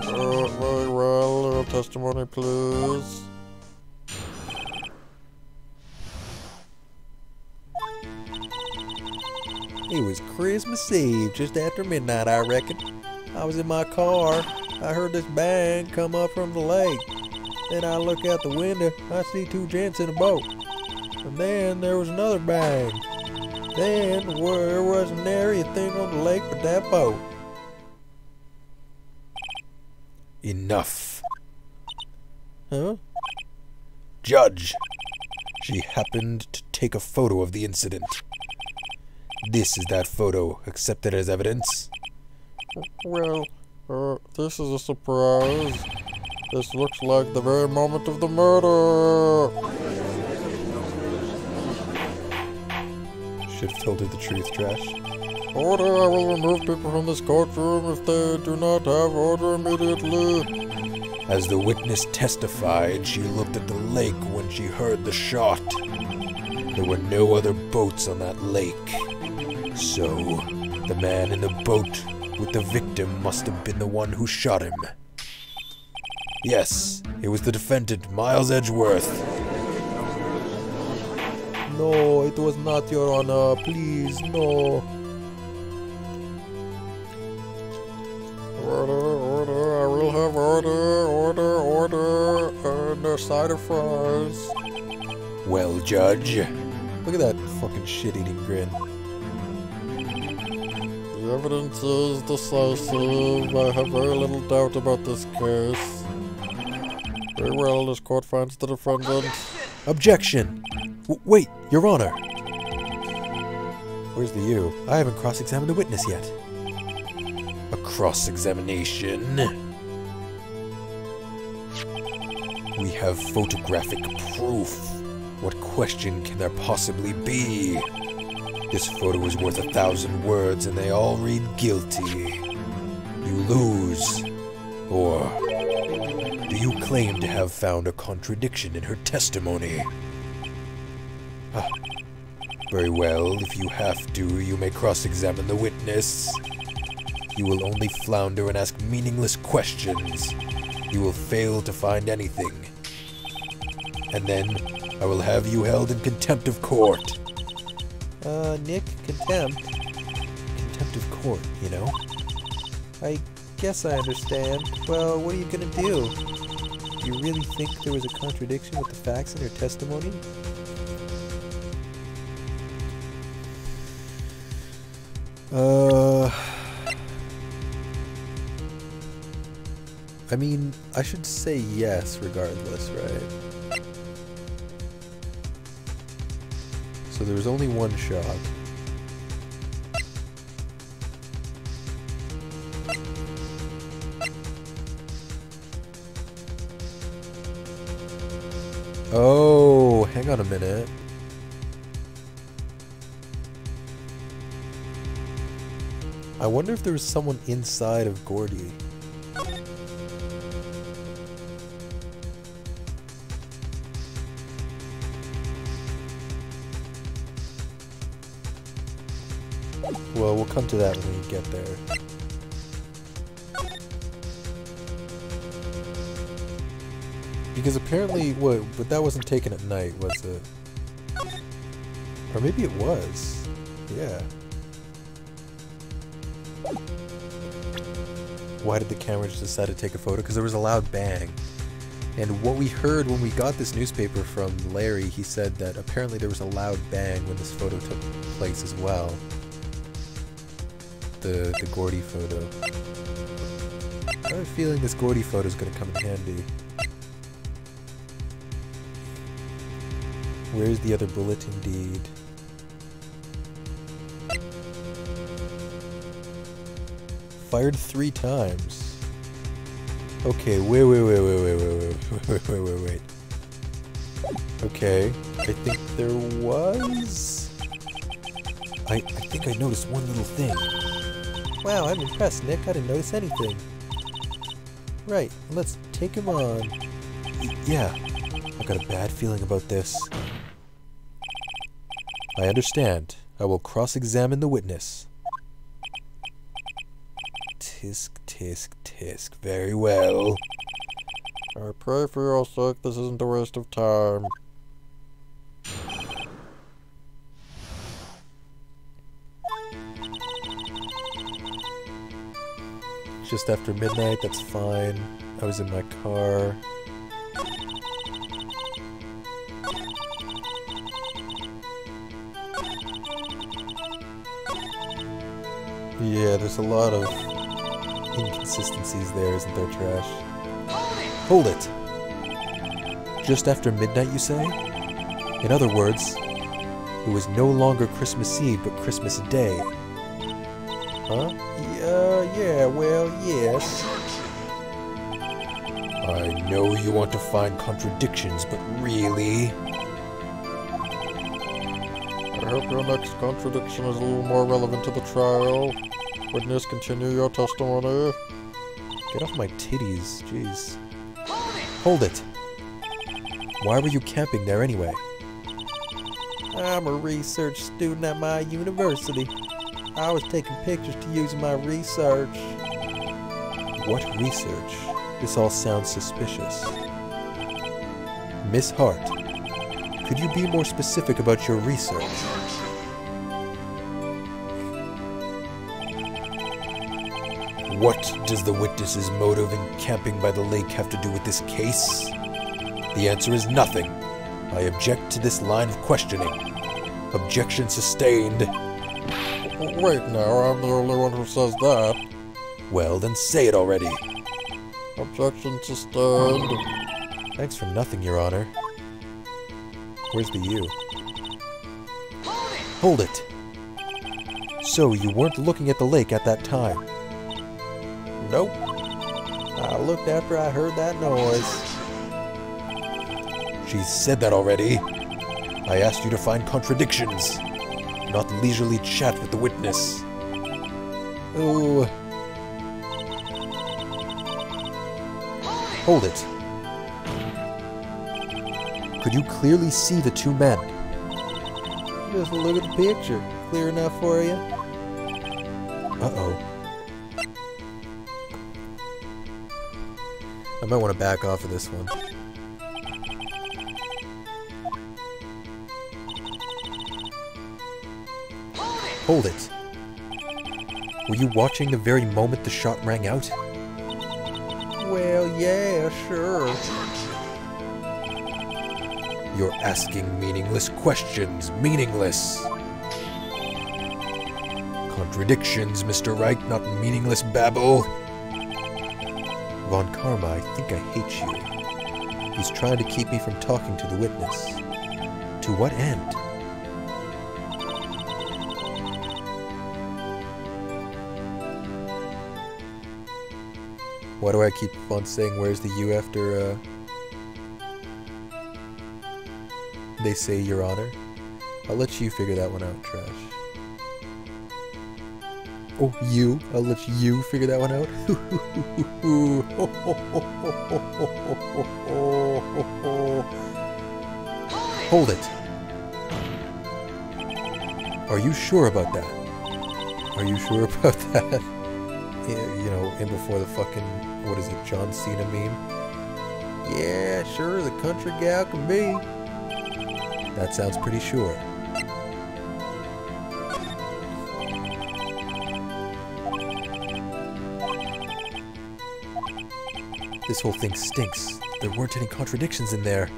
Very well. Testimony, please. It was Christmas Eve, just after midnight, I reckon. I was in my car. I heard this bang come up from the lake. Then I look out the window. I see two gents in a boat. And then there was another bang. Then there wasn't nary a thing on the lake but that boat. Enough. Huh? Judge. She happened to take a photo of the incident. This is that photo. Accepted as evidence? Well, this is a surprise. This looks like the very moment of the murder. Should have told her the truth, Trash. Order, I will remove people from this courtroom if they do not have order immediately. As the witness testified, she looked at the lake when she heard the shot. There were no other boats on that lake. So, the man in the boat with the victim must have been the one who shot him. Yes, it was the defendant, Miles Edgeworth. No, it was not, Your Honor. Please, no. Order, I will have order, and a side of fries. Well, Judge. Look at that fucking shit-eating grin. The evidence is decisive. I have very little doubt about this case. Very well, this court finds the defendant. Objection! Wait, Your Honor! Where's the you? I haven't cross-examined the witness yet. A cross-examination? We have photographic proof. What question can there possibly be? This photo is worth 1,000 words and they all read guilty. You lose. Or do you claim to have found a contradiction in her testimony? Very well, if you have to, you may cross-examine the witness. You will only flounder and ask meaningless questions. You will fail to find anything. And then, I will have you held in contempt of court. Nick, contempt? Contempt of court, you know? I guess I understand. Well, what are you gonna do? Do you really think there was a contradiction with the facts in her testimony? I mean, I should say yes regardless, right? So there was only one shot. Oh, hang on a minute. I wonder if there was someone inside of Gordy. Well, we'll come to that when we get there. Because apparently, but that wasn't taken at night, was it? Or maybe it was. Yeah. Why did the camera just decide to take a photo? Because there was a loud bang. And what we heard when we got this newspaper from Larry, he said that apparently there was a loud bang when this photo took place as well. The Gordy photo. I have a feeling this Gordy photo is going to come in handy. Where's the other bullet indeed? Fired 3 times. Okay, wait. Okay, I think there was... I think I noticed one little thing. Wow, I'm impressed, Nick. I didn't notice anything. Right, let's take him on. Yeah, I've got a bad feeling about this. I understand. I will cross-examine the witness. Tisk, tisk, tisk. Very well. I pray for your sake this isn't a waste of time. Just after midnight, that's fine. I was in my car. Yeah, there's a lot of inconsistencies there, isn't there, Trash? Hold it! Just after midnight, you say? In other words, it was no longer Christmas Eve, but Christmas Day. Huh? Yeah, well, yes. I know you want to find contradictions, but really... I hope your next contradiction is a little more relevant to the trial. Witness, continue your testimony. Get off my titties, jeez. Hold it! Why were you camping there anyway? I'm a research student at my university. I was taking pictures to use in my research. What research? This all sounds suspicious. Miss Hart, could you be more specific about your research? What does the witness's motive in camping by the lake have to do with this case? The answer is nothing. I object to this line of questioning. Objection sustained. Wait now, I'm the only one who says that. Well, then say it already. Objection sustained. Thanks for nothing, Your Honor. Where's the U? Hold it! So, you weren't looking at the lake at that time? Nope. I looked after I heard that noise. She said that already. I asked you to find contradictions, not leisurely chat with the witness. Oh. Hold it. Could you clearly see the 2 men? Just look at the picture. Clear enough for you? Uh-oh. I might want to back off of this one. Hold it! Were you watching the very moment the shot rang out? Well, yeah, sure. You're asking meaningless questions. Meaningless! Contradictions, Mr. Wright, not meaningless babble. Von Karma, I think I hate you. He's trying to keep me from talking to the witness. To what end? Why do I keep on saying where's the U after, they say Your Honor? I'll let you figure that one out, Trash. Oh, you? I'll let you figure that one out? Hold it! Are you sure about that? Are you sure about that? You know, in before the fucking, what is it, John Cena meme? Yeah, sure, the country gal can be. That sounds pretty sure. This whole thing stinks. There weren't any contradictions in there.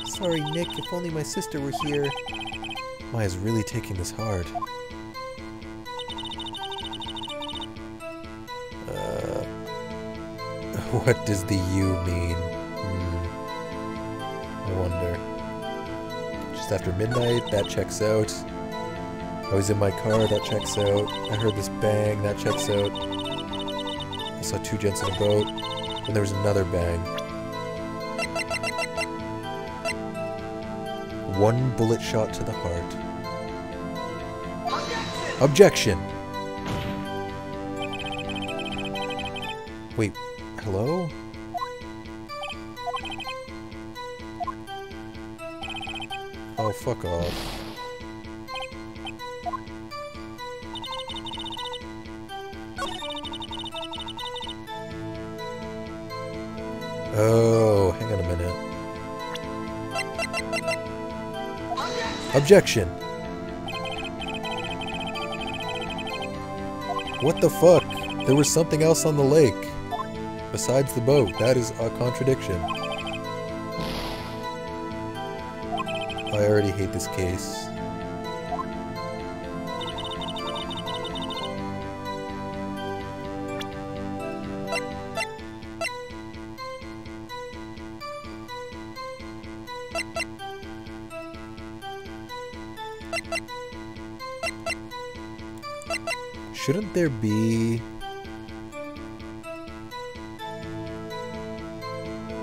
Sorry, Nick, if only my sister were here. Maya's really taking this hard. What does the U mean? I wonder. Just after midnight, that checks out. I was in my car, that checks out. I heard this bang, that checks out. I saw two gents in a boat, and there was another bang. One bullet shot to the heart. Objection! Wait, hello? Oh, fuck off. Oh, hang on a minute. Objection! What the fuck? There was something else on the lake. Besides the boat. That is a contradiction. I already hate this case. Shouldn't there be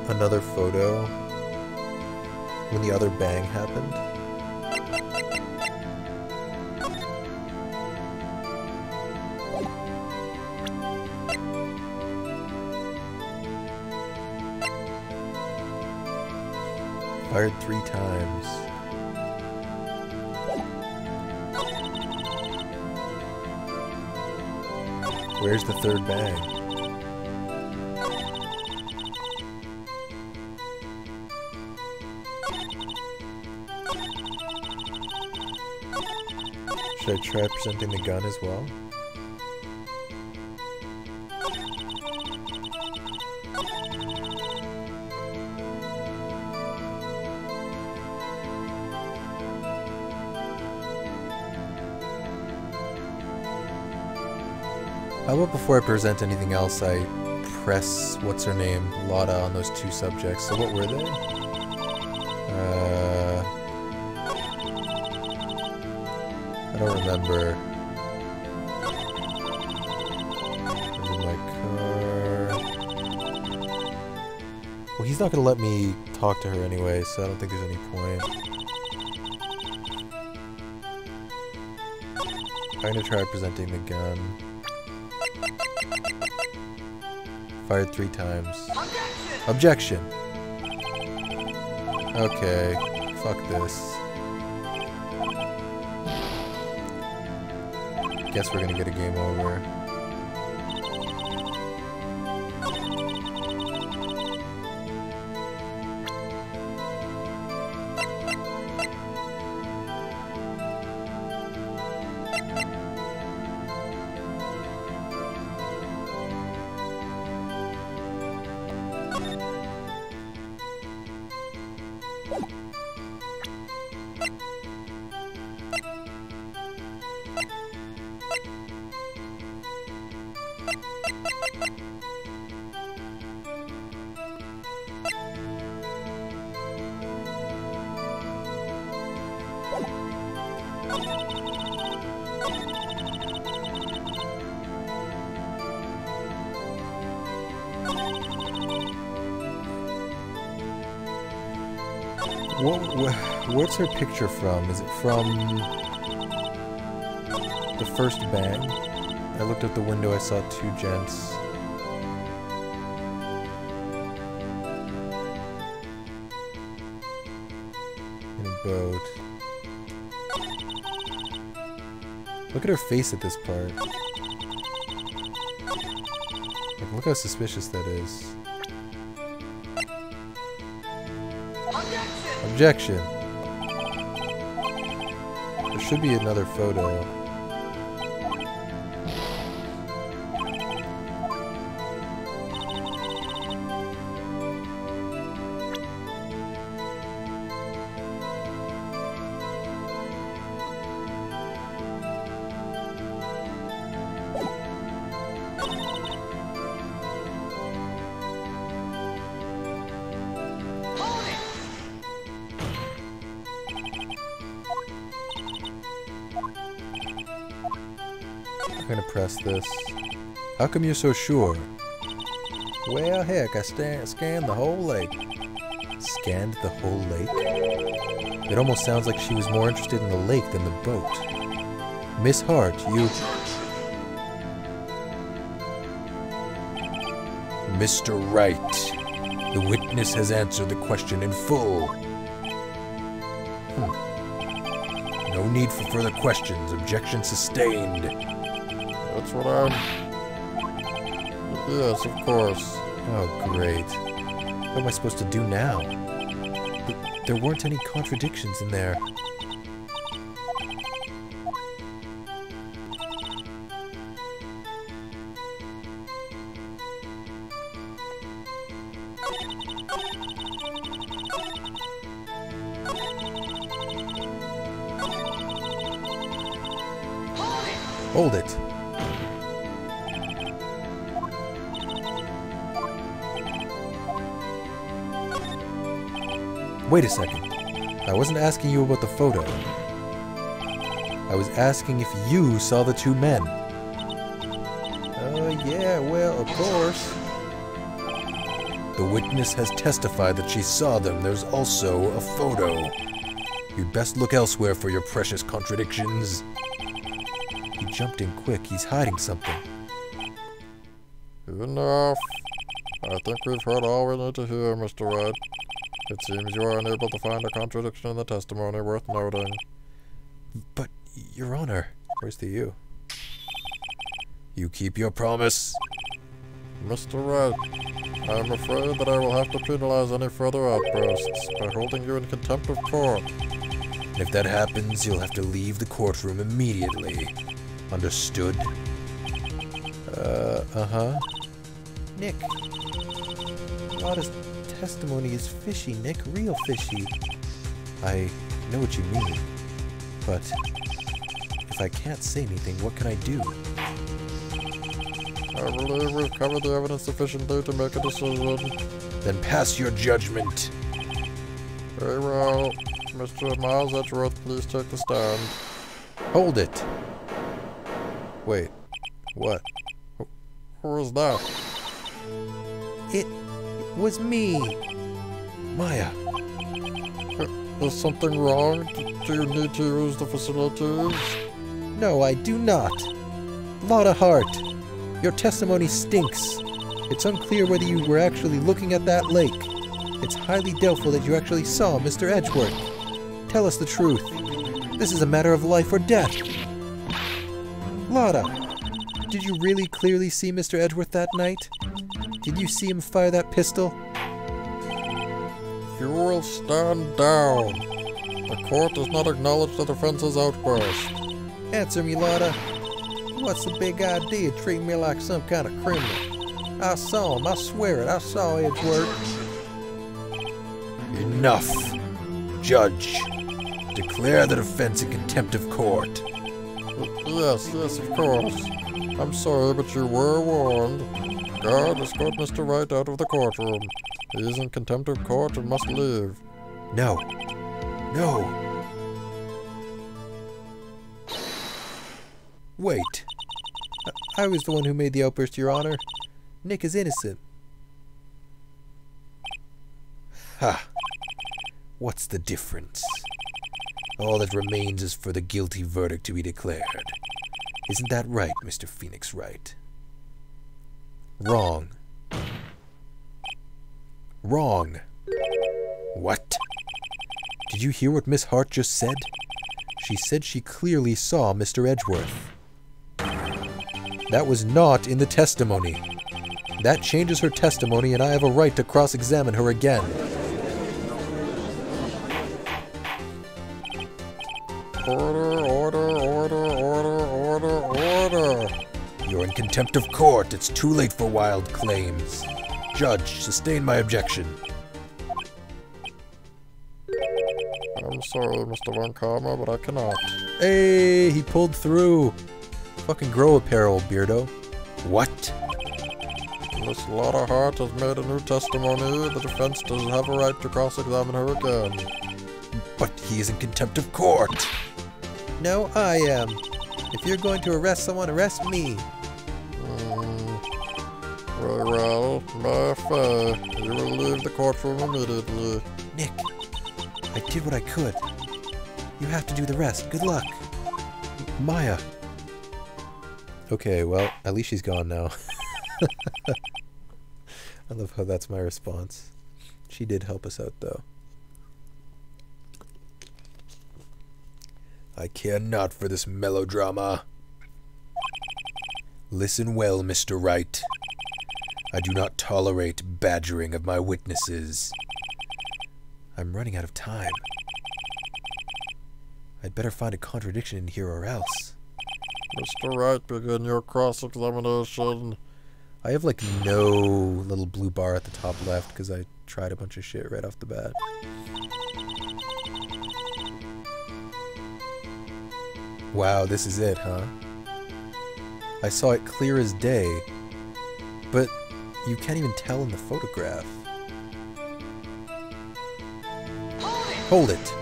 another photo when the other bang happened? Fired 3 times. Where's the third bang? Should I try presenting the gun as well? How about before I present anything else, I press, what's her name, Lotta on those 2 subjects. So what were they? I don't remember. I was in my car. Well, he's not going to let me talk to her anyway, so I don't think there's any point. I'm going to try presenting the gun. Fired 3 times. Objection! Okay, fuck this. Guess we're gonna get a game over. What's her picture from? Is it from the first bang? I looked out the window, I saw two gents. In a boat. Look at her face at this part. Like, look how suspicious that is. Objection! There should be another photo. I'm gonna press this. How come you're so sure? Well, heck, I scanned the whole lake. Scanned the whole lake? It almost sounds like she was more interested in the lake than the boat. Miss Hart, you... Mr. Wright, the witness has answered the question in full. No need for further questions. Objection sustained. That's what I'm... Yes, of course. Oh, great. What am I supposed to do now? There weren't any contradictions in there. Hold it! Wait a second. I wasn't asking you about the photo. I was asking if you saw the two men. Yeah, well, of course. The witness has testified that she saw them. There's also a photo. You'd best look elsewhere for your precious contradictions. He jumped in quick. He's hiding something. Enough. I think we've heard all we need to hear, Mr. Wright. It seems you are unable to find a contradiction in the testimony worth noting. But, Your Honor... Where's the you? You keep your promise? Mr. Wright, I am afraid that I will have to penalize any further outbursts by holding you in contempt of court. And if that happens, you'll have to leave the courtroom immediately. Understood? Uh-huh. Nick. A lot of testimony is fishy, Nick. Real fishy. I know what you mean. But... if I can't say anything, what can I do? I believe we've covered the evidence sufficiently to make a decision. Then pass your judgment. Very well. Mr. Miles Edgeworth, please take the stand. Hold it! Wait. What? Who is that? It was me. Maya! Is something wrong? Do you need to use the facilities? No, I do not. Lotta Hart, your testimony stinks. It's unclear whether you were actually looking at that lake. It's highly doubtful that you actually saw Mr. Edgeworth. Tell us the truth. This is a matter of life or death. Lotta, did you really clearly see Mr. Edgeworth that night? Did you see him fire that pistol? You will stand down. The court does not acknowledge the defense's outburst. Answer me, Lotta. What's the big idea treating me like some kind of criminal? I saw him, I swear it, I saw Edgeworth. Enough. Judge, declare the defense in contempt of court. Yes, of course. I'm sorry, but you were warned. Guard, escort Mr. Wright out of the courtroom. He is in contempt of court and must leave. No. No. Wait. I was the one who made the outburst, Your Honor. Nick is innocent. Ha! What's the difference? All that remains is for the guilty verdict to be declared. Isn't that right, Mr. Phoenix Wright? Wrong. Wrong. What? Did you hear what Miss Hart just said? She said she clearly saw Mr. Edgeworth. That was not in the testimony. That changes her testimony, and I have a right to cross-examine her again. Order. You're in contempt of court. It's too late for wild claims. Judge, sustain my objection. I'm sorry, Mr. Von Karma, but I cannot. Hey, he pulled through. Fucking grow a pair, old beardo. What? Miss Lotta Hart has made a new testimony. The defense does have a right to cross-examine her again. But he is in contempt of court. No, I am. If you're going to arrest someone, arrest me. Very well. My affair. You will leave the courtroom immediately. Nick, I did what I could. You have to do the rest. Good luck. Maya. Okay, well, at least she's gone now. I love how that's my response. She did help us out, though. I care not for this melodrama. Listen well, Mr. Wright. I do not tolerate badgering of my witnesses. I'm running out of time. I'd better find a contradiction in here or else. Mr. Wright, begin your cross-examination. I have like no little blue bar at the top left because I tried a bunch of shit right off the bat. Wow, this is it, huh? I saw it clear as day, but you can't even tell in the photograph. Hold it!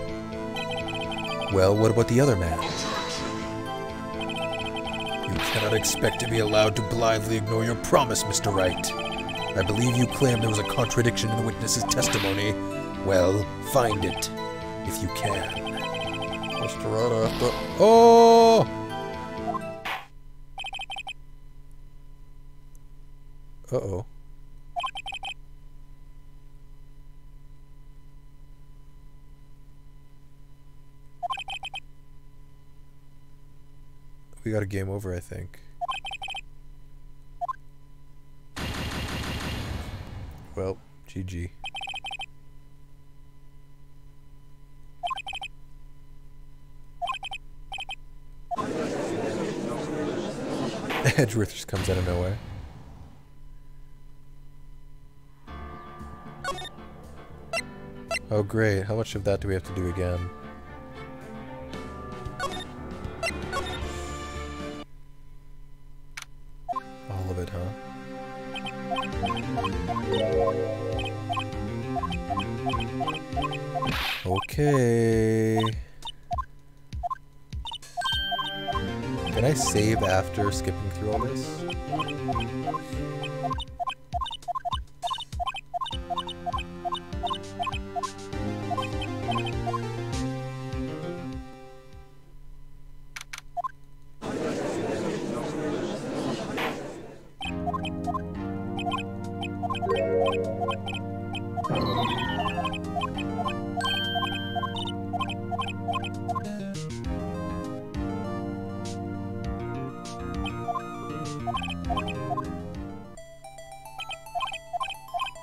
Well, what about the other man? You cannot expect to be allowed to blithely ignore your promise, Mr. Wright. I believe you claim there was a contradiction in the witness's testimony. Well, find it, if you can. Mr. Wright, I have to... Oh! Uh-oh. We got a game over, I think. Well, GG. Edgeworth just comes out of nowhere. Oh great, how much of that do we have to do again? All of it, huh? Okay. Can I save after skipping through all this?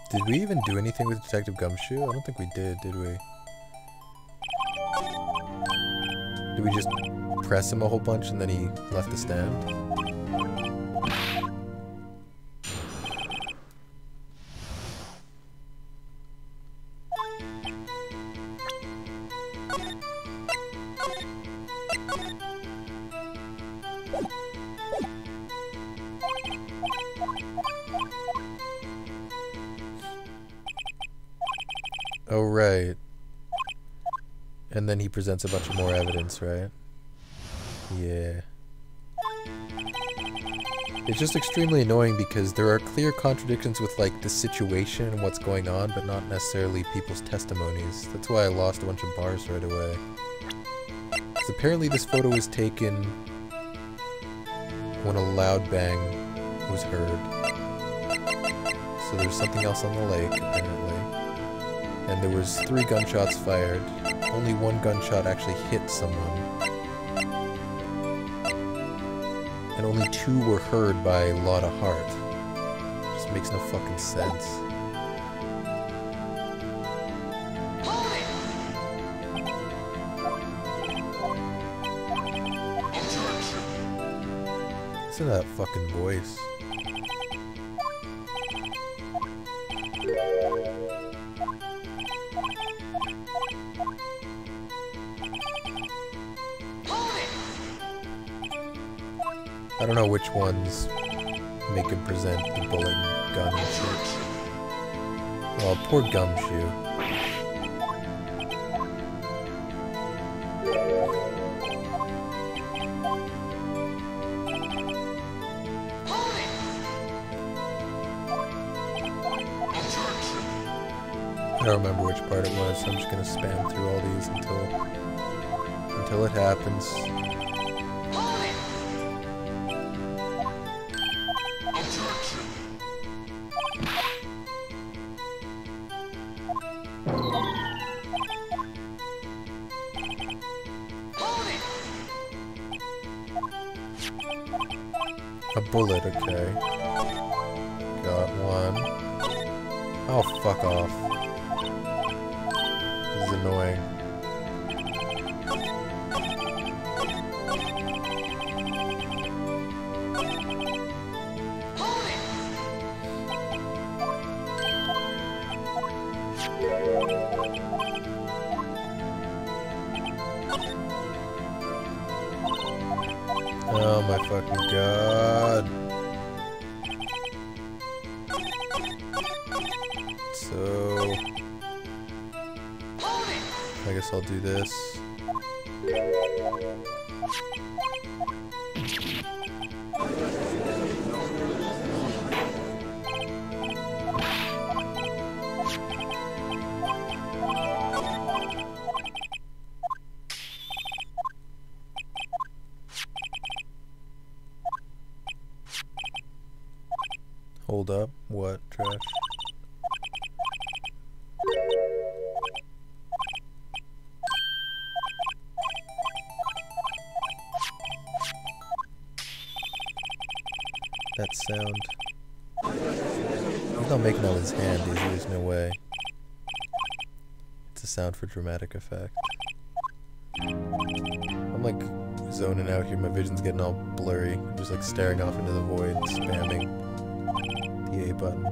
Did we even do anything with Detective Gumshoe? I don't think we did we? Did we just press him a whole bunch and then he left the stand? Oh, right. And then he presents a bunch of more evidence, right? Yeah. It's just extremely annoying because there are clear contradictions with, like, the situation and what's going on, but not necessarily people's testimonies. That's why I lost a bunch of bars right away. Because apparently this photo was taken when a loud bang was heard. So there's something else on the lake, apparently. And there was 3 gunshots fired. Only 1 gunshot actually hit someone. And only 2 were heard by Lotta Hart. Just makes no fucking sense. Listen to that fucking voice. I don't know which ones make him present the bullet and gun and shit. Well, poor Gumshoe. I don't remember which part it was, so I'm just gonna spam through all these until it happens. A bullet, okay. Got one. Oh, fuck off. This is annoying. Oh my fucking god. So I guess I'll do this. Hold up. What? Trash? That sound. He's not making it with his hand, is he? There's no way. It's a sound for dramatic effect. I'm like zoning out here, my vision's getting all blurry. I'm just like staring off into the void, spamming the A button.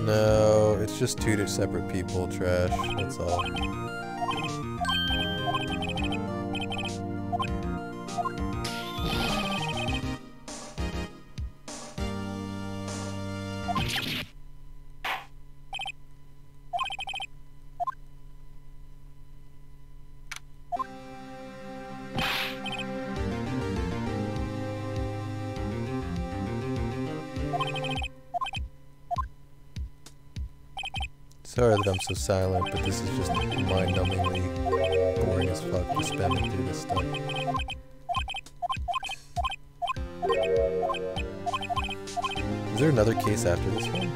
No, it's just 2 separate people, trash, that's all. Sorry that I'm so silent, but this is just mind-numbingly boring as fuck to spamming through this stuff. Is there another case after this one?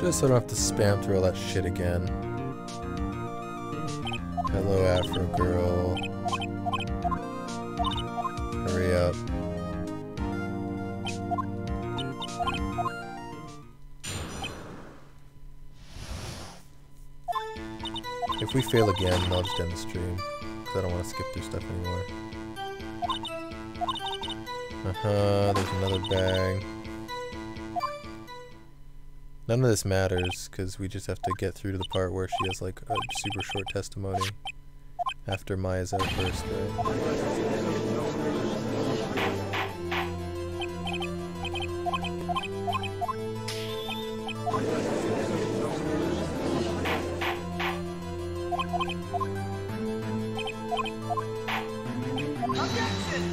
Just so I don't have to spam through all that shit again. Hello, Afro girl. Hurry up. If we fail again, I'll just end the stream. Because I don't want to skip through stuff anymore. There's another bag. None of this matters, because we just have to get through to the part where she has like a super short testimony. After Maya's outburst, right?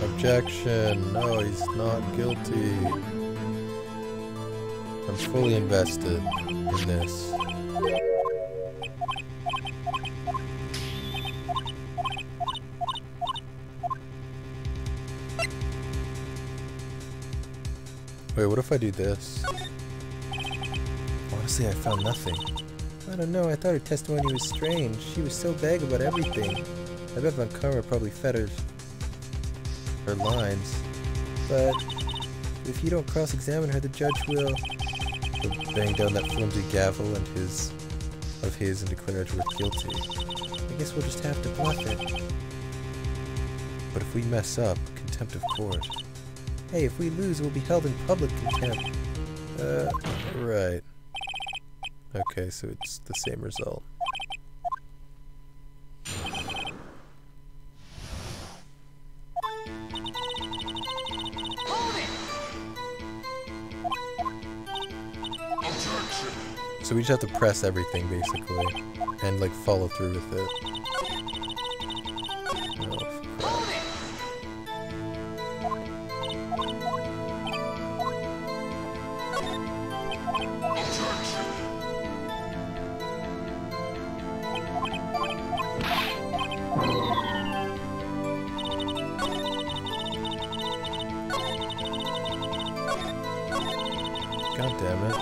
Objection! No, he's not guilty. I'm fully invested in this. Wait, what if I do this? Honestly, I found nothing. I don't know, I thought her testimony was strange. She was so vague about everything. I bet Von Karma probably fed her lines. But if you don't cross-examine her, the judge will bang down that flimsy gavel and his and declare Edgeworth guilty. I guess we'll just have to bluff it. But if we mess up, contempt of court. Hey, if we lose, we'll be held in public contempt. Right. Okay, so it's the same result. So we just have to press everything, basically, and, like, follow through with it. Oh, crap. God damn it.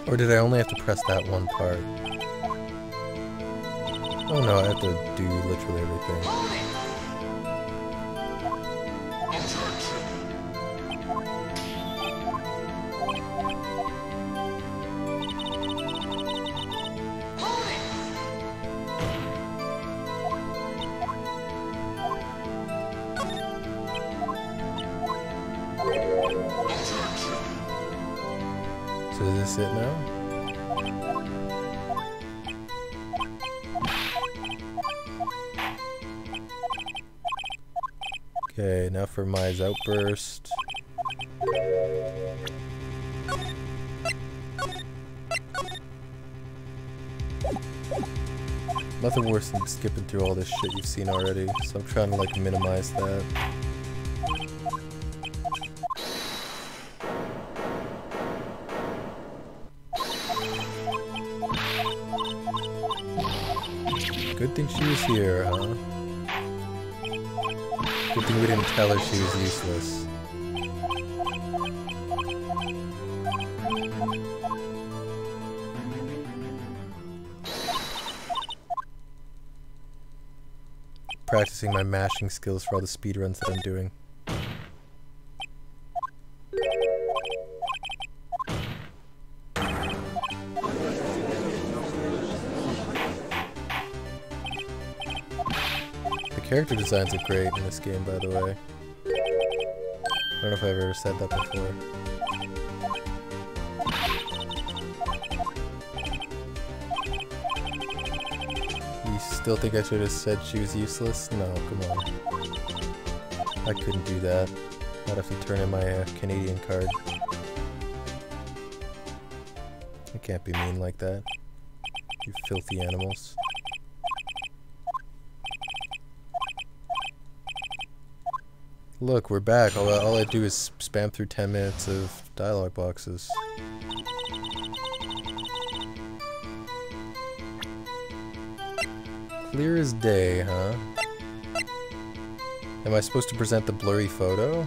Or did I only have to press that one part? Oh no, I have to do literally everything. So is this it now? Okay, now for Maya's outburst. Nothing worse than skipping through all this shit you've seen already, so I'm trying to like minimize that. Good thing she was here, huh? Good thing we didn't tell her she was useless. Practicing my mashing skills for all the speedruns that I'm doing. Character designs are great in this game, by the way. I don't know if I've ever said that before. You still think I should have said she was useless? No, come on. I couldn't do that. I'd have to turn in my Canadian card. I can't be mean like that. You filthy animals. Look, we're back. All I do is spam through 10 minutes of dialogue boxes. Clear as day, huh? Am I supposed to present the blurry photo?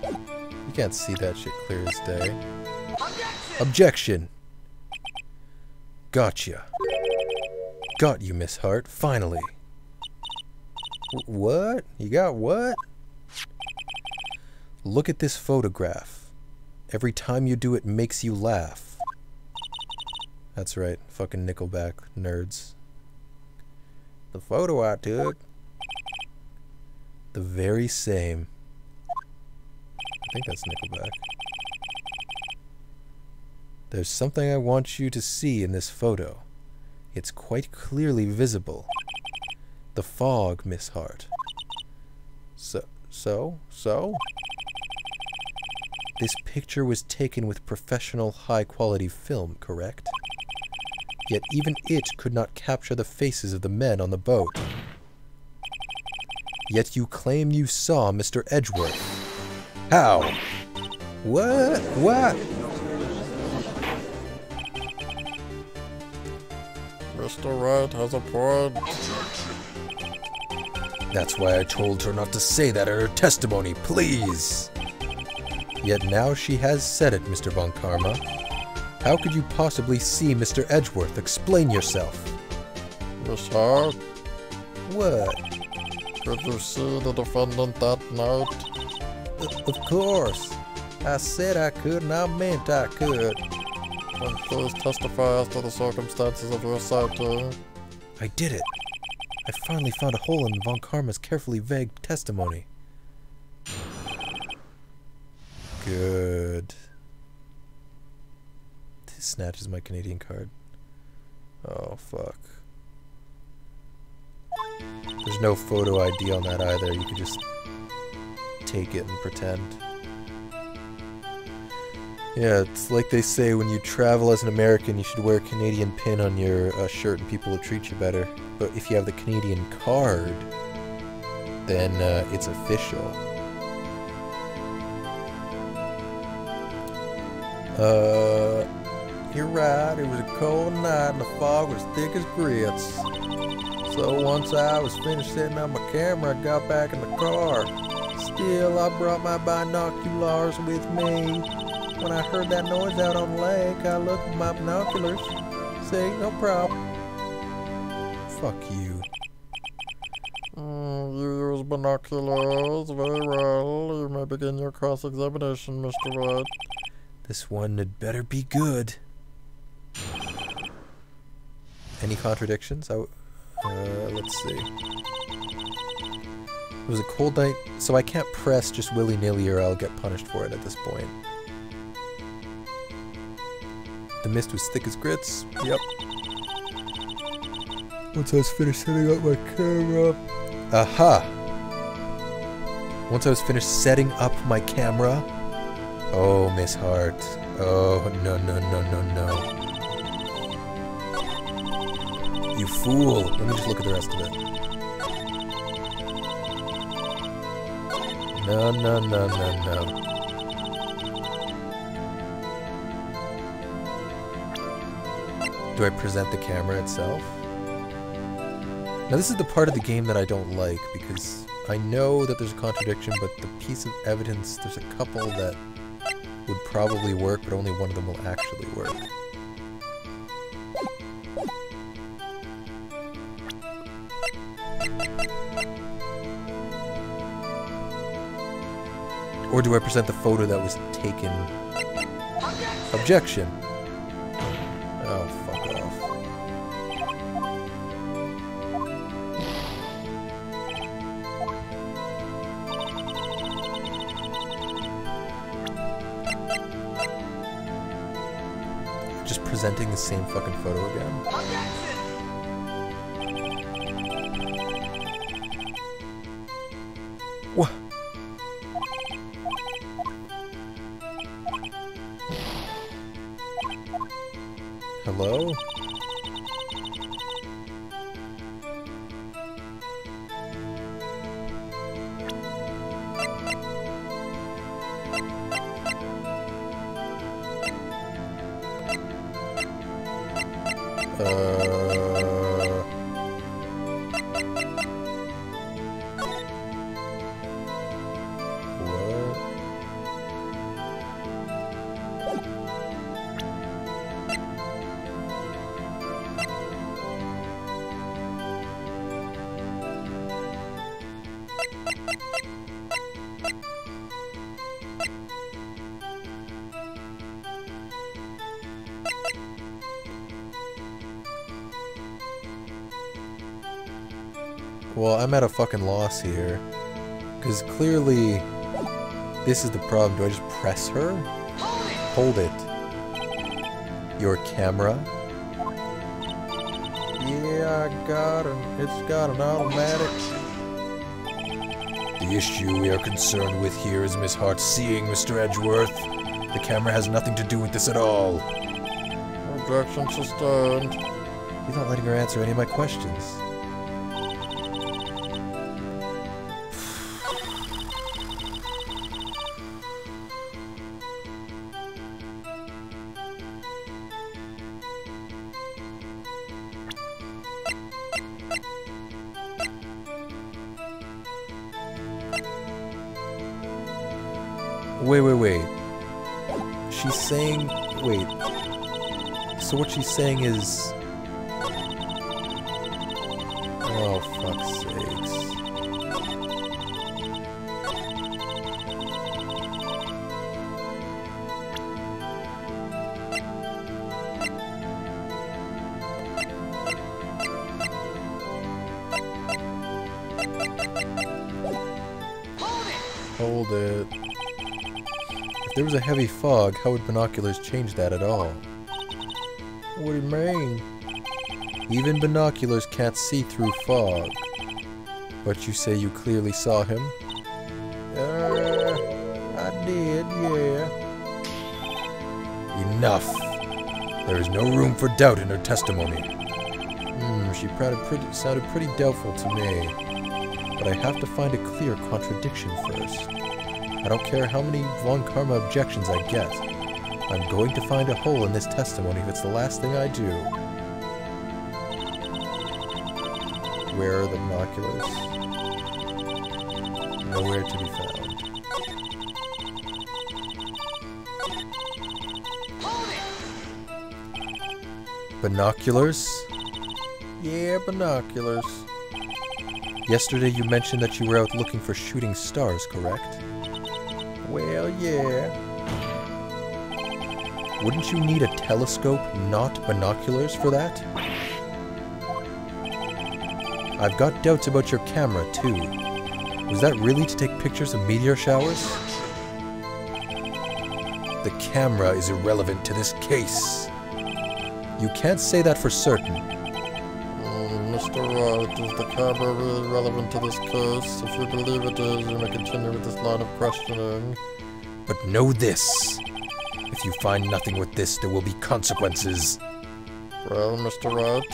You can't see that shit clear as day. Objection! Gotcha. Got you, Miss Hart. Finally. What? You got what? Look at this photograph. Every time you do it makes you laugh. That's right. Fucking Nickelback nerds. The photo I took. The very same. I think that's Nickelback. There's something I want you to see in this photo. It's quite clearly visible. The fog, Miss Hart. So? This picture was taken with professional high-quality film, correct? Yet even it could not capture the faces of the men on the boat. Yet you claim you saw Mr. Edgeworth. How? What? What? Mr. Wright has a point. That's why I told her not to say that in her testimony, please. Yet now she has said it, Mr. Von Karma. How could you possibly see Mr. Edgeworth? Explain yourself. Miss Hart, What? could you see the defendant that night? Of course. I said I could and I meant I could. And please testify as to the circumstances of your sighting. I did it. I finally found a hole in Von Karma's carefully vague testimony. Good. He snatches my Canadian card. Oh, fuck. There's no photo ID on that either. You could just take it and pretend. Yeah, it's like they say when you travel as an American, you should wear a Canadian pin on your shirt and people will treat you better. But if you have the Canadian card, then it's official. You're right, it was a cold night and the fog was thick as grits. So once I was finished setting up my camera, I got back in the car. Still, I brought my binoculars with me. When I heard that noise out on the lake, I looked at my binoculars. See, no problem. Fuck you. You use binoculars. Very well. You may begin your cross-examination, Mr. Wright. This one had better be good. Any contradictions? Let's see. It was a cold night, so I can't press just willy-nilly or I'll get punished for it at this point. The mist was thick as grits. Yep. Once I was finished setting up my camera... Aha! Once I was finished setting up my camera... Oh, Miss Hart. Oh, no, no, no, no, no. You fool. Let me just look at the rest of it. No, no, no, no, no. Do I present the camera itself? Now this is the part of the game that I don't like, because I know that there's a contradiction, but the piece of evidence, there's a couple that would probably work, but only one of them will actually work. Or do I present the photo that was taken? Objection! Oh, fuck off. Just presenting the same fucking photo again? What? Hello? What? Well, I'm at a fucking loss here. Because clearly, this is the problem. Do I just press her? Hold it. Your camera? Yeah, I got it. It's got an automatic. The issue we are concerned with here is Miss Hart seeing Mr. Edgeworth. The camera has nothing to do with this at all. Objection sustained. He's not letting her answer any of my questions. Wait. She's saying... Wait. So what she's saying is... Oh, fuck's sakes. Hold it. If there was a heavy fog, how would binoculars change that at all? What do you mean? Even binoculars can't see through fog. But you say you clearly saw him? I did, yeah. Enough! There is no room for doubt in her testimony. She sounded pretty doubtful to me. But I have to find a clear contradiction first. I don't care how many Von Karma objections I get. I'm going to find a hole in this testimony if it's the last thing I do. Where are the binoculars? Nowhere to be found. Binoculars? Yeah, binoculars. Yesterday you mentioned that you were out looking for shooting stars, correct? Well, yeah. Wouldn't you need a telescope, not binoculars, for that? I've got doubts about your camera, too. Was that really to take pictures of meteor showers? The camera is irrelevant to this case. You can't say that for certain. Mr. Wright, is the camera really relevant to this case? If you believe it is, you may continue with this line of questioning. But know this. If you find nothing with this, there will be consequences. Well, Mr. Wright,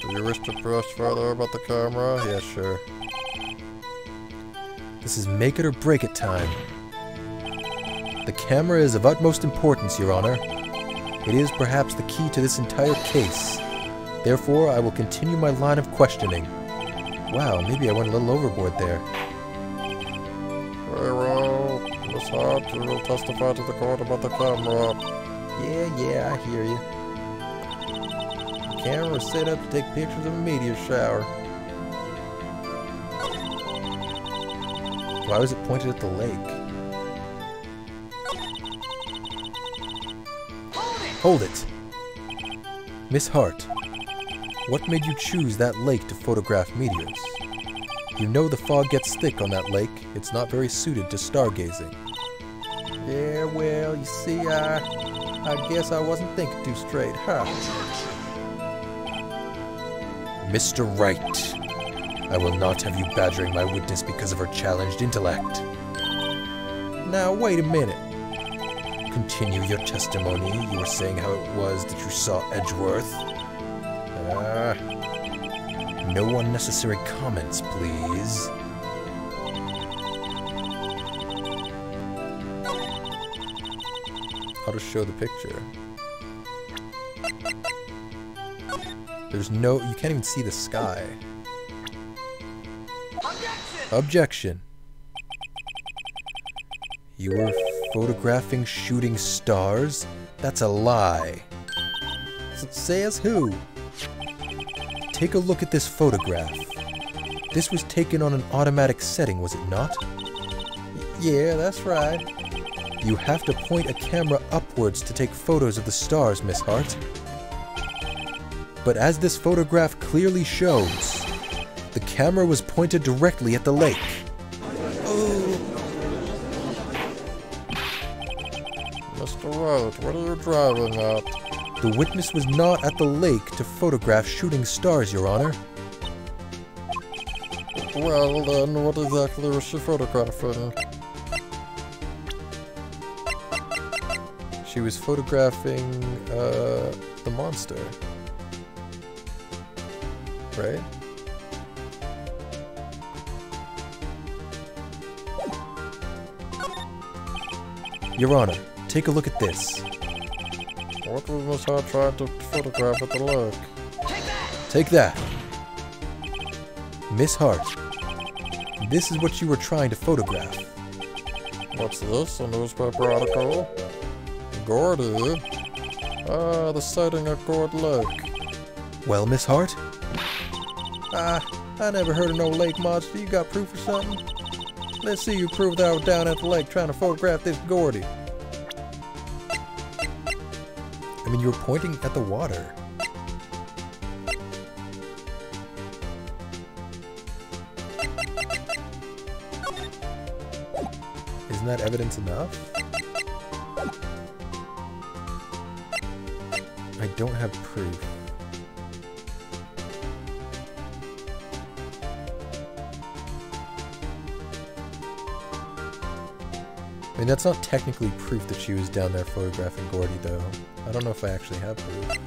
do you wish to press further about the camera? Yeah, sure. This is make it or break it time. The camera is of utmost importance, Your Honor. It is perhaps the key to this entire case. Therefore, I will continue my line of questioning. Wow, maybe I went a little overboard there. Very well. Miss Hart, you will testify to the court about the camera. Yeah, I hear you. The camera was set up to take pictures of a meteor shower. Why was it pointed at the lake? Hold it! Miss Hart, what made you choose that lake to photograph meteors? You know the fog gets thick on that lake. It's not very suited to stargazing. Yeah, well, you see, I guess I wasn't thinking too straight, huh? Mr. Wright, I will not have you badgering my witness because of her challenged intellect. Now, wait a minute. Continue your testimony. You were saying how it was that you saw Edgeworth. No unnecessary comments, please. I'll just show the picture. There's no... You can't even see the sky. Objection! You were photographing shooting stars? That's a lie. Says who? Take a look at this photograph. This was taken on an automatic setting, was it not? Yeah, that's right. You have to point a camera upwards to take photos of the stars, Miss Hart. But as this photograph clearly shows, the camera was pointed directly at the lake. Mr. Wright, what are you driving at? The witness was not at the lake to photograph shooting stars, Your Honor. Well then, what exactly was she photographing? She was photographing, the monster. Right? Your Honor, take a look at this. What was Miss Hart trying to photograph at the lake? Take that! Miss Hart, this is what you were trying to photograph. What's this? A newspaper article? Gordy? Ah, the sighting at Gord Lake. Well, Miss Hart? I never heard of no lake monster. You got proof or something? Let's see you prove that I was down at the lake trying to photograph this Gordy. I mean, you were pointing at the water. Isn't that evidence enough? I don't have proof. I mean, that's not technically proof that she was down there photographing Gordy, though. I don't know if I actually have proof.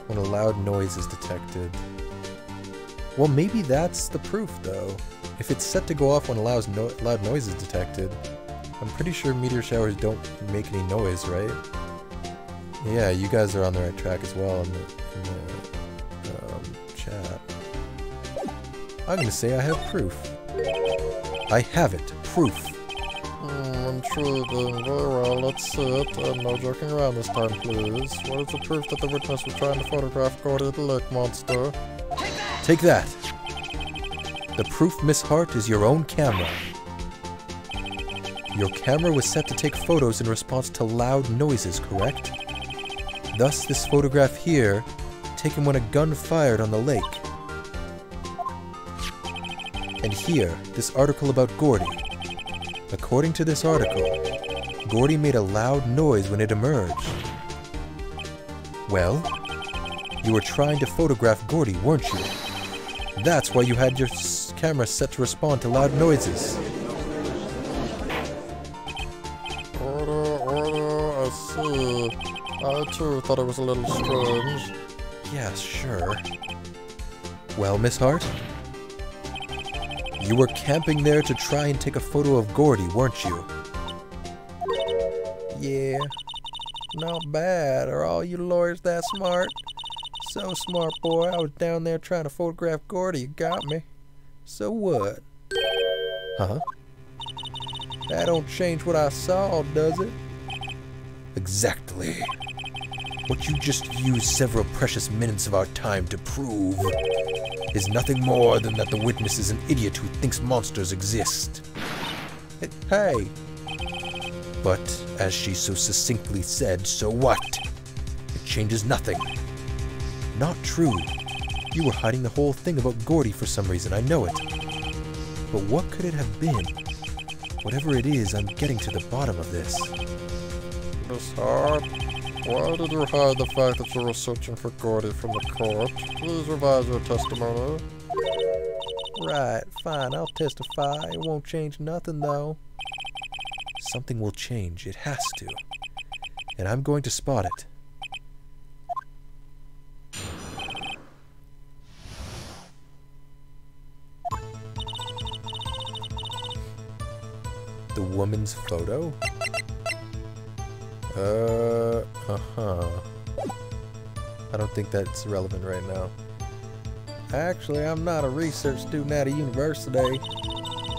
When a loud noise is detected. Well, maybe that's the proof, though. If it's set to go off when a loud noise is detected, I'm pretty sure meteor showers don't make any noise, right? Yeah, you guys are on the right track as well in the chat. I'm gonna say I have proof. I have it. Proof. Intriguing. Very well, let's see it. And no joking around this time, please. What is the proof that the witness was trying to photograph Gordy the lake monster? Take that. The proof, Miss Hart, is your own camera. Your camera was set to take photos in response to loud noises, correct? Thus, this photograph here, taken when a gun fired on the lake. And here, this article about Gordy. According to this article, Gordy made a loud noise when it emerged. Well, you were trying to photograph Gordy, weren't you? That's why you had your camera set to respond to loud noises. Order, I see. I too thought it was a little strange. Yeah, sure. Well, Miss Hart? You were camping there to try and take a photo of Gordy, weren't you? Yeah, not bad. Are all you lawyers that smart? So smart, boy. I was down there trying to photograph Gordy. You got me. So what? Huh? That don't change what I saw, does it? Exactly. What you just used several precious minutes of our time to prove is nothing more than that the witness is an idiot who thinks monsters exist. Hey. But, as she so succinctly said, so what? It changes nothing. Not true. You were hiding the whole thing about Gordy for some reason, I know it. But what could it have been? Whatever it is, I'm getting to the bottom of this. Miss Hart, why did you hide the fact that you were searching for Gordy from the court? Please revise your testimony. Right, fine, I'll testify. It won't change nothing, though. Something will change. It has to. And I'm going to spot it. The woman's photo? Uh-huh. I don't think that's relevant right now. Actually, I'm not a research student at a university.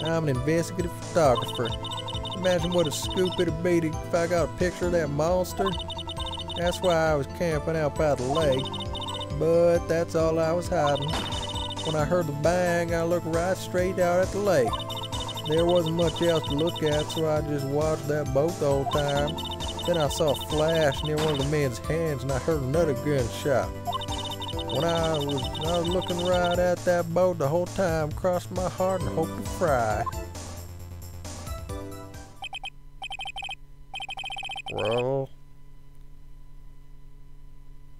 I'm an investigative photographer. Imagine what a scoop it'd be if I got a picture of that monster. That's why I was camping out by the lake. But that's all I was hiding. When I heard the bang, I looked right straight out at the lake. There wasn't much else to look at, so I just watched that boat the whole time. Then I saw a flash near one of the men's hands, and I heard another gunshot. When I was looking right at that boat the whole time, crossed my heart and hoped to fry. Well,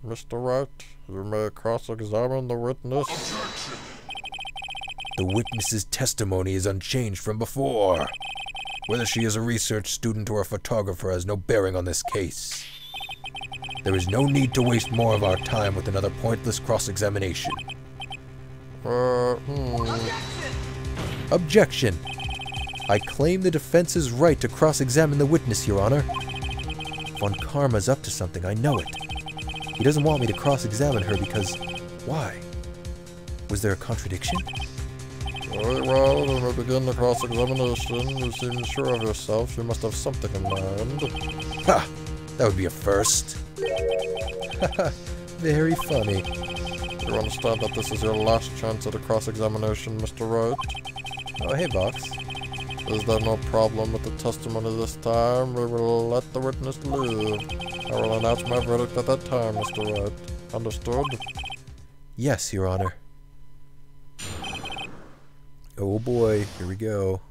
Mr. Wright, you may cross-examine the witness. The witness's testimony is unchanged from before. Whether she is a research student or a photographer has no bearing on this case. There is no need to waste more of our time with another pointless cross-examination. Objection! I claim the defense's right to cross-examine the witness, Your Honor. Von Karma's up to something, I know it. He doesn't want me to cross-examine her because... Why? Was there a contradiction? Very well, when we begin the cross-examination, you seem sure of yourself. You must have something in mind. Ha! That would be a first. Very funny. You understand that this is your last chance at a cross-examination, Mr. Wright? Oh, hey, Box. Is there no problem with the testimony this time? We will let the witness live. I will announce my verdict at that time, Mr. Wright. Understood? Yes, Your Honor. Oh boy, here we go.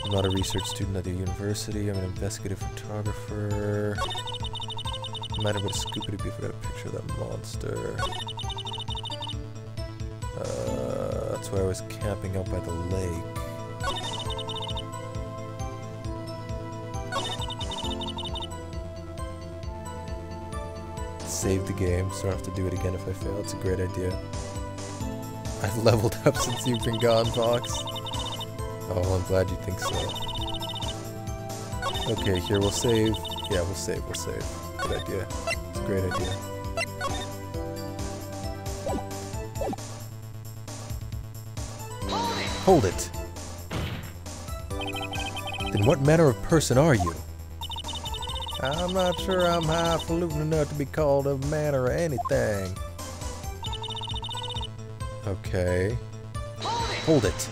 I'm not a research student at the university. I'm an investigative photographer. Imagine what a scoop it'd be if I got a picture of that monster. That's why I was camping out by the lake. Save the game, so I don't have to do it again if I fail. It's a great idea. I've leveled up since you've been gone, Fox. Oh, I'm glad you think so. Okay, here we'll save. Yeah, we'll save. Good idea. It's a great idea. Hold it! Then what manner of person are you? I'm not sure I'm highfalutin enough to be called a man or anything. Okay. Hold it!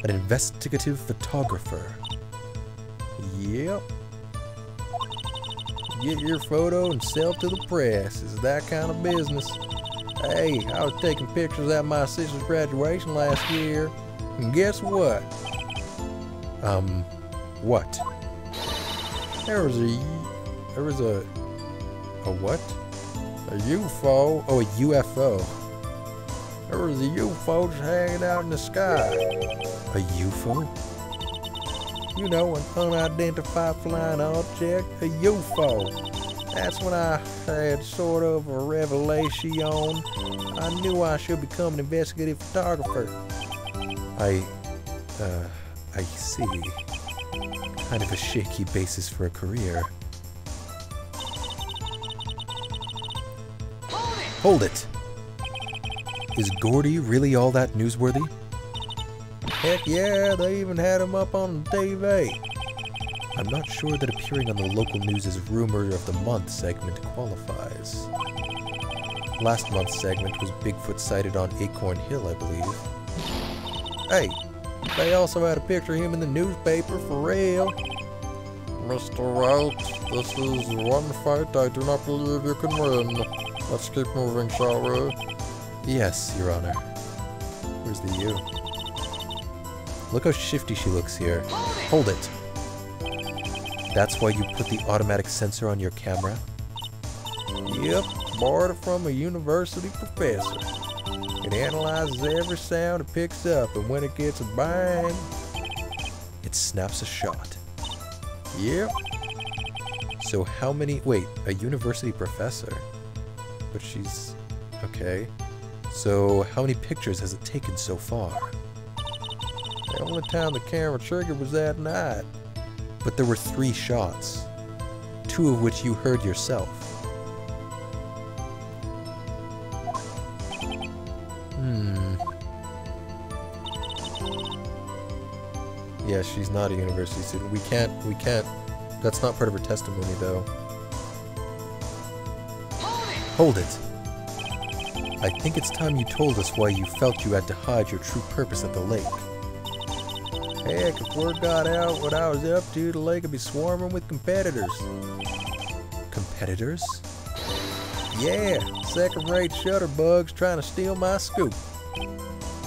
An investigative photographer. Yep. Get your photo and sell it to the press. It's that kind of business. Hey, I was taking pictures at my sister's graduation last year. And guess what? What? There was a what? A UFO. Oh, a UFO. There was a UFO just hanging out in the sky. A UFO? You know, an unidentified flying object, a UFO. That's when I had sort of a revelation. I knew I should become an investigative photographer. I see. Kind of a shaky basis for a career. Hold it! Is Gordy really all that newsworthy? Heck yeah, they even had him up on TV. I'm not sure that appearing on the local news' Rumor of the Month segment qualifies. Last month's segment was Bigfoot sighted on Acorn Hill, I believe. Hey, they also had a picture of him in the newspaper for real. Mr. Wright, this is one fight I do not believe you can win. Let's keep moving, shall we? Yes, Your Honor. Where's the U? Look how shifty she looks here. Hold it! That's why you put the automatic sensor on your camera? Yep, borrowed it from a university professor. It analyzes every sound it picks up, and when it gets a bang, it snaps a shot. Yep. So how many... Wait, a university professor? But she's... Okay. So how many pictures has it taken so far? The only time the camera triggered was that night. But there were 3 shots, 2 of which you heard yourself. Yeah, she's not a university student. We can't, that's not part of her testimony, though. Hold it! I think it's time you told us why you felt you had to hide your true purpose at the lake. Heck, if word got out what I was up to, the lake would be swarming with competitors. Competitors? Yeah, second-rate shutterbugs trying to steal my scoop.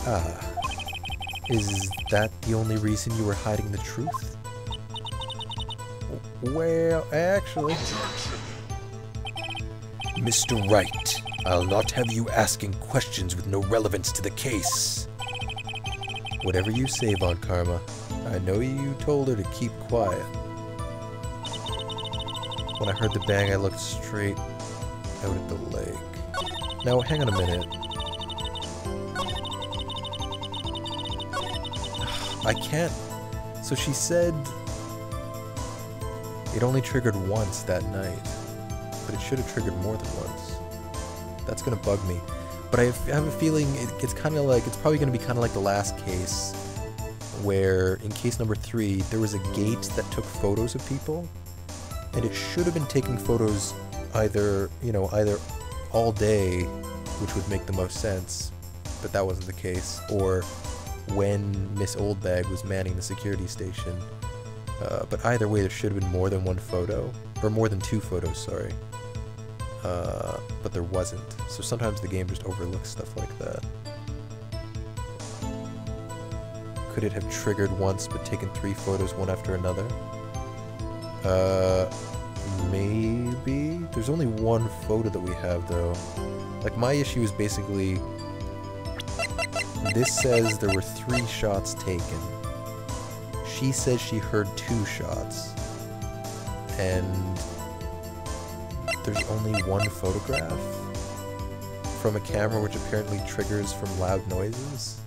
Ah. Is that the only reason you were hiding the truth? Well, actually... Mr. Wright, I'll not have you asking questions with no relevance to the case. Whatever you say, Von Karma. I know you told her to keep quiet. When I heard the bang, I looked straight out at the lake. Now, hang on a minute. I can't... So she said... It only triggered once that night. But it should have triggered more than once. That's gonna bug me. But I have a feeling it's kind of like... It's probably gonna be kind of like the last case, where in case number 3, there was a gate that took photos of people, and it should have been taking photos either, you know, either all day, which would make the most sense, but that wasn't the case, or when Miss Oldbag was manning the security station. But either way, there should have been more than one photo, or more than 2 photos, sorry. But there wasn't. So sometimes the game just overlooks stuff like that. Could it have triggered once but taken 3 photos one after another? Maybe? There's only 1 photo that we have, though. Like, my issue is basically... This says there were 3 shots taken. She says she heard 2 shots. And... there's only 1 photograph? From a camera which apparently triggers from loud noises?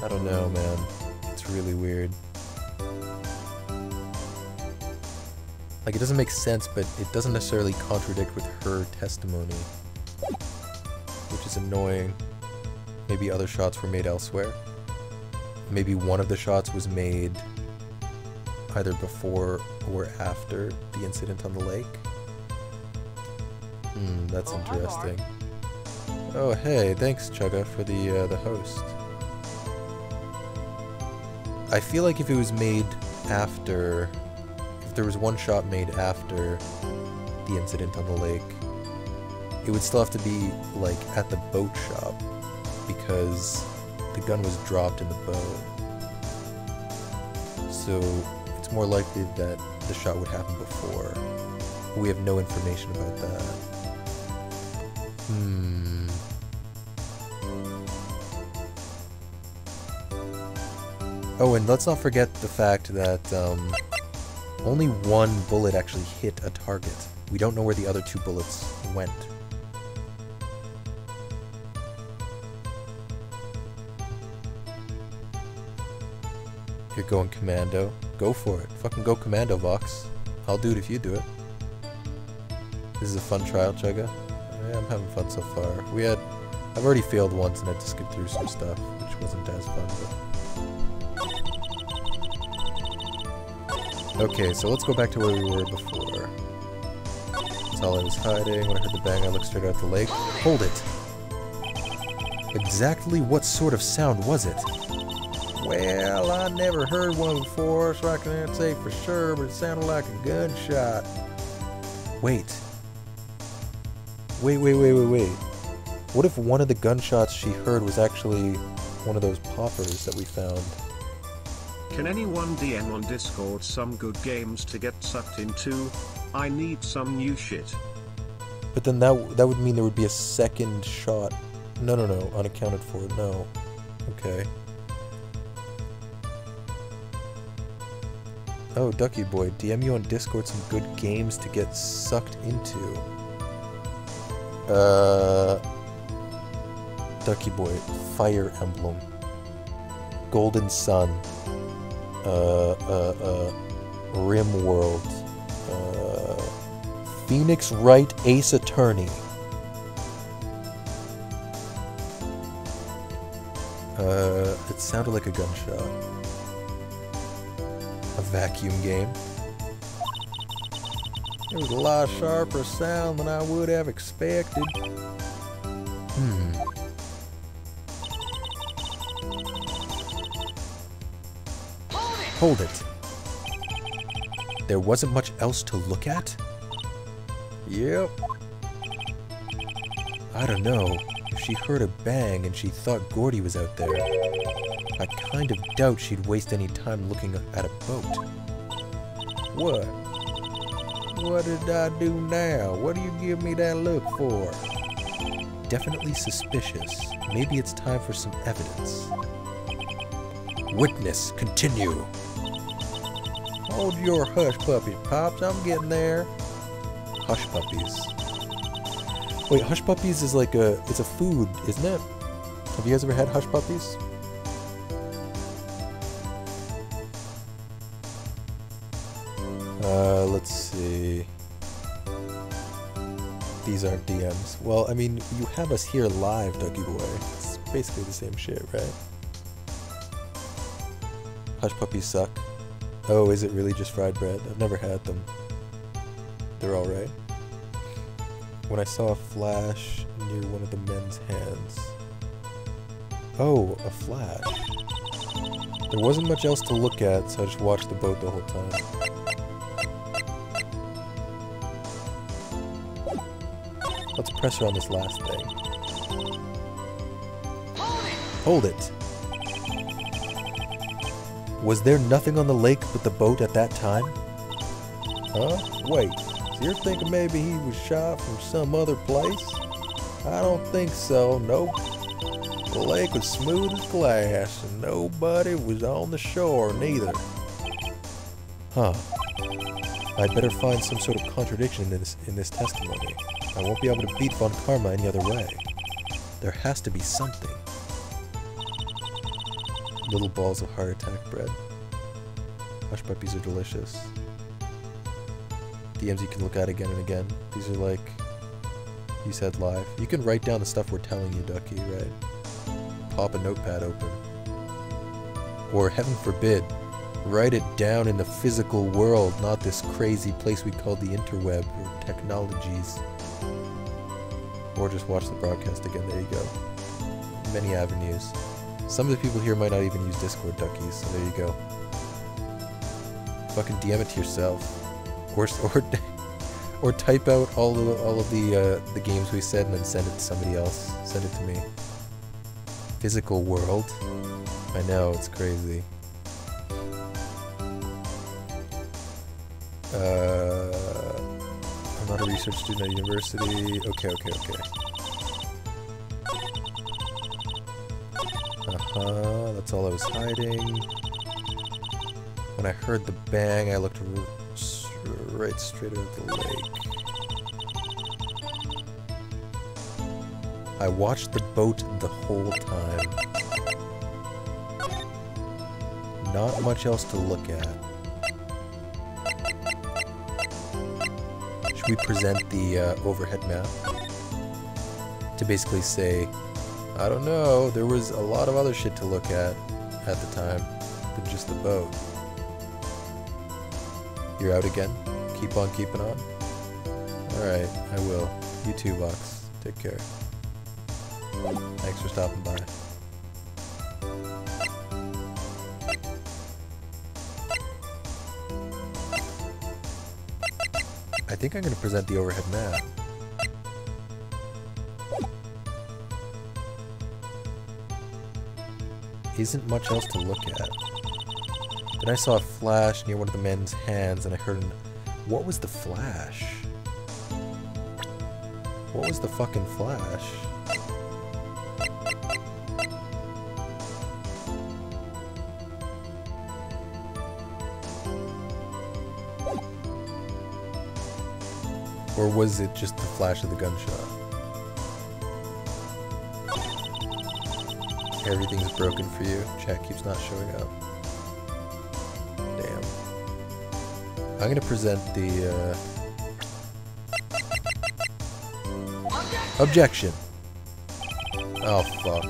I don't know, man. It's really weird. Like, it doesn't make sense, but it doesn't necessarily contradict with her testimony. Which is annoying. Maybe other shots were made elsewhere. Maybe one of the shots was made either before or after the incident on the lake. That's interesting. Oh, hey, thanks, Chugga, for the host. I feel like if it was made after... If there was one shot made after the incident on the lake, it would still have to be, like, at the boat shop, because the gun was dropped in the boat. So, it's more likely that the shot would happen before. We have no information about that. Oh, and let's not forget the fact that only 1 bullet actually hit a target. We don't know where the other 2 bullets went. You're going commando. Go for it. Fucking go commando, Vox. I'll do it if you do it. This is a fun trial, Chugga. Yeah, I'm having fun so far. I've already failed once and had to skip through some stuff, which wasn't as fun, but... Okay, so let's go back to where we were before. That's all I was hiding. When I heard the bang, I looked straight out the lake. Hold it! Exactly what sort of sound was it? Well, I never heard one before, so I can't say for sure, but it sounded like a gunshot. Wait. Wait. What if one of the gunshots she heard was actually one of those poppers that we found? Can anyone DM on Discord some good games to get sucked into? I need some new shit. But then that would mean there would be a second shot. No, unaccounted for, no. Okay. Oh, Ducky Boy, DM you on Discord some good games to get sucked into. Ducky Boy, Fire Emblem. Golden Sun. Rim World. Phoenix Wright Ace Attorney. It sounded like a gunshot. A vacuum game. It was a lot sharper sound than I would have expected. Hold it. There wasn't much else to look at? Yep. I don't know. If she heard a bang and she thought Gordy was out there, I kind of doubt she'd waste any time looking at a boat. What? What did I do now? What do you give me that look for? Definitely suspicious. Maybe it's time for some evidence. Witness, continue. Hold your hush puppies, Pops. I'm getting there. Hush puppies. Wait, hush puppies is like it's a food, isn't it? Have you guys ever had hush puppies? Let's see. These aren't DMs. Well, I mean, you have us here live, Ducky Boy. It's basically the same shit, right? Hush puppies suck. Oh, is it really just fried bread? I've never had them. They're alright. When I saw a flash near one of the men's hands. Oh, a flash. There wasn't much else to look at, so I just watched the boat the whole time. Let's press her on this last thing. Hold it! Was there nothing on the lake but the boat at that time? Huh? Wait. So you're thinking maybe he was shot from some other place? I don't think so. Nope. The lake was smooth as glass, and nobody was on the shore neither. Huh. I'd better find some sort of contradiction in this testimony. I won't be able to beat Von Karma any other way. There has to be something. Little balls of heart attack bread. Hush puppies are delicious. DMs you can look at again and again. These are like you said live. You can write down the stuff we're telling you, Ducky, right? Pop a notepad open. Or heaven forbid, write it down in the physical world, not this crazy place we call the interweb or technologies. Or just watch the broadcast again. There you go. Many avenues. Some of the people here might not even use Discord, Duckies, so there you go. Fucking DM it to yourself. Or type out all of the games we said and then send it to somebody else. Send it to me. Physical world. I know, it's crazy. I'm not a research student at university. Okay. That's all I was hiding. When I heard the bang, I looked right straight at the lake. I watched the boat the whole time. Not much else to look at. Should we present the overhead map? To basically say, I don't know, there was a lot of other shit to look at the time than just the boat. You're out again? Keep on keeping on? Alright, I will. You too, Vox. Take care. Thanks for stopping by. I think I'm going to present the overhead map. Isn't much else to look at. Then I saw a flash near one of the men's hands and I heard an... What was the flash? What was the fucking flash? Or was it just the flash of the gunshot? Everything's broken for you. Chat keeps not showing up. Damn. I'm gonna present the, objection! Oh, fuck.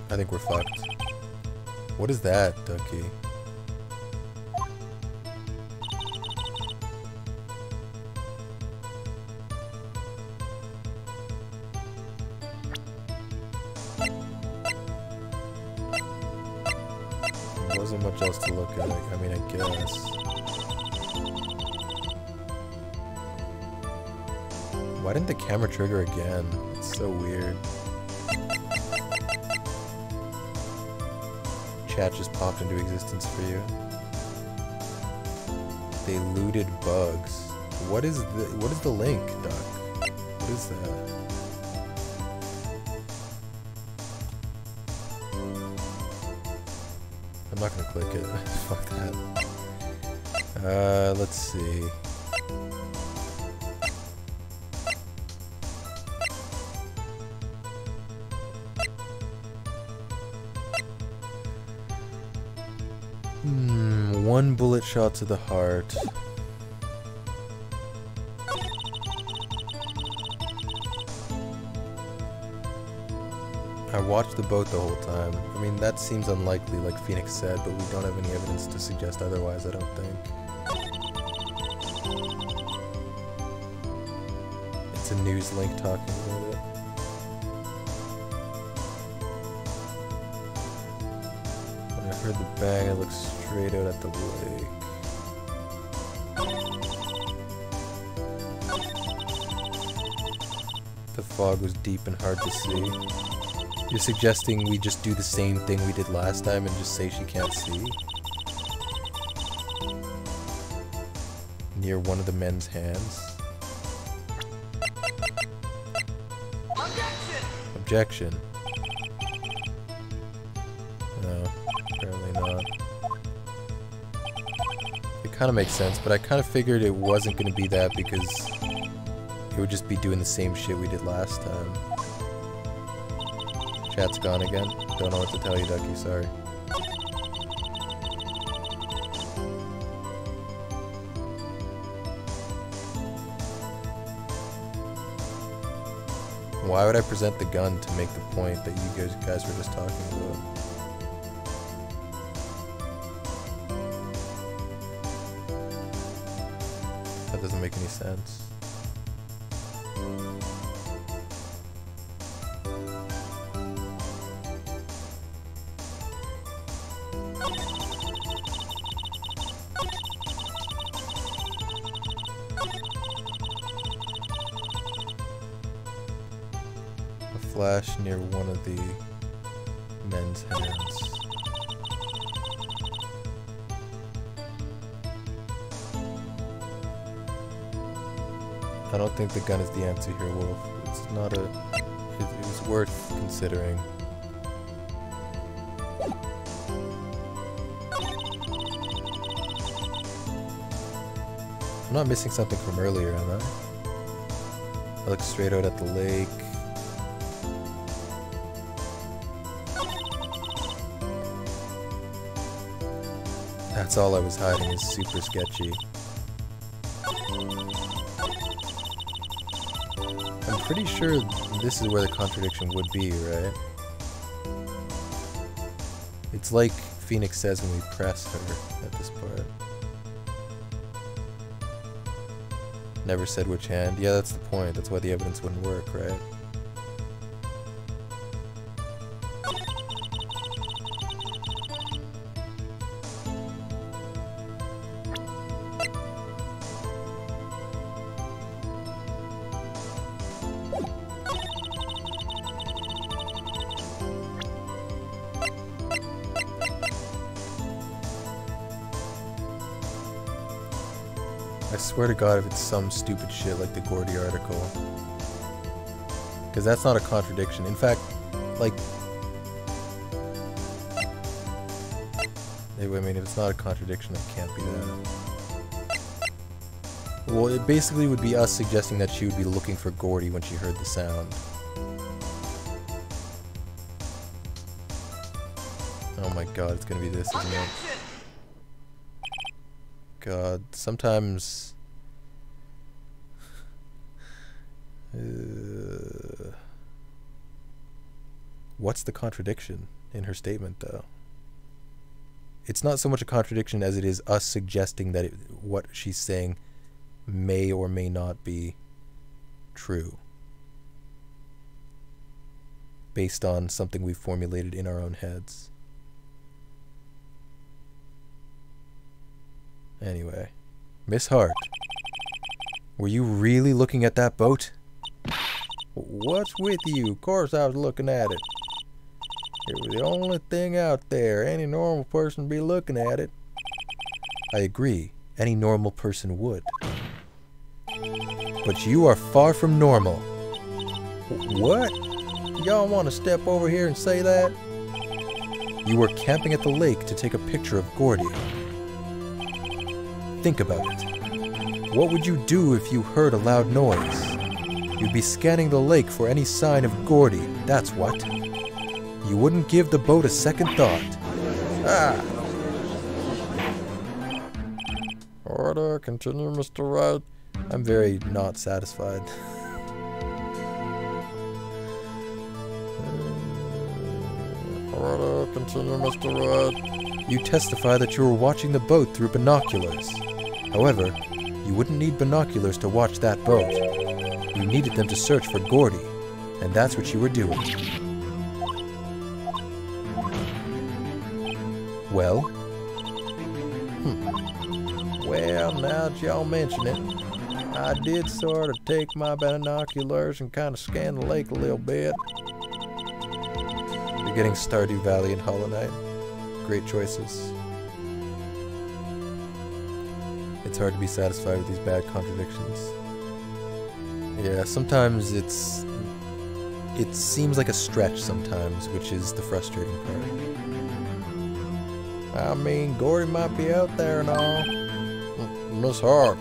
I think we're fucked. What is that, Ducky? There wasn't much else to look at. I mean, I guess. Why didn't the camera trigger again? It's so weird. Chat just popped into existence for you. They looted bugs. What is the link, Duck? What is that? I'm not gonna click it. Fuck that. Let's see. One bullet shot to the heart. I watched the boat the whole time. I mean, that seems unlikely, like Phoenix said, but we don't have any evidence to suggest otherwise, I don't think. It's a news link talking about it. When I heard the bang, I looked straight out at the lake. The fog was deep and hard to see. You're suggesting we just do the same thing we did last time and just say she can't see? Near one of the men's hands? Objection! No, apparently not. It kind of makes sense, but I kind of figured it wasn't going to be that because it would just be doing the same shit we did last time. Chat's gone again. Don't know what to tell you, Ducky, sorry. Why would I present the gun to make the point that you guys were just talking about? That doesn't make any sense. Flash near one of the men's hands. I don't think the gun is the answer here, Wolf. It's not a... It was worth considering. I'm not missing something from earlier, am I? I looked straight out at the lake. That's all I was hiding is super sketchy. I'm pretty sure this is where the contradiction would be, right? It's like Phoenix says when we press her at this part. Never said which hand. Yeah, that's the point. That's why the evidence wouldn't work, right? I swear to God if it's some stupid shit like the Gordy article. Because that's not a contradiction. In fact, like... I mean, if it's not a contradiction, it can't be that. Well, it basically would be us suggesting that she would be looking for Gordy when she heard the sound. Oh my god, it's gonna be this, isn't it? God, sometimes... What's the contradiction in her statement, though? It's not so much a contradiction as it is us suggesting that what she's saying may or may not be true, based on something we've formulated in our own heads. Anyway, Miss Hart, were you really looking at that boat? What's with you? Of course I was looking at it. It was the only thing out there. Any normal person would be looking at it. I agree. Any normal person would. But you are far from normal. What? Y'all want to step over here and say that? You were camping at the lake to take a picture of Gordy. Think about it. What would you do if you heard a loud noise? You'd be scanning the lake for any sign of Gordy, that's what. You wouldn't give the boat a second thought. Ah! Order, continue, Mr. Wright. I'm very not satisfied. Order, continue, Mr. Wright. You testify that you were watching the boat through binoculars. However, you wouldn't need binoculars to watch that boat. You needed them to search for Gordy, and that's what you were doing. Well? Well, now that y'all mention it, I did sort of take my binoculars and kind of scan the lake a little bit. You're getting Stardew Valley and Hollow Knight. Great choices. It's hard to be satisfied with these bad contradictions. Yeah, sometimes it seems like a stretch sometimes, which is the frustrating part. I mean, Gordy might be out there and all. Miss Hart,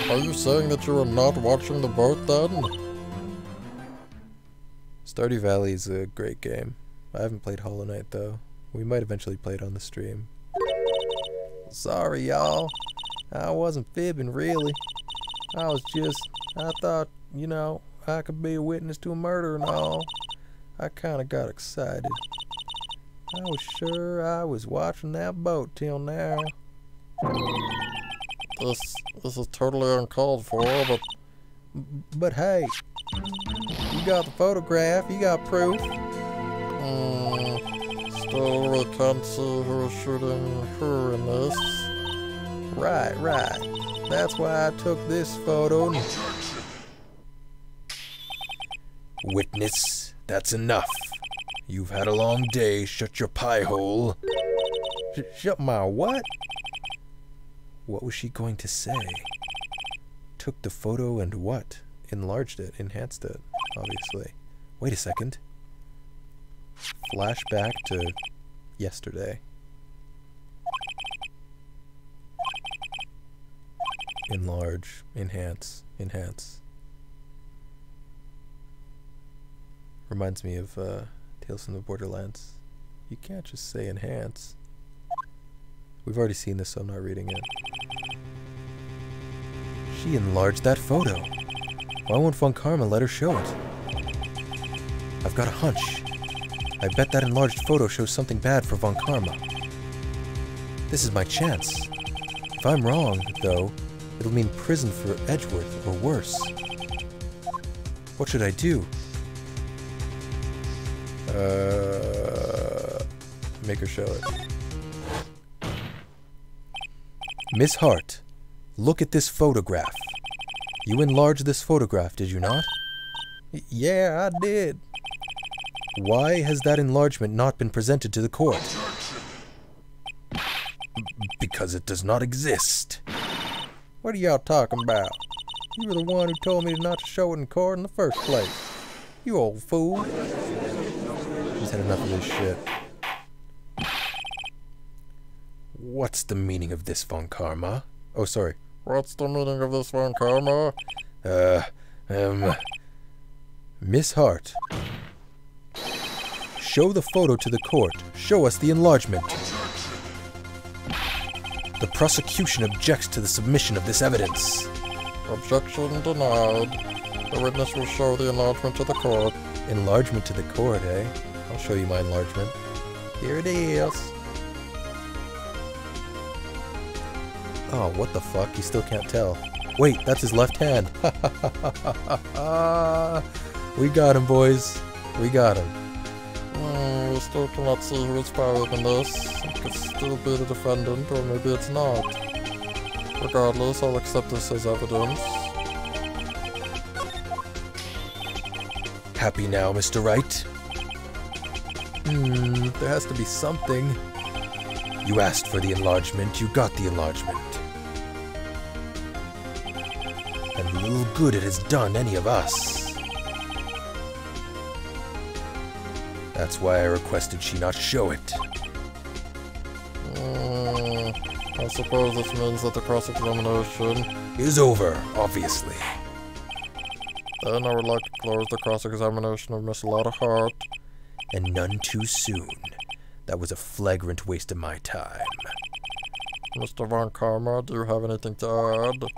are you saying that you are not watching the boat then? Stardew Valley is a great game. I haven't played Hollow Knight though. We might eventually play it on the stream. Sorry, y'all. I wasn't fibbing, really. I thought, you know, I could be a witness to a murder and all. I kind of got excited. I was sure I was watching that boat till now. This is totally uncalled for, But hey, you got the photograph, you got proof. Still really can't see who's shooting who in this. Right. That's why I took this photo. Witness, that's enough. You've had a long day. Shut your pie hole. Shut my what? What was she going to say? Took the photo and what? Enlarged it, enhanced it, obviously. Wait a second. Flashback to yesterday. Enlarge, enhance. Reminds me of Tales from the Borderlands. You can't just say enhance. We've already seen this, so I'm not reading it. She enlarged that photo. Why won't Von Karma let her show it? I've got a hunch. I bet that enlarged photo shows something bad for Von Karma. This is my chance. If I'm wrong, though, it'll mean prison for Edgeworth, or worse. What should I do? Make her show it. Miss Hart, look at this photograph. You enlarged this photograph, did you not? Yeah, I did. Why has that enlargement not been presented to the court? Because it does not exist. What are y'all talking about? You were the one who told me not to show it in court in the first place. You old fool. He's had enough of this shit. What's the meaning of this, Von Karma? Oh, sorry. What's the meaning of this one, Karma? Miss Hart. Show the photo to the court. Show us the enlargement. The prosecution objects to the submission of this evidence. Objection denied. The witness will show the enlargement to the court. Enlargement to the court, eh? I'll show you my enlargement. Here it is. Oh, what the fuck? You still can't tell. Wait, that's his left hand. We got him, boys. We got him. We still cannot see who is firing in this. It could still be the defendant, or maybe it's not. Regardless, I'll accept this as evidence. Happy now, Mr. Wright? There has to be something. You asked for the enlargement, you got the enlargement. And little good it has done any of us. That's why I requested she not show it. I suppose this means that the cross-examination Is over, obviously. Then I would like to close the cross-examination of Miss Lotta Hart. And none too soon. That was a flagrant waste of my time. Mr. Von Karma, do you have anything to add?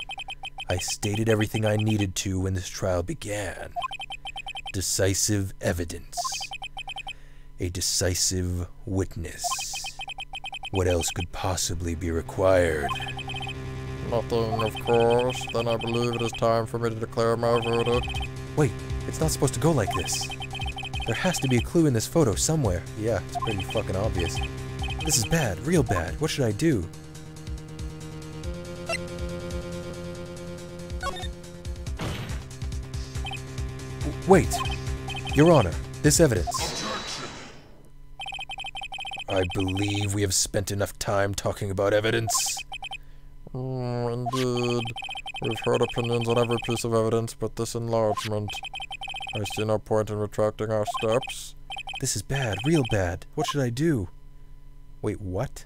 I stated everything I needed to when this trial began. Decisive evidence. A decisive witness. What else could possibly be required? Nothing, of course. Then I believe it is time for me to declare my verdict. Wait, it's not supposed to go like this. There has to be a clue in this photo somewhere. Yeah, it's pretty fucking obvious. This is bad, real bad. What should I do? Wait! Your Honor, this evidence. I believe we have spent enough time talking about evidence. Indeed. We've heard opinions on every piece of evidence but this enlargement. I see no point in retracting our steps. This is bad, real bad. What should I do? Wait, what?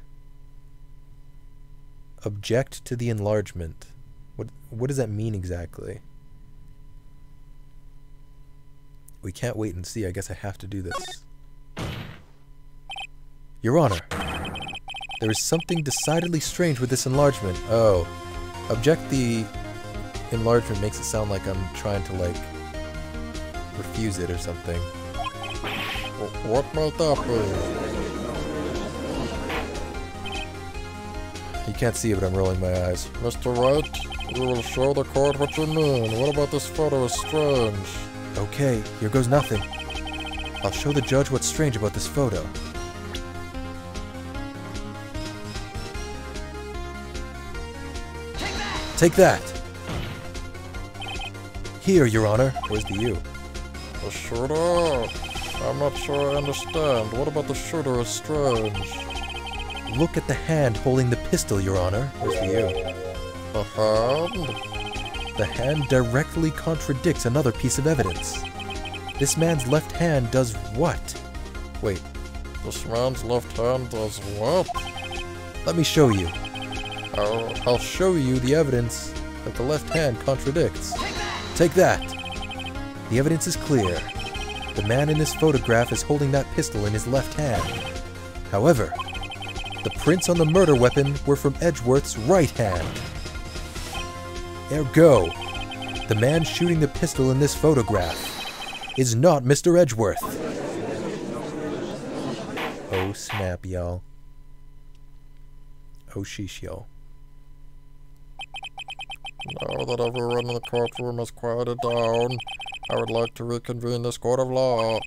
Object to the enlargement. What does that mean exactly? We can't wait and see. I guess I have to do this. Your Honor, there is something decidedly strange with this enlargement. Oh. Object the enlargement makes it sound like I'm trying to, like, refuse it or something. What might that be? You can't see it, but I'm rolling my eyes. Mr. Wright, you will show the court what you mean. What about this photo is strange? Okay, here goes nothing. I'll show the judge what's strange about this photo. Take that! Here, Your Honor. Where's the U? The shooter? I'm not sure I understand. What about the shooter is strange? Look at the hand holding the pistol, Your Honor. Where's the U? The hand? The hand directly contradicts another piece of evidence. This man's left hand does what? Wait. This man's left hand does what? Let me show you. I'll show you the evidence that the left hand contradicts. Take that! The evidence is clear. The man in this photograph is holding that pistol in his left hand. However, the prints on the murder weapon were from Edgeworth's right hand. Ergo, the man shooting the pistol in this photograph is not Mr. Edgeworth. Oh snap, y'all. Oh sheesh, y'all. Now that everyone in the courtroom has quieted down, I would like to reconvene this court of law.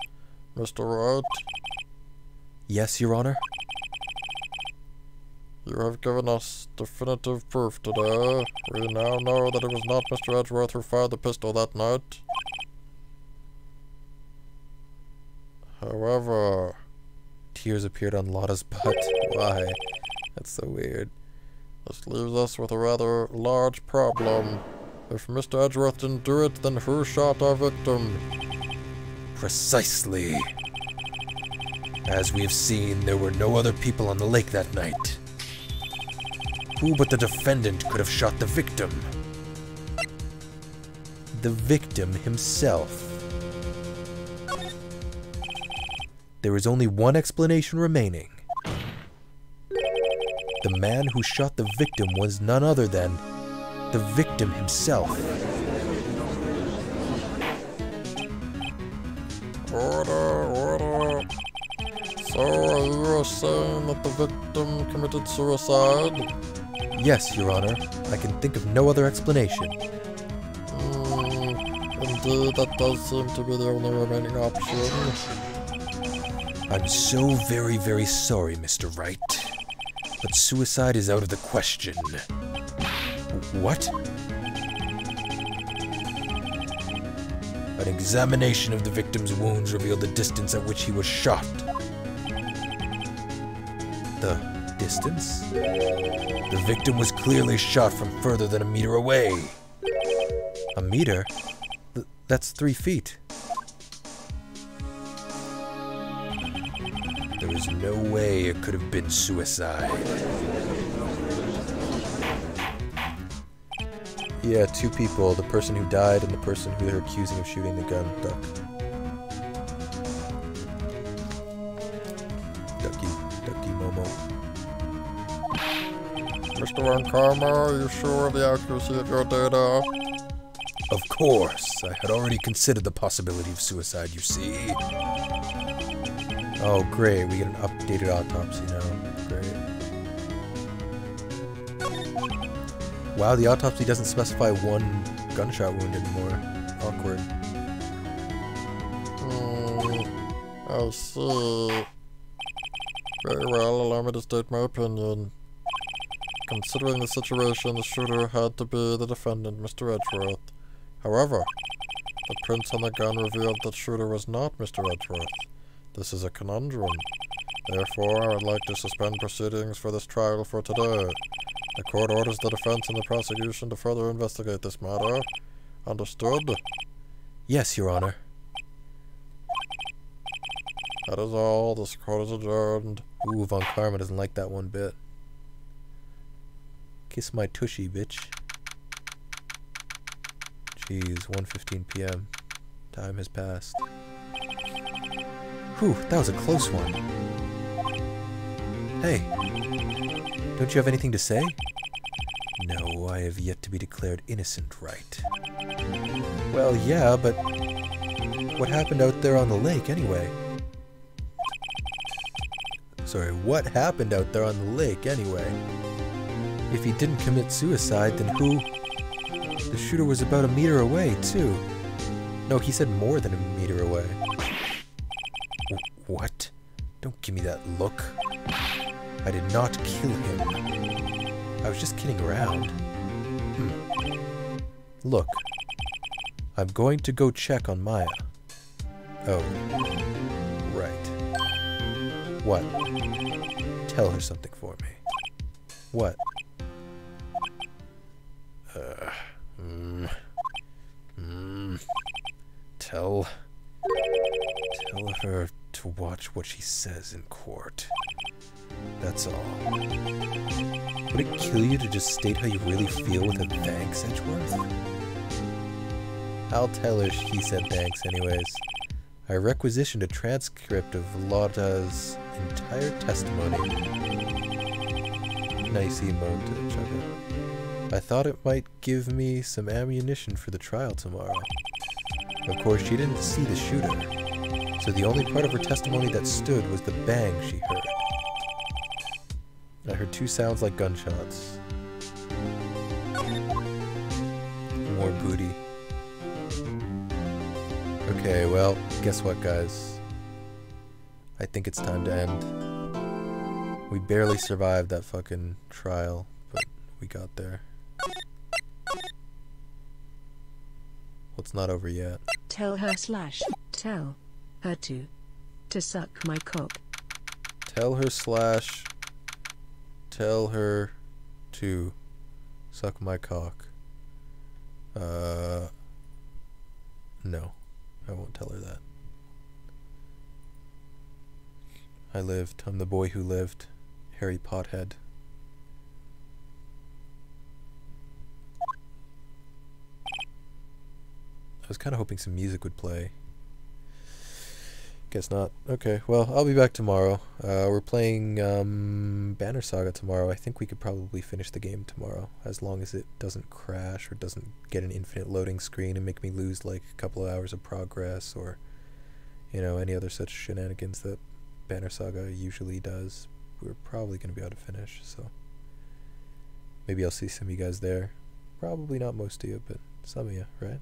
Mr. Wright? Yes, Your Honor? You have given us definitive proof today. We now know that it was not Mr. Edgeworth who fired the pistol that night. However... Tears appeared on Lotta's butt. Why? That's so weird. This leaves us with a rather large problem. If Mr. Edgeworth didn't do it, then who shot our victim? Precisely. As we have seen, there were no other people on the lake that night. Who but the defendant could have shot the victim? The victim himself. There is only one explanation remaining. The man who shot the victim was none other than the victim himself. Order. So, are you saying that the victim committed suicide? Yes, Your Honor. I can think of no other explanation. Indeed, that does seem to be the only remaining option. I'm so very, very sorry, Mr. Wright. But suicide is out of the question. What? An examination of the victim's wounds revealed the distance at which he was shot. The distance? The victim was clearly shot from further than a meter away. A meter? That's 3 feet. There is no way it could have been suicide. Yeah, 2 people. The person who died and the person who they're accusing of shooting the gun. Duck. Ducky Momo. Mr. Ankama, are you sure of the accuracy of your data? Of course. I had already considered the possibility of suicide, you see. Oh, great. We get an updated autopsy now. Great. Wow, the autopsy doesn't specify 1 gunshot wound anymore. Awkward. I see. Very well, allow me to state my opinion. Considering the situation, the shooter had to be the defendant, Mr. Edgeworth. However, the prints on the gun revealed that shooter was not Mr. Edgeworth. This is a conundrum. Therefore, I would like to suspend proceedings for this trial for today. The court orders the defense and the prosecution to further investigate this matter. Understood? Yes, Your Honor. That is all. This court is adjourned. Ooh, Von Karma doesn't like that one bit. Kiss my tushy, bitch. Jeez, 1:15 p.m. Time has passed. Whew, that was a close one. Hey, don't you have anything to say? No, I have yet to be declared innocent, Wright. Well, yeah, but what happened out there on the lake anyway? Sorry, what happened out there on the lake anyway? If he didn't commit suicide, then who? The shooter was about a meter away, too. No, he said more than a meter away. What? Don't give me that look. I did not kill him. I was just kidding around. Look, I'm going to go check on Maya. Oh, right. What? Tell her something for me. What? Tell her to watch what she says in court. That's all. Would it kill you to just state how you really feel with a thanks, Edgeworth? I'll tell her he said thanks anyways. I requisitioned a transcript of Lotta's entire testimony. Nice emote to chuck it. I thought it might give me some ammunition for the trial tomorrow. Of course, she didn't see the shooter, so the only part of her testimony that stood was the bang she heard. I heard 2 sounds like gunshots. More booty. Okay, well, guess what, guys? I think it's time to end. We barely survived that fucking trial, but we got there. Well, it's not over yet. Tell her / tell her to suck my cock. Tell her / tell her to suck my cock. No, I won't tell her that. I lived. I'm the boy who lived. Harry Pothead. I was kind of hoping some music would play. Guess not. Okay, well, I'll be back tomorrow. We're playing Banner Saga tomorrow. I think we could probably finish the game tomorrow, as long as it doesn't crash or doesn't get an infinite loading screen and make me lose like a couple of hours of progress, or, you know, any other such shenanigans that Banner Saga usually does. We're probably going to be able to finish, so maybe I'll see some of you guys there. Probably not most of you, but some of you, right?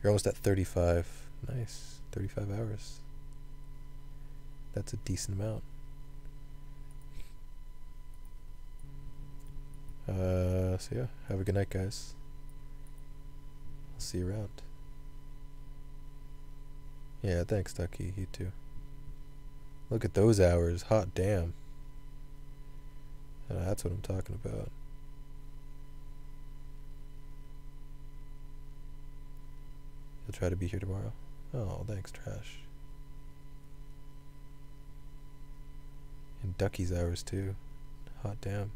You're almost at 35. Nice. 35 hours. That's a decent amount. So yeah, have a good night, guys. I'll see you around. Yeah, thanks, Ducky. You too. Look at those hours. Hot damn. That's what I'm talking about. You'll try to be here tomorrow? Oh, thanks, Trash. And Ducky's hours, too. Hot damn.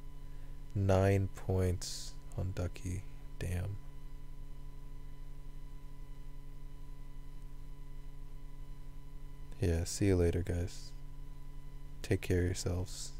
9 points on Ducky. Damn. Yeah, see you later, guys. Take care of yourselves.